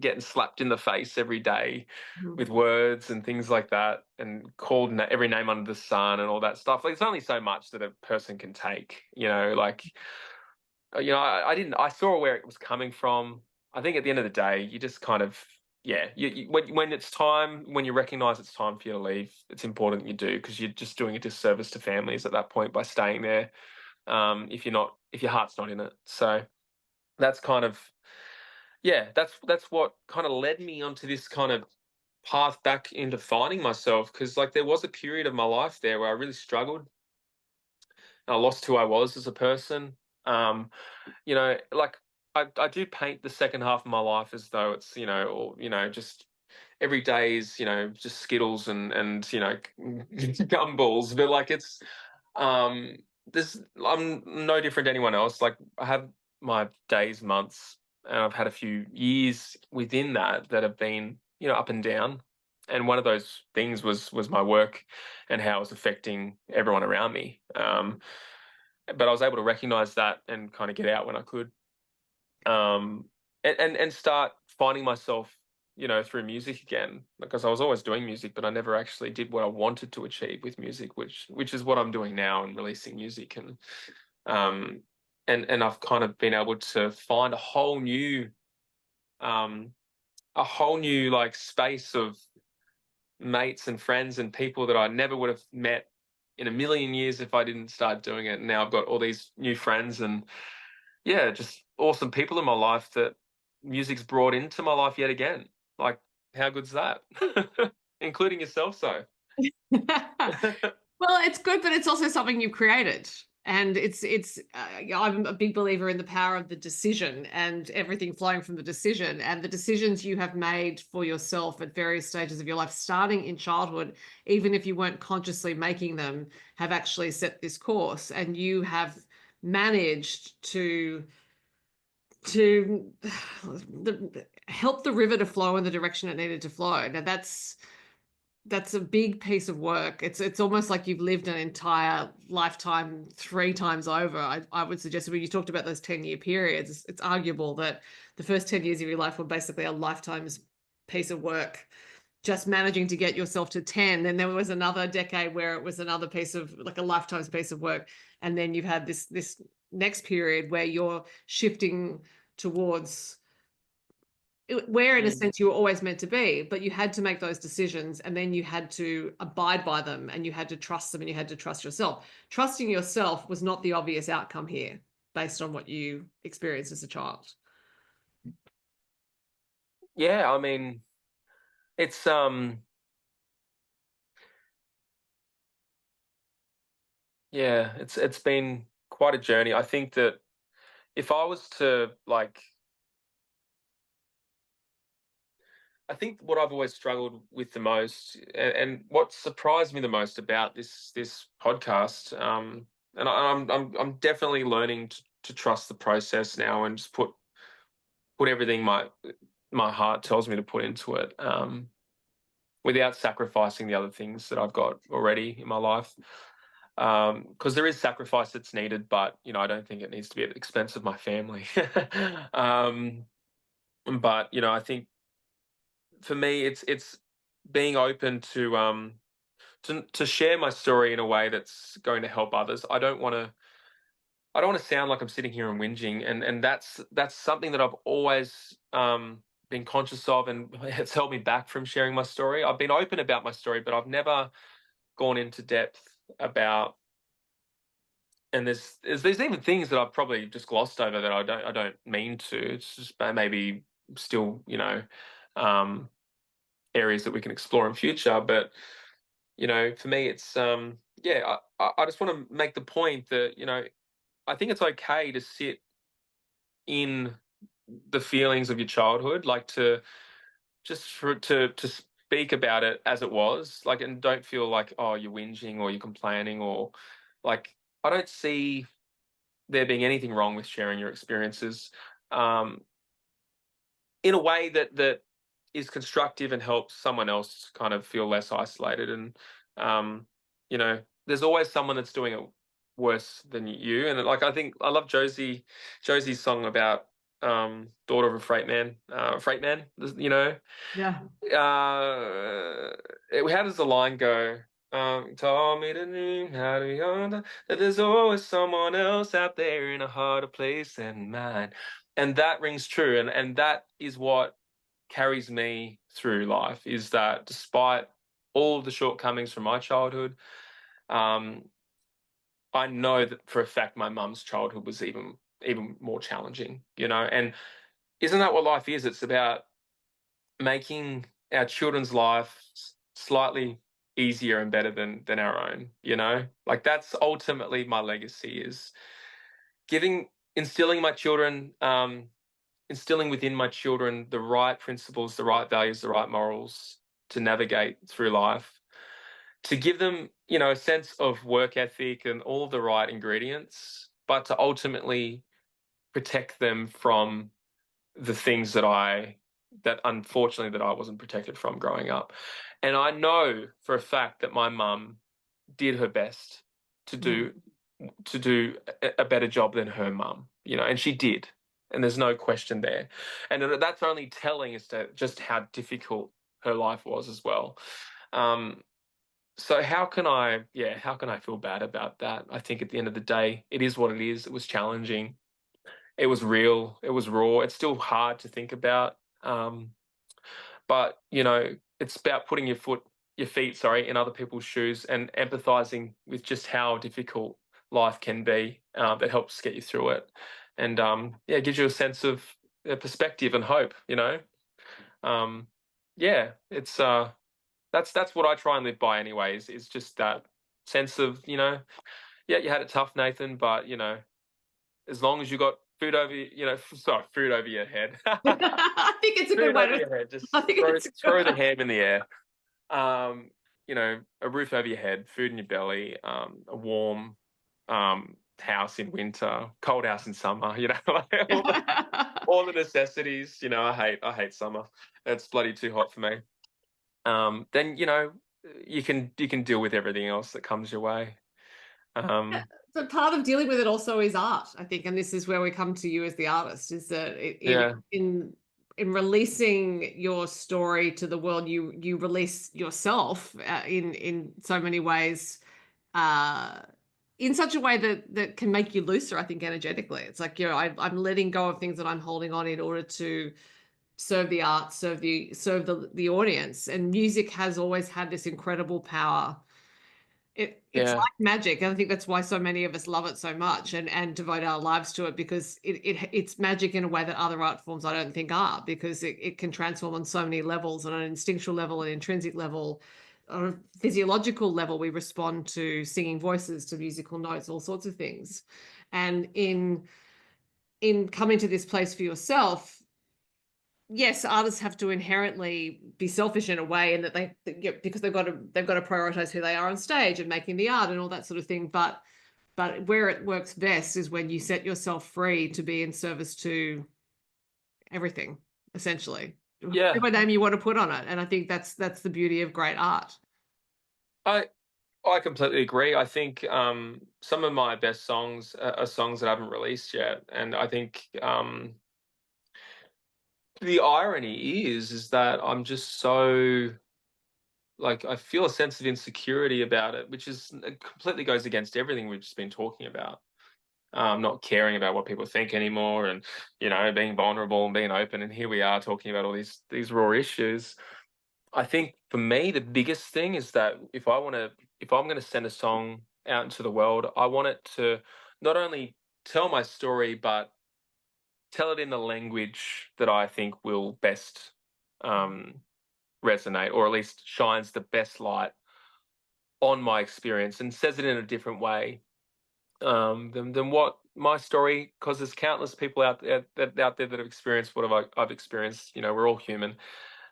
getting slapped in the face every day Mhm. with words and things like that, and called every name under the sun and all that stuff. Like, it's only so much that a person can take, like, I saw where it was coming from. I think at the end of the day, you just kind of, yeah, when it's time, when you recognize it's time for you to leave, it's important that you do, because you're just doing a disservice to families at that point by staying there. If your heart's not in it. So that's kind of, yeah, that's what kind of led me onto this kind of path back into finding myself, because like there was a period of my life there where I really struggled I lost who I was as a person. Um, like I do paint the second half of my life as though it's, or, just every day is, just Skittles and gumballs, but like it's um this I'm no different to anyone else. Like I have my days, months, and I've had a few years within that have been, up and down. And one of those things was my work and how it was affecting everyone around me. But I was able to recognize that and kind of get out when I could. Um, and start finding myself, through music again, because I was always doing music, but I never actually did what I wanted to achieve with music, which is what I'm doing now and releasing music. Um and I've kind of been able to find um a whole new like space of mates and friends and people that I never would have met in a million years if I didn't start doing it. And now I've got all these new friends and, yeah, just awesome people in my life that music's brought into my life yet again. Like, how good's that? Including yourself, so. Well, it's good, but it's also something you've created. And I'm a big believer in the power of the decision and everything flowing from the decision, and the decisions you have made for yourself at various stages of your life, starting in childhood, even if you weren't consciously making them, have actually set this course, and you have managed to help the river to flow in the direction it needed to flow. Now that's a big piece of work. It's almost like you've lived an entire lifetime 3 times over. I would suggest when you talked about those 10-year periods, it's arguable that the first 10 years of your life were basically a lifetime's piece of work, just managing to get yourself to 10. Then there was another decade where it was another piece of like a lifetime's piece of work. And then you've had this next period where you're shifting towards where in a Mm. sense you were always meant to be, but you had to make those decisions, and then you had to abide by them, and you had to trust them, and you had to trust yourself. Trusting yourself was not the obvious outcome here based on what you experienced as a child. Yeah, I mean, it's yeah, it's been quite a journey. I think that if I was to like I think what I've always struggled with the most, and what surprised me the most about this podcast, and I'm definitely learning to trust the process now and just put everything my heart tells me to put into it, without sacrificing the other things that I've got already in my life. Because there is sacrifice that's needed, but I don't think it needs to be at the expense of my family. um, but I think for me, it's being open to share my story in a way that's going to help others. I don't want to sound like I'm sitting here and whinging, and that's something that I've always been conscious of, and it's held me back from sharing my story. I've been open about my story, but I've never gone into depth about. And there's even things that I've probably just glossed over that I don't mean to. It's just maybe still um, areas that we can explore in future. But for me, it's yeah. I just want to make the point that I think it's okay to sit in the feelings of your childhood, like to just for to speak about it as it was, like, and don't feel like, oh, you're whinging or you're complaining, or like, I don't see there being anything wrong with sharing your experiences, um, in a way that is constructive and helps someone else kind of feel less isolated. And there's always someone that's doing it worse than you. And like, I think I love Josie's song about daughter of a freight man. Yeah. How does the line go? Taught me to dream how to yonder that there's always someone else out there in a harder place than mine, and that rings true, and that is what carries me through life. Is that despite all of the shortcomings from my childhood, um, I know that for a fact my mum's childhood was even more challenging. And isn't that what life is? It's about making our children's life slightly easier and better than our own, you know? Like, that's ultimately my legacy, is giving instilling my children, instilling within my children the right principles, the right values, the right morals to navigate through life, to give them, you know, a sense of work ethic and all of the right ingredients, but to ultimately protect them from the things that unfortunately that I wasn't protected from growing up. And I know for a fact that my mum did her best to Mm. do a better job than her mum, you know, and she did. And there's no question there. And that's only telling as to just how difficult her life was as well. Um, so how can I feel bad about that? I think at the end of the day, it is what it is. It was challenging. It was real. It was raw. It's still hard to think about. But you know, it's about putting your feet, sorry, in other people's shoes and empathizing with just how difficult life can be. That helps get you through it, and yeah, it gives you a sense of perspective and hope. You know, yeah, it's that's what I try and live by, anyways. Is just that sense of, you know, yeah, you had it tough, Nathan, but you know, as long as you got food over, you know, sorry, food over your head. I think it's a good Food way over to. your head. Just I think it's throw the ham in the air. You know, a roof over your head, food in your belly, a warm house in winter, cold house in summer. You know, like all the necessities. You know, I hate summer. It's bloody too hot for me. Then you know, you can deal with everything else that comes your way. Um, So part of dealing with it also is art, I think, and this is where we come to you as the artist, is that yeah, in releasing your story to the world, you release yourself in so many ways, uh, in such a way that can make you looser, I think, energetically. It's like, you know, I'm letting go of things that I'm holding on in order to serve the art, serve the audience. And music has always had this incredible power. It's yeah, like magic, and I think that's why so many of us love it so much and devote our lives to it, because it's magic in a way that other art forms I don't think are, because it can transform on so many levels, on an instinctual level, an intrinsic level, on a physiological level. We respond to singing voices, to musical notes, all sorts of things. And in coming to this place for yourself, yes, artists have to inherently be selfish in a way, and that because they've got to prioritize who they are on stage and making the art and all that sort of thing. But where it works best is when you set yourself free to be in service to everything, essentially, yeah. whatever name you want to put on it. And I think that's the beauty of great art. I I completely agree. I think some of my best songs are songs that I haven't released yet, and I think the irony is that I'm just so, like, I feel a sense of insecurity about it, which is completely goes against everything we've just been talking about. Not caring about what people think anymore, and you know, being vulnerable and being open. And here we are talking about all these raw issues. I think for me, the biggest thing is that if I'm going to send a song out into the world, I want it to not only tell my story, but tell it in the language that I think will best um, resonate, or at least shines the best light on my experience and says it in a different way than what my story. Because there's countless people out there that have experienced what I've experienced. You know, we're all human.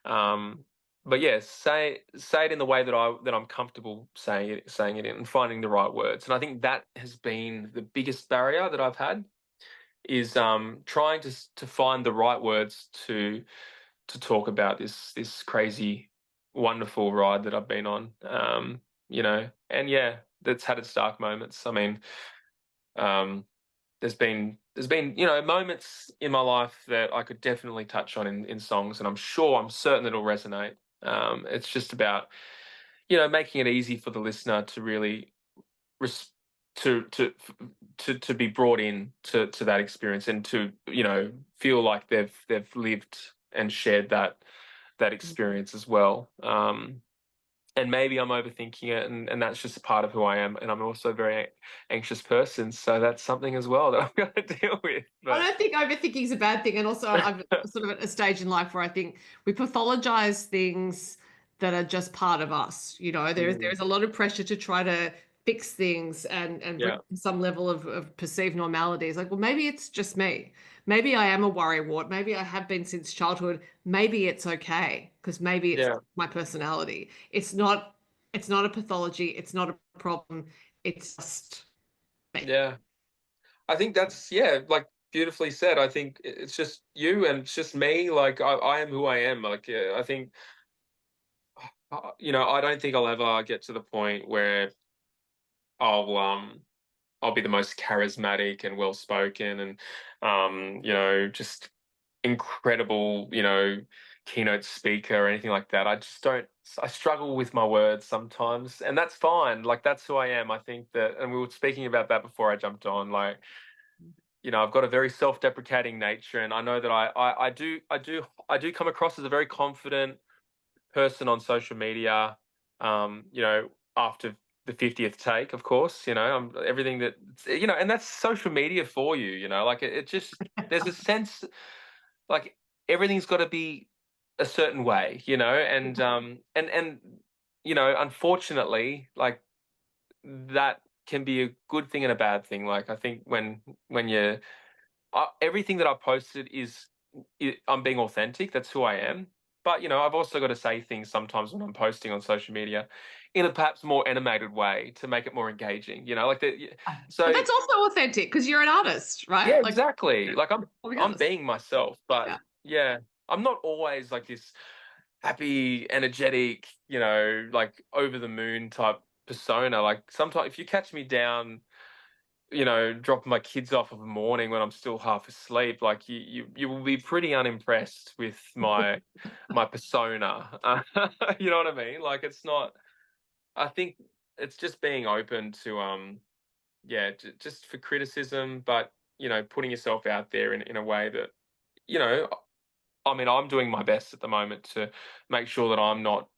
Um, but yeah, say it in the way that I'm comfortable saying it in, and finding the right words. And I think that has been the biggest barrier that I've had, is trying to find the right words to talk about this crazy, wonderful ride that I've been on. You know, and yeah, that's had its dark moments. I mean, um, there's been, you know, moments in my life that I could definitely touch on in songs, and I'm certain it'll resonate. It's just about, you know, making it easy for the listener to really res- to be brought in to that experience, and to, you know, feel like they've lived and shared that experience as well. And maybe I'm overthinking it, and that's just a part of who I am. And I'm also a very anxious person, so that's something as well that I've got to deal with. I But don't think overthinking is a bad thing. And also, I'm sort of at a stage in life where I think we pathologize things that are just part of us. There's Mm. a lot of pressure to try to fix things and bring Yeah. some level of perceived normality. It's like, well, maybe it's just me. Maybe I am a worrywart. Maybe I have been since childhood. Maybe it's okay because maybe it's Yeah. my personality. It's not a pathology. It's not a problem. It's just me. Yeah. I think that's, yeah, like beautifully said. I think it's just you and it's just me. Like I am who I am. Like I think I don't think I'll ever get to the point where I'll I'll be the most charismatic and well spoken and just incredible, keynote speaker or anything like that. I just don't I struggle with my words sometimes, and that's fine. Like that's who I am. I think that, and we were speaking about that before I jumped on, like, I've got a very self-deprecating nature, and I know that I do come across as a very confident person on social media. After the 50th take, of course, I'm everything that, and that's social media for you, like it just there's a sense like everything's got to be a certain way, and unfortunately, like that can be a good thing and a bad thing. Like I think when you everything that I posted I'm being authentic. That's who I am. But I've also got to say things sometimes when I'm posting on social media, in a perhaps more animated way to make it more engaging. Like that. But So that's also authentic because you're an artist, yeah, right? Like, exactly. Like I'll be I'm honest. being myself, but Yeah. yeah, I'm not always like this happy, energetic, like over the moon type persona. Like sometimes if you catch me down, dropping my kids off of a morning when I'm still half asleep, like you will be pretty unimpressed with my persona. You know what I mean? Like it's not. I think it's just being open to yeah, just for criticism, but putting yourself out there in a way that you know. I mean, I'm doing my best at the moment to make sure that I'm not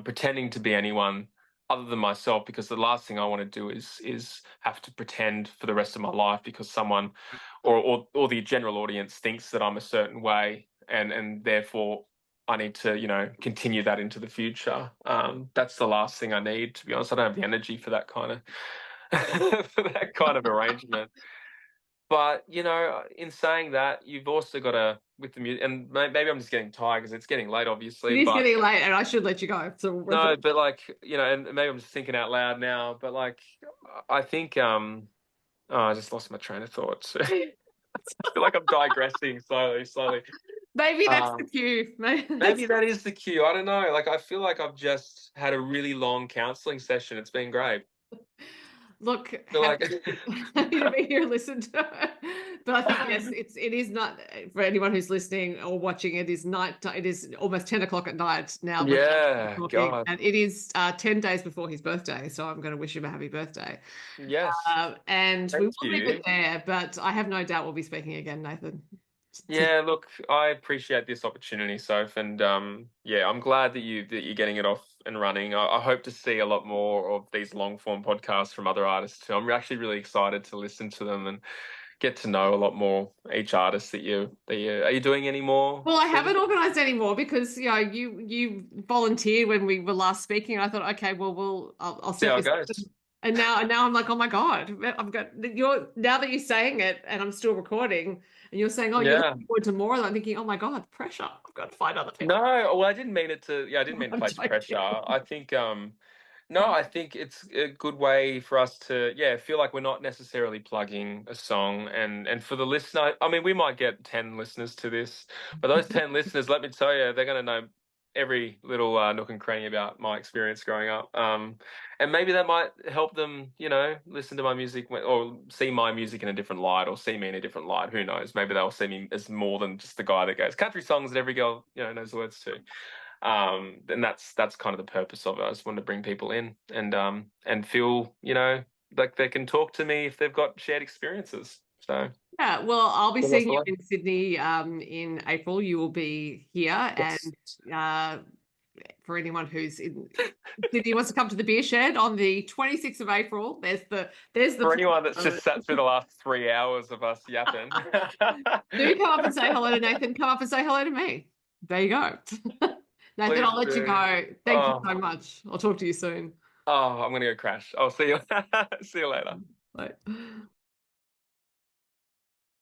pretending to be anyone other than myself, because the last thing I want to do is have to pretend for the rest of my life because someone or the general audience thinks that I'm a certain way, and therefore I need to continue that into the future. That's the last thing I need, to be honest. I don't have the energy for that kind of for that kind of arrangement. But in saying that, you've also got to with the music, and maybe I'm just getting tired because it's getting late, It obviously. is But getting late and I should let you go. So no, but like and maybe I'm just thinking out loud now. But like, I think oh, I just lost my train of thought. I feel like I'm digressing slowly. maybe that's the Um, cue. maybe that is the cue. I don't know. Like, I feel like I've just had a really long counselling session. It's been great. Look, Feel like happy to be here and listen to it. But I think yes, it is not for anyone who's listening or watching. It is night. It is almost 10 o'clock at night now when we're yeah, talking, God, and it is 10 days before his birthday. So I'm going to wish him a happy birthday. yes, And we thank will leave it you. there. But I have no doubt we'll be speaking again, Nathan. Yeah, look, I appreciate this opportunity, Soph, and yeah, I'm glad that you're getting it off and running. I hope to see a lot more of these long form podcasts from other artists too. I'm actually really excited to listen to them and get to know a lot more each artist that you are you doing any more Well, I things? haven't organised anymore because you volunteered when we were last speaking. I thought, okay, well, I'll See set how it this up. goes. And now I'm like, oh my God, I've got you're now that you're saying it and I'm still recording and you're saying, oh, you're Yeah. looking forward to more. And I'm thinking, oh my God, pressure. I've got to find other people. No, well, I didn't mean it to. Yeah, I didn't mean to I'm place pressure. joking. I think no, I think it's a good way for us to, yeah, feel like we're not necessarily plugging a song. And for the listener, I mean, we might get 10 listeners to this, but those 10 listeners, let me tell you, they're going to know every little nook and cranny about my experience growing up. And maybe that might help them, listen to my music or see my music in a different light or see me in a different light. Who knows? Maybe they'll see me as more than just the guy that goes country songs that every girl, knows the words to. And that's kind of the purpose of it. I just want to bring people in and feel like they can talk to me if they've got shared experiences. So Yeah, well, I'll be well, that's seeing the you way. in Sydney in April. You will be here, and Yes. uh, for anyone who's in Sydney wants to come to the beer shed on the 26th of April, there's the For anyone that's plug. just sat through the last 3 hours of us yapping. Do come up and say hello to Nathan. Come up and say hello to me. There you go. Nathan, Please I'll let you do. go. Thank you Oh, so much. I'll talk to you soon. oh, I'm gonna go crash. I'll see you. See you later. Bye.